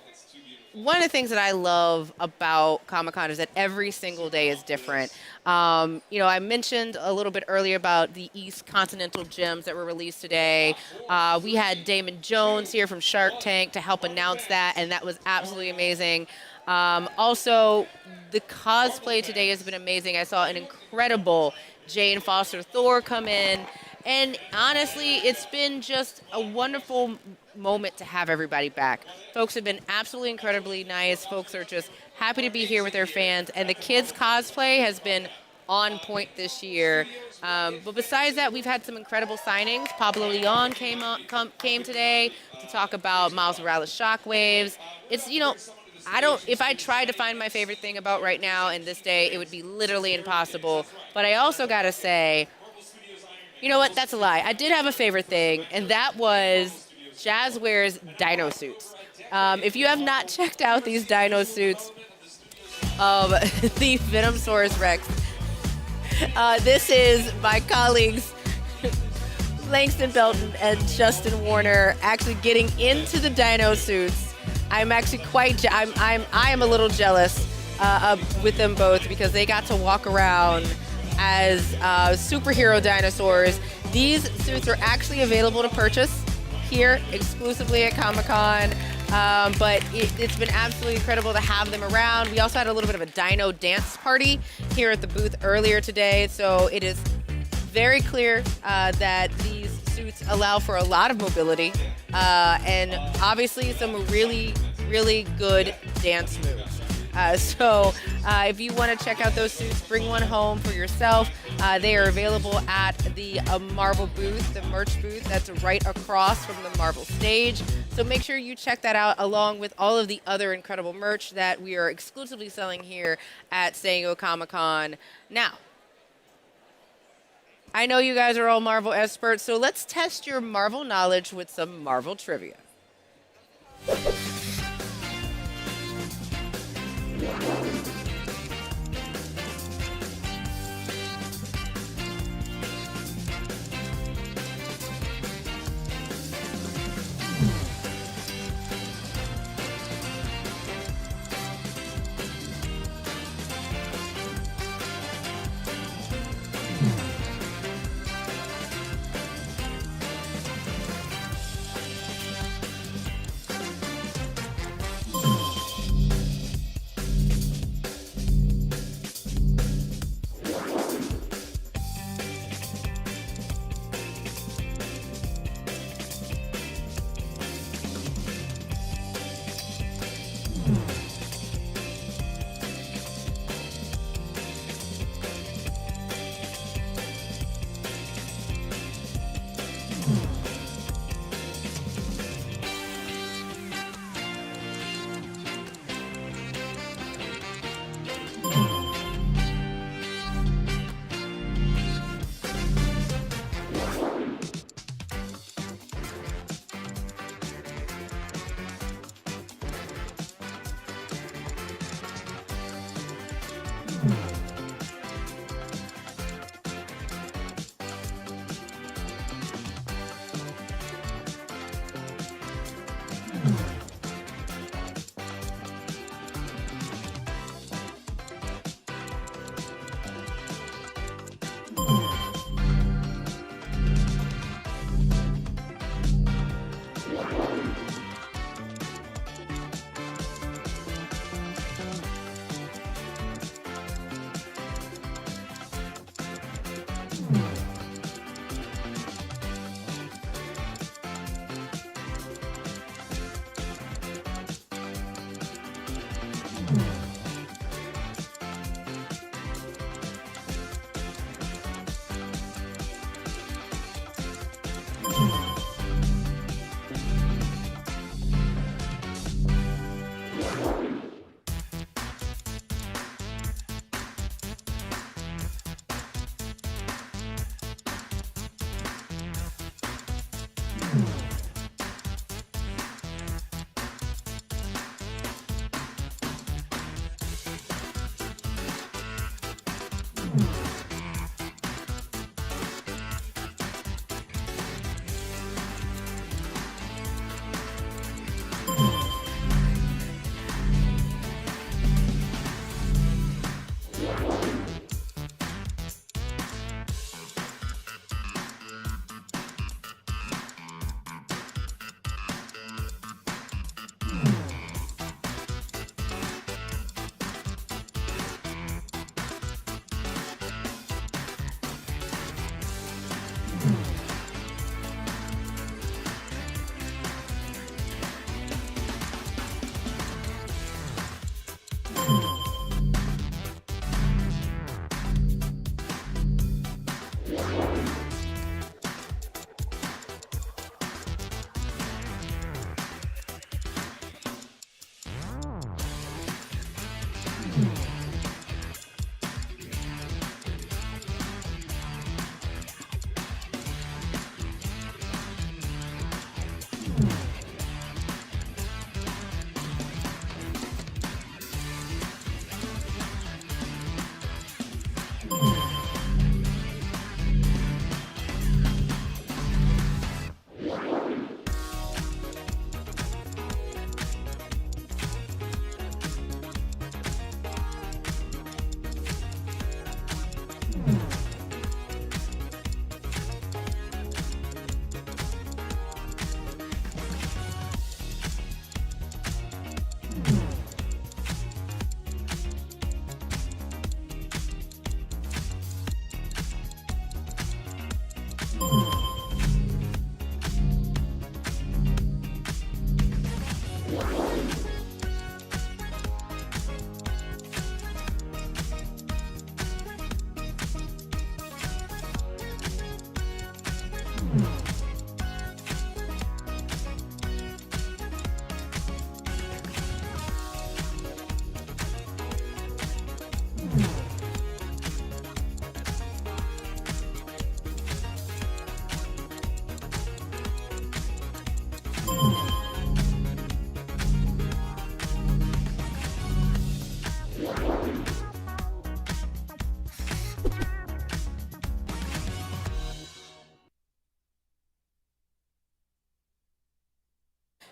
one of the things that I love about Comic-Con is that every single day is different. You know, I mentioned a little bit earlier about the East Continental Gems that were released today. We had Damon Jones here from Shark Tank to help announce that, and that was absolutely amazing. Also, the cosplay today has been amazing. I saw an incredible Jane Foster Thor come in. And honestly, it's been just a wonderful moment to have everybody back. Folks have been absolutely incredibly nice. Folks are just happy to be here with their fans. And the kids' cosplay has been on point this year. But besides that, we've had some incredible signings. Pablo Leon came today to talk about Miles Morales Shockwaves. It's, you know, if I tried to find my favorite thing about right now in this day, it would be literally impossible. But I also got to say, you know what? That's a lie. I did have a favorite thing, and that was Jazzware's dino suits. If you have not checked out these dino suits of the Venomosaurus Rex, this is my colleagues Langston Belton and Justin Warner actually getting into the dino suits. I'm actually I am a little jealous with them both because they got to walk around as superhero dinosaurs. These suits are actually available to purchase here exclusively at Comic-Con, but it's been absolutely incredible to have them around. We also had a little bit of a dino dance party here at the booth earlier today, so it is very clear that these suits allow for a lot of mobility and obviously some really, really good dance moves. So if you want to check out those suits, bring one home for yourself. They are available at the Marvel booth, the merch booth that's right across from the Marvel stage. So make sure you check that out along with all of the other incredible merch that we are exclusively selling here at San Diego Comic-Con. Now, I know you guys are all Marvel experts, so let's test your Marvel knowledge with some Marvel trivia.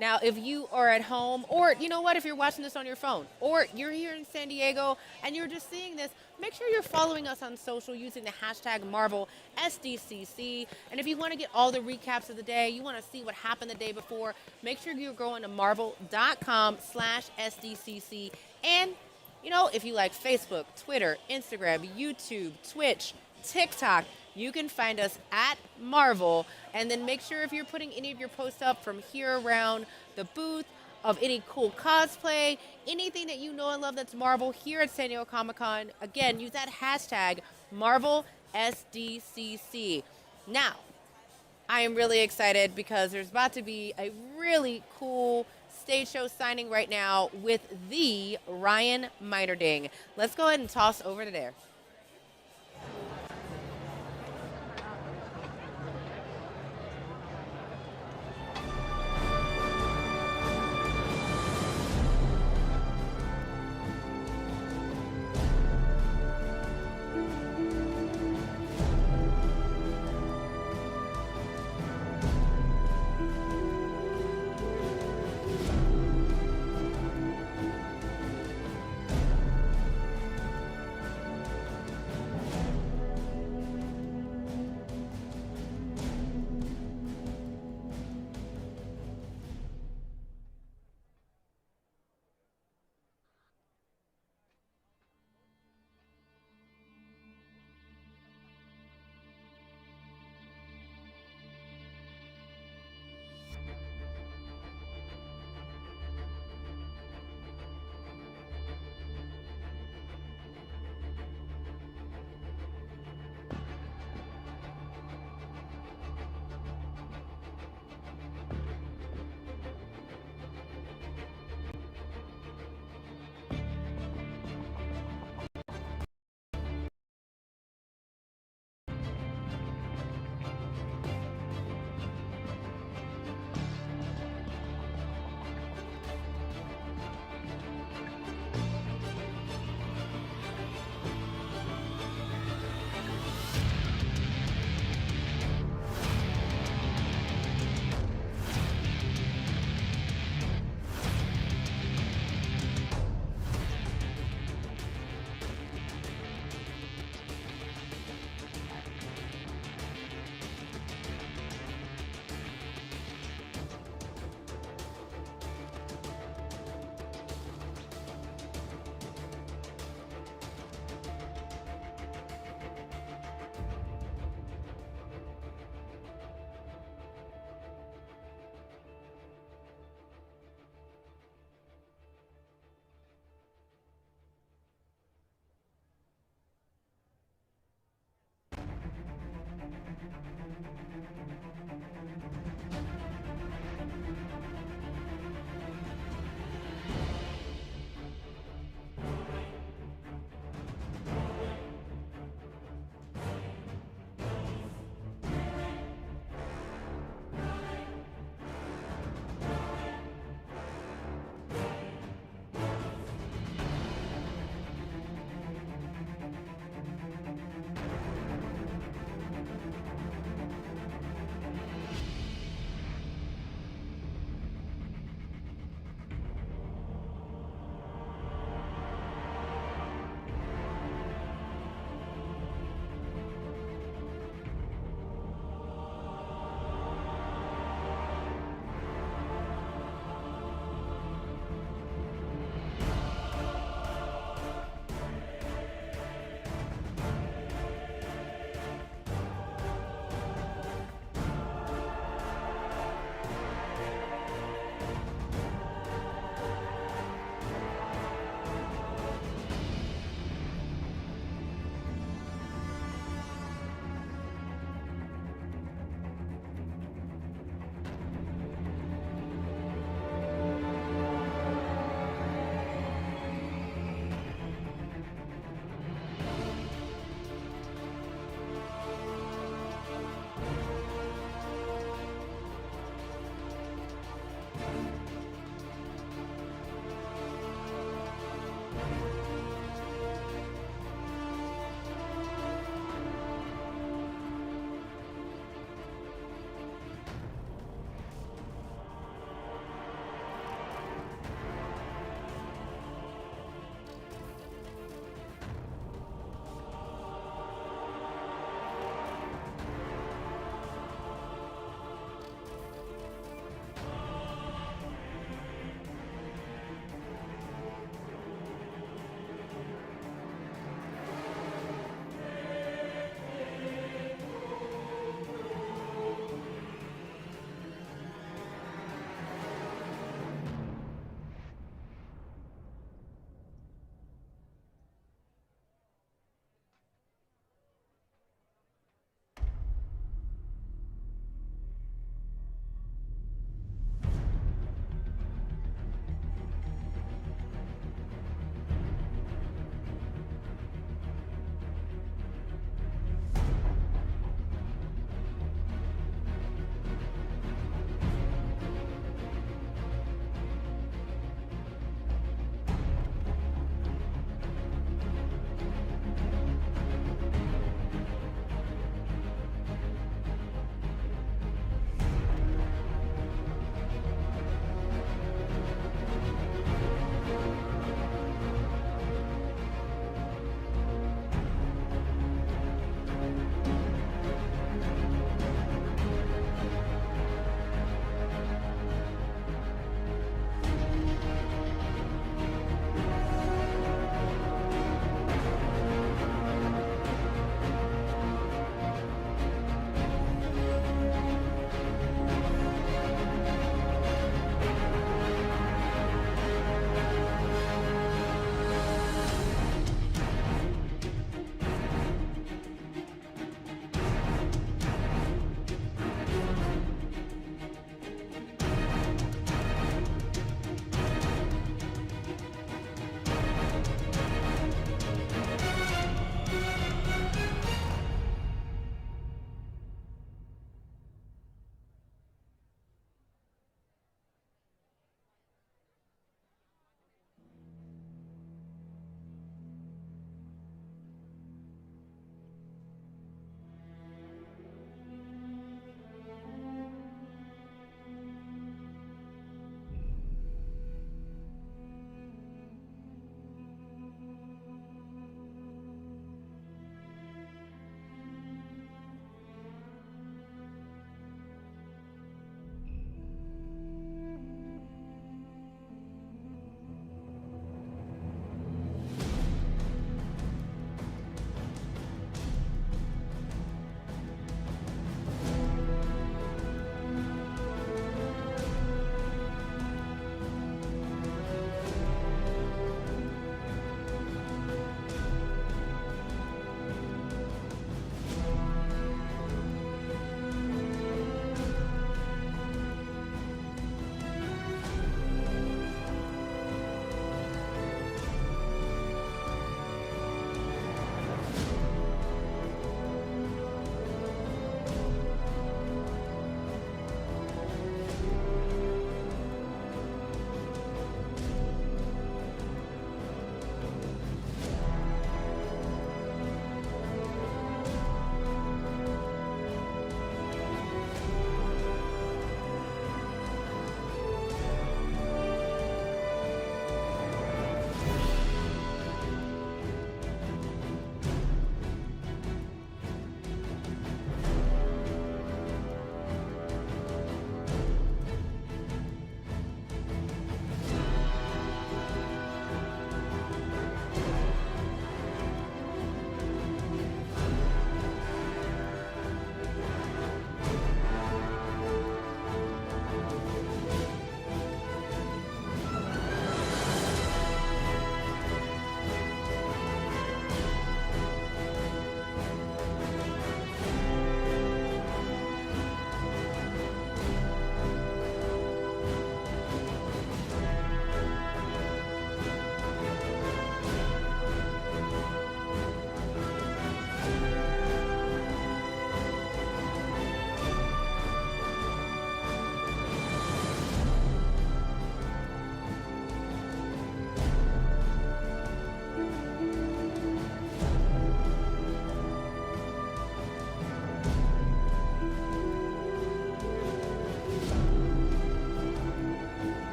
Now, if you are at home, or you know what, if you're watching this on your phone, or you're here in San Diego and you're just seeing this, make sure you're following us on social using the hashtag Marvel SDCC. And if you want to get all the recaps of the day, you want to see what happened the day before, make sure you're going to marvel.com/SDCC. And, you know, if you like Facebook, Twitter, Instagram, YouTube, Twitch, TikTok, you can find us at Marvel. And then make sure if you're putting any of your posts up from here around the booth of any cool cosplay, anything that you know and love that's Marvel here at San Diego Comic-Con, again, use that hashtag Marvel SDCC. Now, I am really excited because there's about to be a really cool stage show signing right now with the Ryan Meiterding. Let's go ahead and toss over to there.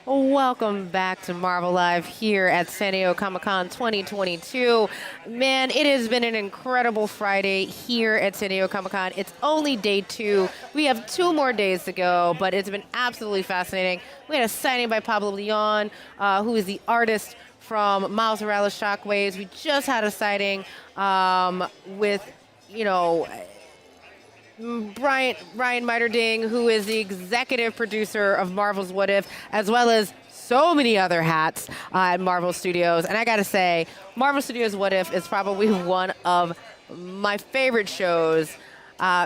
Welcome back to Marvel Live here at San Diego Comic-Con 2022. Man, it has been an incredible Friday here at San Diego Comic-Con. It's only day 2. We have 2 more days to go, but it's been absolutely fascinating. We had a signing by Pablo Leon, who is the artist from Miles Morales Shockwaves. We just had a sighting with, you know, Ryan Meiterding, who is the executive producer of Marvel's What If, as well as so many other hats at Marvel Studios. And I gotta say, Marvel Studios What If is probably one of my favorite shows,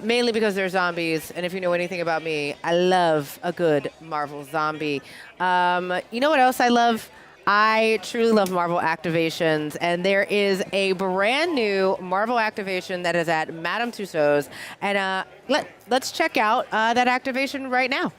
mainly because they're zombies. And if you know anything about me, I love a good Marvel zombie. You know what else I love? I truly love Marvel activations, and there is a brand new Marvel activation that is at Madame Tussauds, and let's check out that activation right now.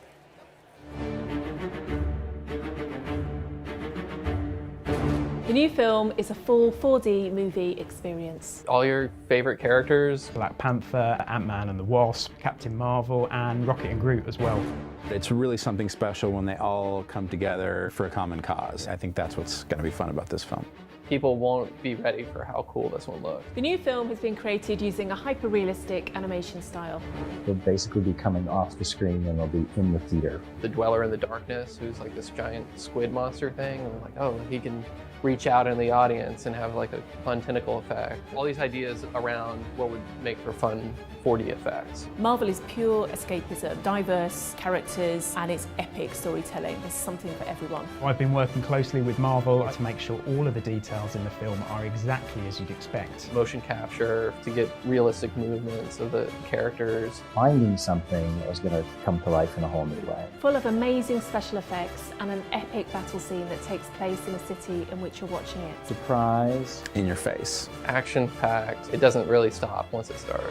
The new film is a full 4D movie experience. All your favorite characters. Black Panther, Ant-Man and the Wasp, Captain Marvel, and Rocket and Groot as well. It's really something special when they all come together for a common cause. I think that's what's going to be fun about this film. People won't be ready for how cool this one looks. The new film has been created using a hyper-realistic animation style. They'll basically be coming off the screen and they'll be in the theater. The Dweller in the Darkness, who's like this giant squid monster thing, and like, oh, he can reach out in the audience and have like a fun tentacle effect. All these ideas around what would make for fun 4D effects. Marvel is pure escapism, diverse characters, and it's epic storytelling. There's something for everyone. I've been working closely with Marvel to make sure all of the details in the film are exactly as you'd expect. Motion capture to get realistic movements of the characters. Finding something that was going to come to life in a whole new way. Full of amazing special effects and an epic battle scene that takes place in a city in which you're watching it. Surprise. In your face. Action-packed. It doesn't really stop once it starts.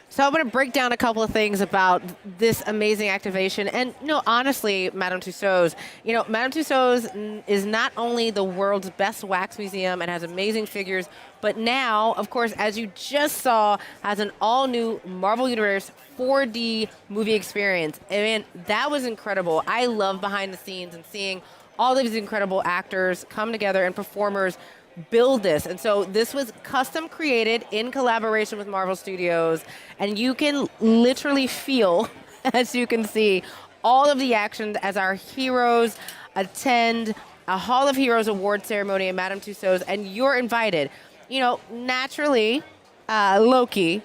So I'm going to break down a couple of things about this amazing activation. And, honestly, Madame Tussauds, Madame Tussauds is not only the world's best wax museum and has amazing figures, but now, of course, as you just saw, has an all-new Marvel Universe 4D movie experience. I mean, that was incredible. I love behind the scenes and seeing all these incredible actors come together and performers build this. And so this was custom created in collaboration with Marvel Studios, and you can literally feel, as you can see, all of the action as our heroes attend a Hall of Heroes award ceremony at Madame Tussauds, and you're invited. Naturally, Loki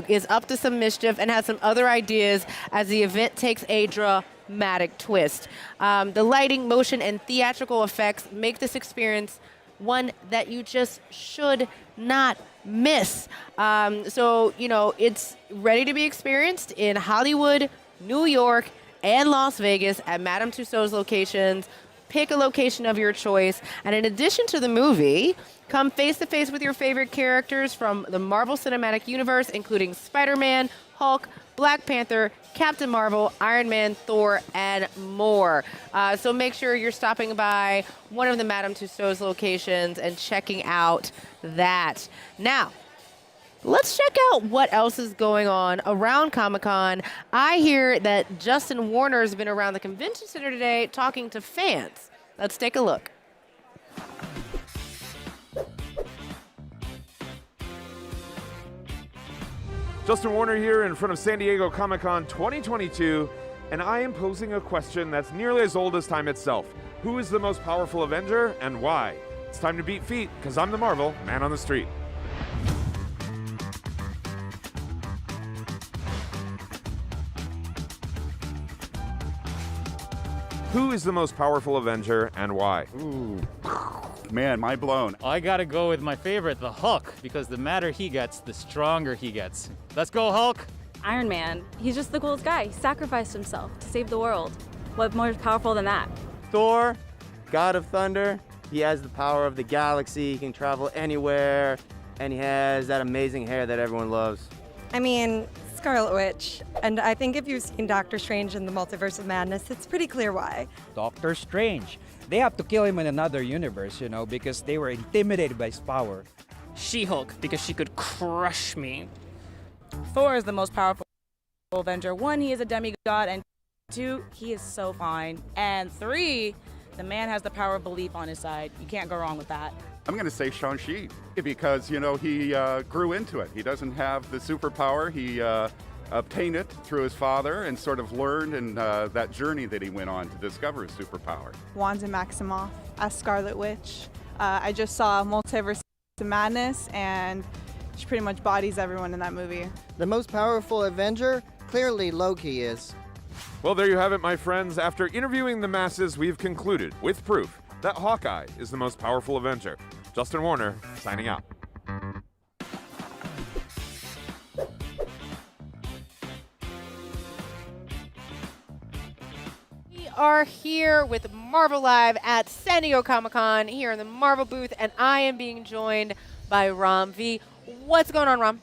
is up to some mischief and has some other ideas as the event takes a dramatic twist. The lighting, motion, and theatrical effects make this experience one that you just should not miss. It's ready to be experienced in Hollywood, New York, and Las Vegas at Madame Tussauds locations. Pick a location of your choice. And in addition to the movie, come face-to-face with your favorite characters from the Marvel Cinematic Universe, including Spider-Man, Hulk, Black Panther, Captain Marvel, Iron Man, Thor, and more. So make sure you're stopping by one of the Madame Tussauds locations and checking out that. Now, let's check out what else is going on around Comic-Con. I hear that Justin Warner's been around the convention center today talking to fans. Let's take a look. Justin Warner here in front of San Diego Comic-Con 2022, and I am posing a question that's nearly as old as time itself. Who is the most powerful Avenger and why? It's time to beat feet, because I'm the Marvel Man on the Street. Who is the most powerful Avenger and why? Ooh, man, mind blown. I gotta go with my favorite, the Hulk, because the madder he gets, the stronger he gets. Let's go, Hulk! Iron Man. He's just the coolest guy. He sacrificed himself to save the world. What more powerful than that? Thor, God of Thunder. He has the power of the galaxy. He can travel anywhere, and he has that amazing hair that everyone loves. I mean, Scarlet Witch. And I think if you've seen Doctor Strange in the Multiverse of Madness, it's pretty clear why. Doctor Strange. They have to kill him in another universe, because they were intimidated by his power. She-Hulk, because she could crush me. Thor is the most powerful Avenger. 1, he is a demigod, and 2, he is so fine. And 3, the man has the power of belief on his side. You can't go wrong with that. I'm going to say Shang-Chi because, he grew into it. He doesn't have the superpower. He obtained it through his father and sort of learned in that journey that he went on to discover his superpower. Wanda Maximoff as Scarlet Witch. I just saw Multiverse of Madness, and she pretty much bodies everyone in that movie. The most powerful Avenger? Clearly Loki is. Well, there you have it, my friends. After interviewing the masses, we've concluded, with proof, that Hawkeye is the most powerful Avenger. Justin Warner, signing out. We are here with Marvel Live at San Diego Comic-Con here in the Marvel booth, and I am being joined by Ram V. What's going on, Ram?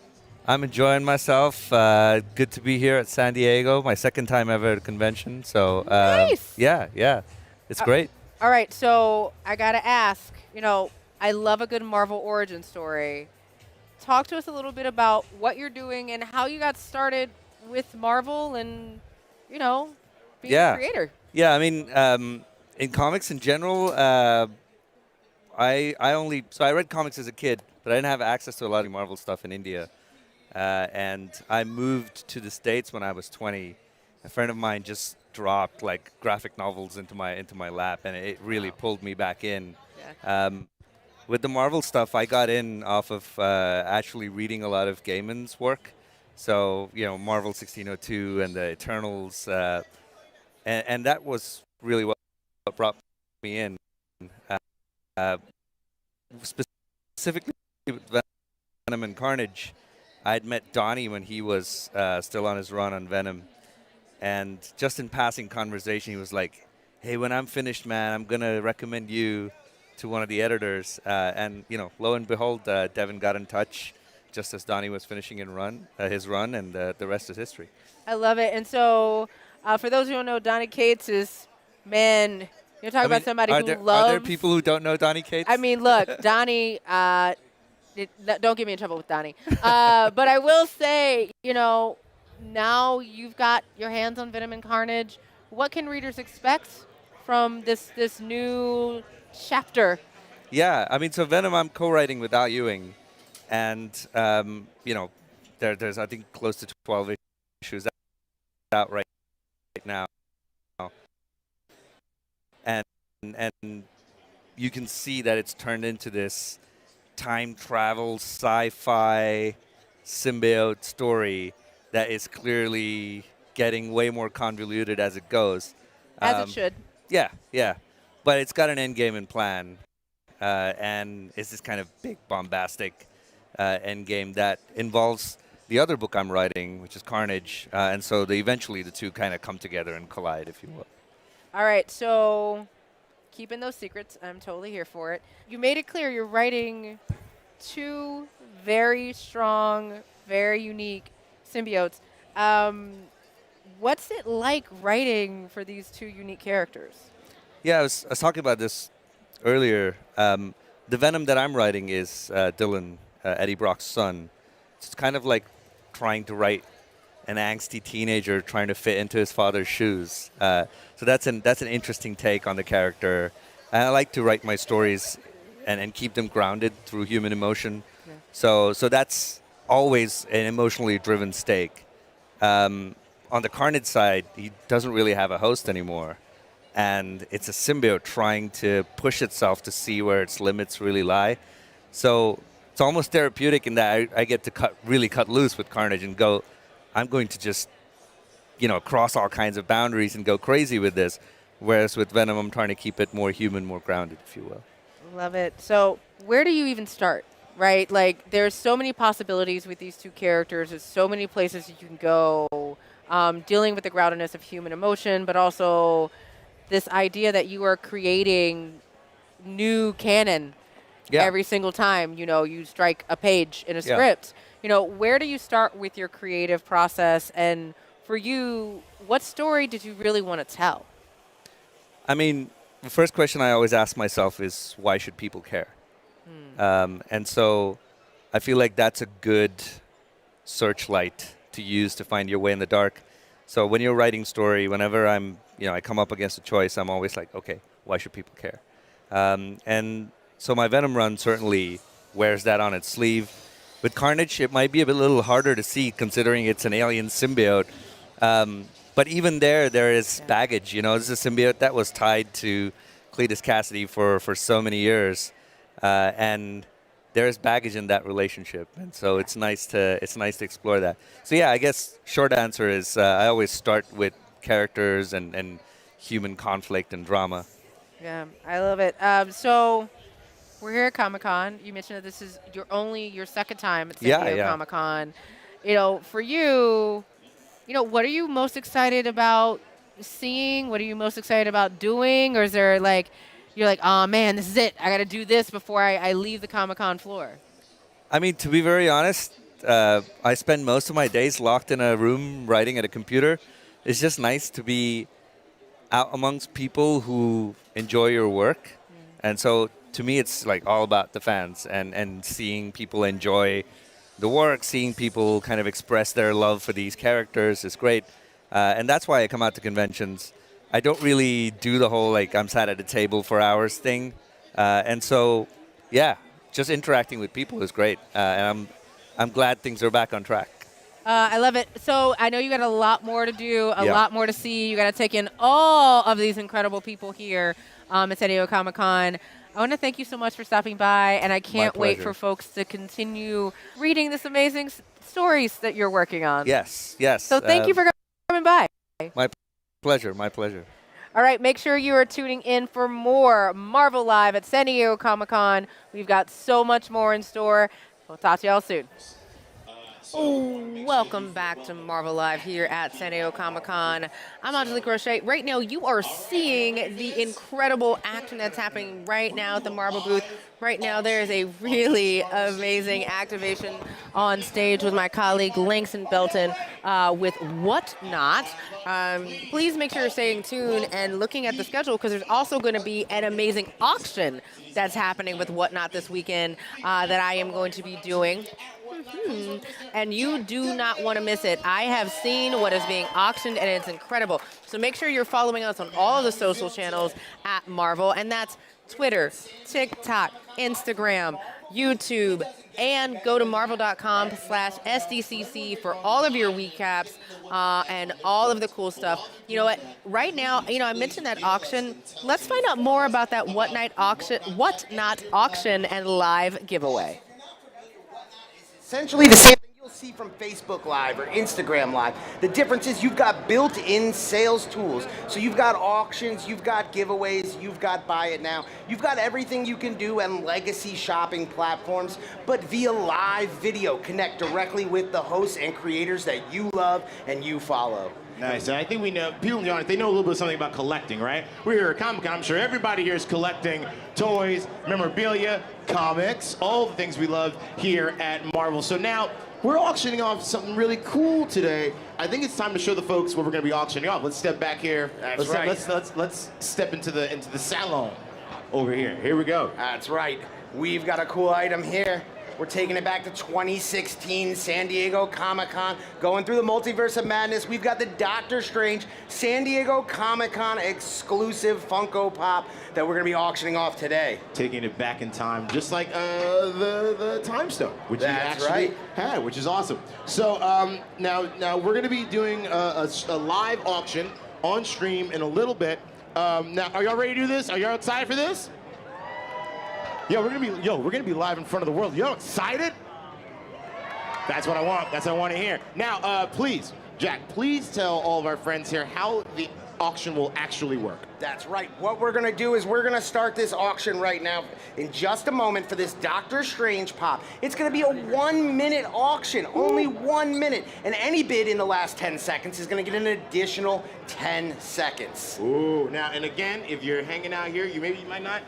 I'm enjoying myself. Good to be here at San Diego. My second time ever at a convention. So nice. Yeah. It's great. All right, so I got to ask, I love a good Marvel origin story. Talk to us a little bit about what you're doing and how you got started with Marvel and, being a creator. Yeah, I mean, in comics in general, I read comics as a kid, but I didn't have access to a lot of Marvel stuff in India. And I moved to the States when I was 20. A friend of mine just dropped graphic novels into my lap, and it really pulled me back in. Yeah. with the Marvel stuff, I got in off of actually reading a lot of Gaiman's work. So, Marvel 1602 and the Eternals, and that was really what brought me in. Specifically with Venom and Carnage, I'd met Donnie when he was still on his run on Venom. And just in passing conversation, he was like, hey, when I'm finished, man, I'm going to recommend you to one of the editors. And, lo and behold, Devin got in touch just as Donnie was finishing his run, and the rest is history. I love it. And so, for those who don't know, Donnie Cates is, man, you're talking about somebody who loves... Are there people who don't know Donnie Cates? I mean, look, Donnie, don't get me in trouble with Donnie. But I will say, now you've got your hands on Venom and Carnage. What can readers expect from this new chapter? Yeah, I mean, so Venom I'm co-writing with Al Ewing. And, there's, I think, close to 12 issues out right now. And you can see that it's turned into this time travel, sci-fi, symbiote story that is clearly getting way more convoluted as it goes. As it should. Yeah. But it's got an end game in plan. And it's this kind of big, bombastic end game that involves the other book I'm writing, which is Carnage. And so eventually the two kind of come together and collide, if you will. All right, so keeping those secrets, I'm totally here for it. You made it clear you're writing two very strong, very unique symbiotes. What's it like writing for these two unique characters? Yeah, I was talking about this earlier. The Venom that I'm writing is Dylan, Eddie Brock's son. It's kind of like trying to write an angsty teenager trying to fit into his father's shoes. So that's an interesting take on the character. And I like to write my stories and keep them grounded through human emotion. Yeah. So that's always an emotionally driven stake. On the Carnage side, he doesn't really have a host anymore. And it's a symbiote trying to push itself to see where its limits really lie. So it's almost therapeutic in that I get to really cut loose with Carnage and go, I'm going to just, cross all kinds of boundaries and go crazy with this. Whereas with Venom, I'm trying to keep it more human, more grounded, if you will. Love it. So where do you even start, right? Like, there's so many possibilities with these two characters. There's so many places you can go, dealing with the groundedness of human emotion, but also this idea that you are creating new canon every single time, you strike a page in a script. Where do you start with your creative process? And for you, what story did you really want to tell? I mean, the first question I always ask myself is, why should people care? And so I feel like that's a good searchlight to use to find your way in the dark. So when you're writing story, whenever I come up against a choice, I'm always like, okay, why should people care? And so my Venom run certainly wears that on its sleeve. With Carnage, it might be a little harder to see considering it's an alien symbiote. But even there is baggage. This is a symbiote that was tied to Cletus Cassidy for so many years. And there is baggage in that relationship. And so it's nice to explore that. So yeah, I guess short answer is I always start with characters and human conflict and drama. Yeah, I love it. So we're here at Comic-Con. You mentioned that this is your second time at San Diego Comic-Con. For you, what are you most excited about seeing? What are you most excited about doing? Or is there you're like, oh man, this is it. I got to do this before I leave the Comic-Con floor? I mean, to be very honest, I spend most of my days locked in a room writing at a computer. It's just nice to be out amongst people who enjoy your work. And so to me, it's all about the fans and seeing people enjoy the work, seeing people kind of express their love for these characters is great. And that's why I come out to conventions. I don't really do the whole, I'm sat at a table for hours thing. And so, yeah, just interacting with people is great. And I'm glad things are back on track. I love it. So I know you got a lot more to do, a lot more to see. You got to take in all of these incredible people here at San Diego Comic-Con. I want to thank you so much for stopping by, and I can't wait pleasure. for folks to continue reading this amazing stories that you're working on. Yes, yes. So thank you for coming by. My pleasure, my pleasure. All right, make sure you are tuning in for more Marvel Live at San Diego Comic-Con. We've got so much more in store. We'll talk to y'all soon. Welcome back to Marvel Live here at San Diego Comic-Con. I'm Angelique Roche. Right now, you are seeing the incredible action that's happening right now at the Marvel booth. Right now, there is a really amazing activation on stage with my colleague Langston Belton with Whatnot. Please make sure you're staying tuned and looking at the schedule, because there's also going to be an amazing auction that's happening with Whatnot this weekend that I am going to be doing. And you do not want to miss it. I have seen what is being auctioned, and it's incredible. So make sure you're following us on all of the social channels at Marvel, and that's Twitter, TikTok, Instagram, YouTube, and go to marvel.com/SDCC for all of your recaps and all of the cool stuff. You know what? Right now, I mentioned that auction. Let's find out more about that Whatnot auction and live giveaway. Essentially the same thing you'll see from Facebook Live or Instagram Live. The difference is you've got built-in sales tools. So you've got auctions, you've got giveaways, you've got buy it now. You've got everything you can do on legacy shopping platforms, but via live video. Connect directly with the hosts and creators that you love and you follow. Nice. And I think we know, people in the audience, they know a little bit of something about collecting, right? We're here at Comic-Con. I'm sure everybody here is collecting toys, memorabilia, comics, all the things we love here at Marvel. So now, we're auctioning off something really cool today. I think it's time to show the folks what we're going to be auctioning off. Let's step back here. That's right. Let's step into the salon over here. Here we go. That's right. We've got a cool item here. We're taking it back to 2016 San Diego Comic-Con, going through the Multiverse of Madness. We've got the Doctor Strange San Diego Comic-Con exclusive Funko Pop that we're going to be auctioning off today. Taking it back in time, just like the Time Stone, which That's you actually right. had, which is awesome. So now we're going to be doing a live auction on stream in a little bit. Now, are y'all ready to do this? Are y'all excited for this? We're gonna be live in front of the world. Y'all excited? That's what I want. That's what I want to hear. Now, please, Jack, please tell all of our friends here how the auction will actually work. That's right. What we're going to do is we're going to start this auction right now in just a moment for this Doctor Strange Pop. It's going to be a 1-minute auction, only 1 minute. And any bid in the last 10 seconds is going to get an additional 10 seconds. Ooh, now, and again, if you're hanging out here, you might not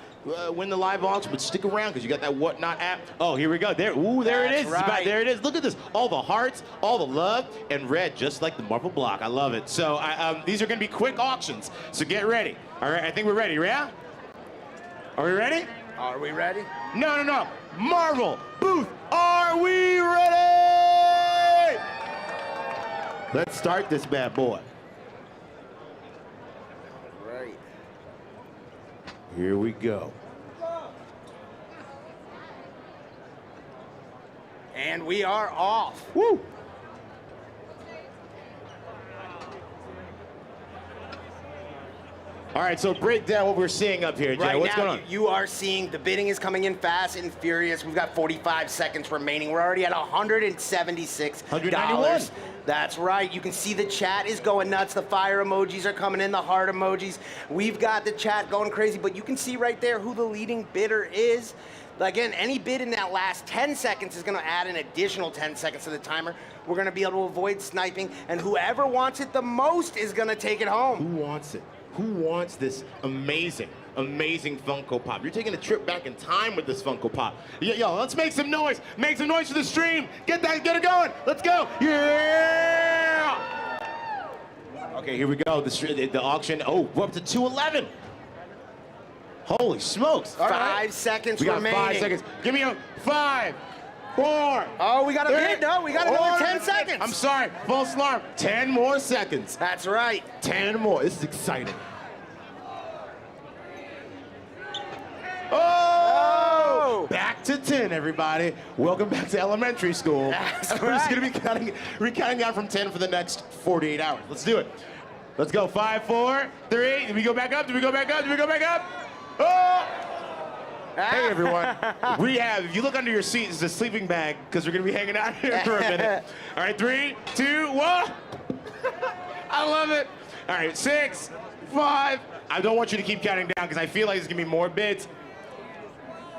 win the live auction, but stick around because you got that Whatnot app. Oh, here we go. There it is. Right. There it is. Look at this. All the hearts, all the love, and red, just like the Marvel block. I love it. So these are going to be quick auctions. So get ready. All right, I think we're ready. Yeah? Are we ready? Are we ready? No. Marvel booth. Are we ready? Let's start this bad boy. Right. Here we go. And we are off. Woo! All right, so break down what we're seeing up here, Jay. Right What's now, going on? you are seeing the bidding is coming in fast and furious. We've got 45 seconds remaining. We're already at $176. $191. That's right. You can see the chat is going nuts. The fire emojis are coming in, the heart emojis. We've got the chat going crazy, but you can see right there who the leading bidder is. Again, any bid in that last 10 seconds is going to add an additional 10 seconds to the timer. We're going to be able to avoid sniping, and whoever wants it the most is going to take it home. Who wants it? Who wants this amazing Funko Pop? You're taking a trip back in time with this Funko Pop. Yo, let's make some noise. Make some noise for the stream. Get it going. Let's go. Yeah! Okay, here we go. The auction. Oh, we're up to 211. Holy smokes. All right. 5 seconds we got remaining. 5 seconds. Give me a 5, 4. Oh, we got a bid. No, we got another 10 seconds. I'm sorry. False alarm. 10 more seconds. That's right. 10 more. This is exciting. Oh! Back to 10, everybody. Welcome back to elementary school. That's We're just right. going to be counting down from 10 for the next 48 hours. Let's do it. Let's go. 5, 4, 3. Did we go back up? Did we go back up? Did we go back up? Oh! Hey, everyone. We have, if you look under your seat, it's a sleeping bag because we're going to be hanging out here for a minute. All right, 3, 2, 1. I love it. All right, 6, 5. I don't want you to keep counting down because I feel like there's going to be more bits.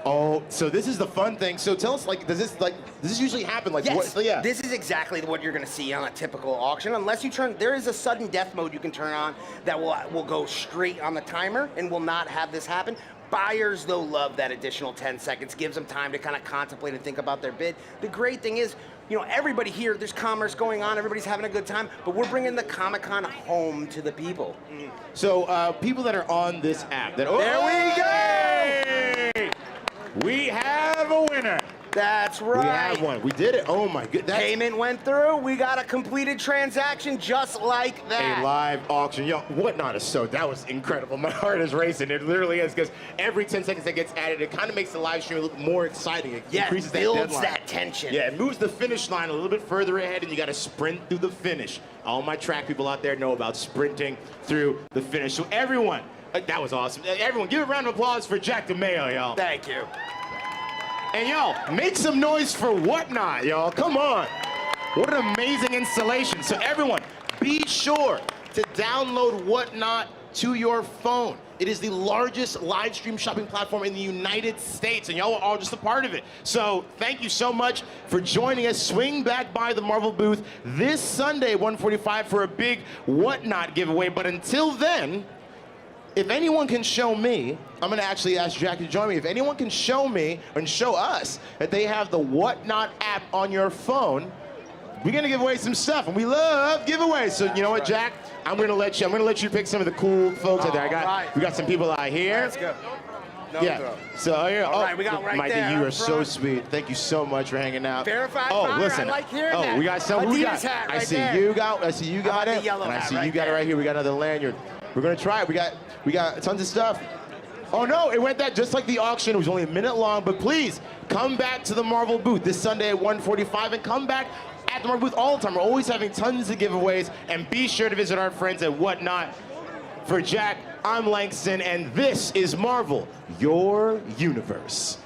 Oh, so this is the fun thing. So tell us, does this usually happen? Yes. What, yeah. This is exactly what you're going to see on a typical auction. Unless you turn, there is a sudden death mode you can turn on that will go straight on the timer and will not have this happen. Buyers, though, love that additional 10 seconds. Gives them time to kind of contemplate and think about their bid. The great thing is, everybody here, there's commerce going on, everybody's having a good time, but we're bringing the Comic-Con home to the people. So people that are on this app, there we go! We have a winner. That's right. We have one. We did it. Oh my goodness. Payment went through. We got a completed transaction just like that. A live auction. Yo, Whatnot is that was incredible. My heart is racing. It literally is, because every 10 seconds that gets added, it kind of makes the live stream a little more exciting. It increases builds that deadline. that tension. Yeah, it moves the finish line a little bit further ahead, and you got to sprint through the finish. All my track people out there know about sprinting through the finish. So everyone, that was awesome. Everyone, give a round of applause for Jack DeMayo, y'all. Thank you. And y'all, make some noise for Whatnot, y'all. Come on. What an amazing installation. So everyone, be sure to download Whatnot to your phone. It is the largest live stream shopping platform in the United States, and y'all are all just a part of it. So thank you so much for joining us. Swing back by the Marvel booth this Sunday, 1:45, for a big Whatnot giveaway. But until then, if anyone can show me, I'm going to actually ask Jack to join me. If anyone can show me and show us that they have the Whatnot app on your phone, we're going to give away some stuff, and we love giveaways. So you know what, Jack? I'm going to let you pick some of the cool folks out there. We got some people out here. Let's go. Yeah. So here. All right, we got right Mikey, there you are up so front. sweet. Thank you so much for hanging out. Verified buyer. Listen. I like hearing that. We got some. Who we got? Adidas hat I right see there. you got. I see you got How about it. the yellow And I hat see right you got it there? right here. We got another lanyard. We're gonna try it. We got tons of stuff. Oh no, it went that just like the auction. It was only a minute long, but please come back to the Marvel booth this Sunday at 1:45, and come back at the Marvel booth all the time. We're always having tons of giveaways, and be sure to visit our friends at Whatnot. For Jack, I'm Langston, and this is Marvel, your universe.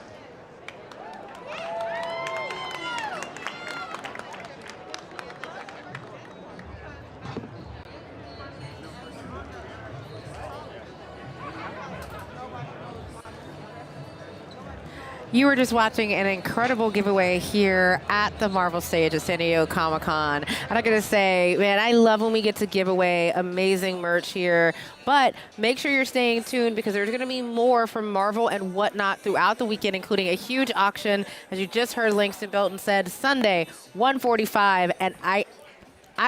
You were just watching an incredible giveaway here at the Marvel stage at San Diego Comic-Con. And I gotta say, man, I love when we get to give away amazing merch here. But make sure you're staying tuned, because there's gonna be more from Marvel and Whatnot throughout the weekend, including a huge auction, as you just heard Langston Belton said, Sunday, 1:45. And I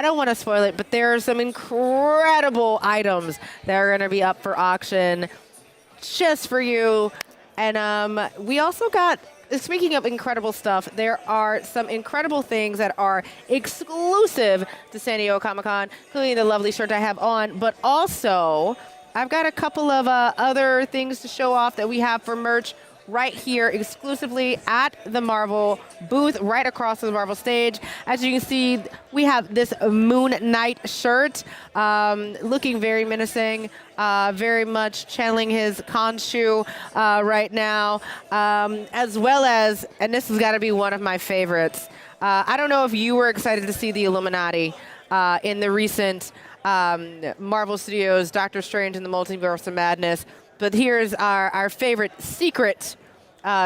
don't want to spoil it, but there are some incredible items that are gonna be up for auction just for you. And we also got, speaking of incredible stuff, there are some incredible things that are exclusive to San Diego Comic-Con, including the lovely shirt I have on, but also I've got a couple of other things to show off that we have for merch right here exclusively at the Marvel booth, right across the Marvel stage. As you can see, we have this Moon Knight shirt, looking very menacing, very much channeling his Khonshu right now, as well as, and this has got to be one of my favorites, I don't know if you were excited to see the Illuminati in the recent Marvel Studios Doctor Strange in the Multiverse of Madness, but here's our favorite secret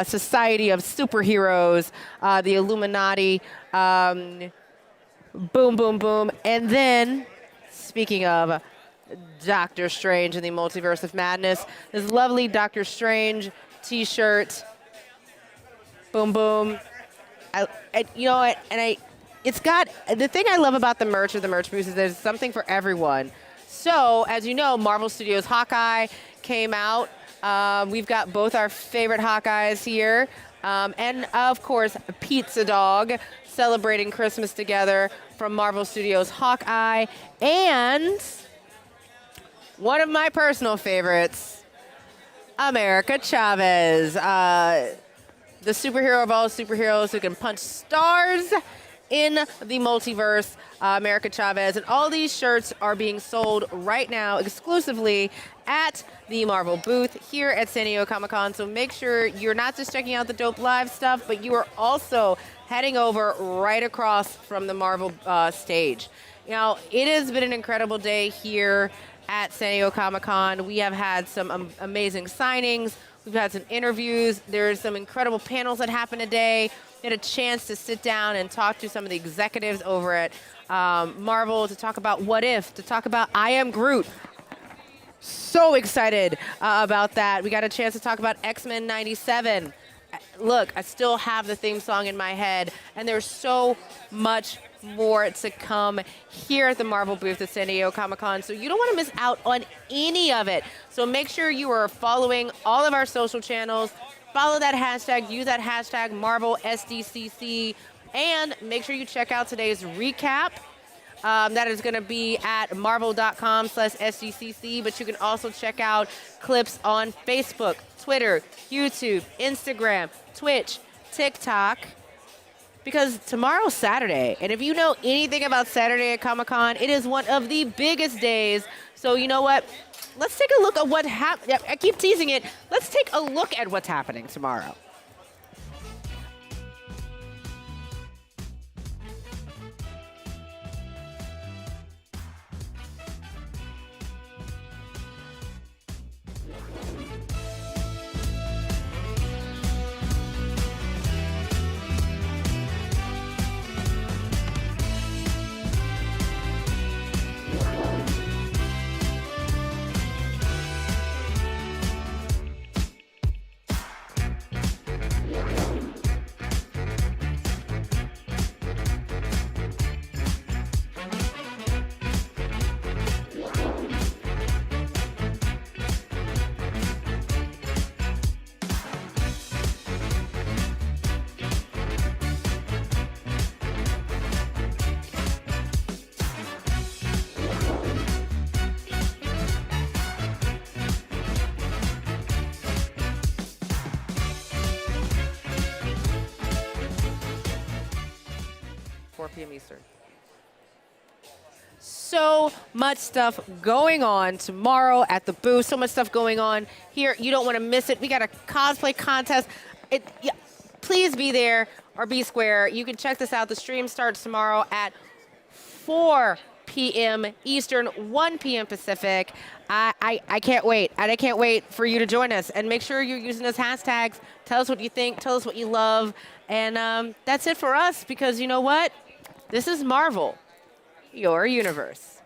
society of superheroes, the Illuminati. Boom, boom, boom. And then, speaking of Doctor Strange and the Multiverse of Madness, this lovely Doctor Strange t-shirt. Boom, boom. You know what? And it's got, the thing I love about the merch of the merch booth is there's something for everyone. So, as you know, Marvel Studios Hawkeye came out. We've got both our favorite Hawkeyes here. And, of course, Pizza Dog, celebrating Christmas together from Marvel Studios Hawkeye. And one of my personal favorites, America Chavez, the superhero of all superheroes who can punch stars in the multiverse, America Chavez. And all these shirts are being sold right now exclusively at the Marvel booth here at San Diego Comic-Con. So make sure you're not just checking out the dope live stuff, but you are also heading over right across from the Marvel stage. Now, it has been an incredible day here at San Diego Comic-Con. We have had some amazing signings. We've had some interviews. There's some incredible panels that happened today. We had a chance to sit down and talk to some of the executives over at Marvel to talk about What If, to talk about I Am Groot. So excited about that. We got a chance to talk about X-Men 97. Look, I still have the theme song in my head, and there's so much more to come here at the Marvel booth at San Diego Comic-Con, so you don't want to miss out on any of it. So make sure you are following all of our social channels, follow that hashtag, use that hashtag Marvel SDCC, and make sure you check out today's recap. That is going to be at marvel.com/SDCC, but you can also check out clips on Facebook, Twitter, YouTube, Instagram, Twitch, TikTok, because tomorrow's Saturday, and if you know anything about Saturday at Comic-Con, it is one of the biggest days. So you know what? Let's take a look at what happened. I keep teasing it. Let's take a look at what's happening tomorrow. p.m. Eastern. So much stuff going on tomorrow at the booth. So much stuff going on here. You don't want to miss it. We got a cosplay contest. Please be there or be square. You can check this out. The stream starts tomorrow at 4 p.m. Eastern, 1 p.m. Pacific. I can't wait. And I can't wait for you to join us. And make sure you're using those hashtags. Tell us what you think. Tell us what you love. And that's it for us, because you know what? This is Marvel, your universe.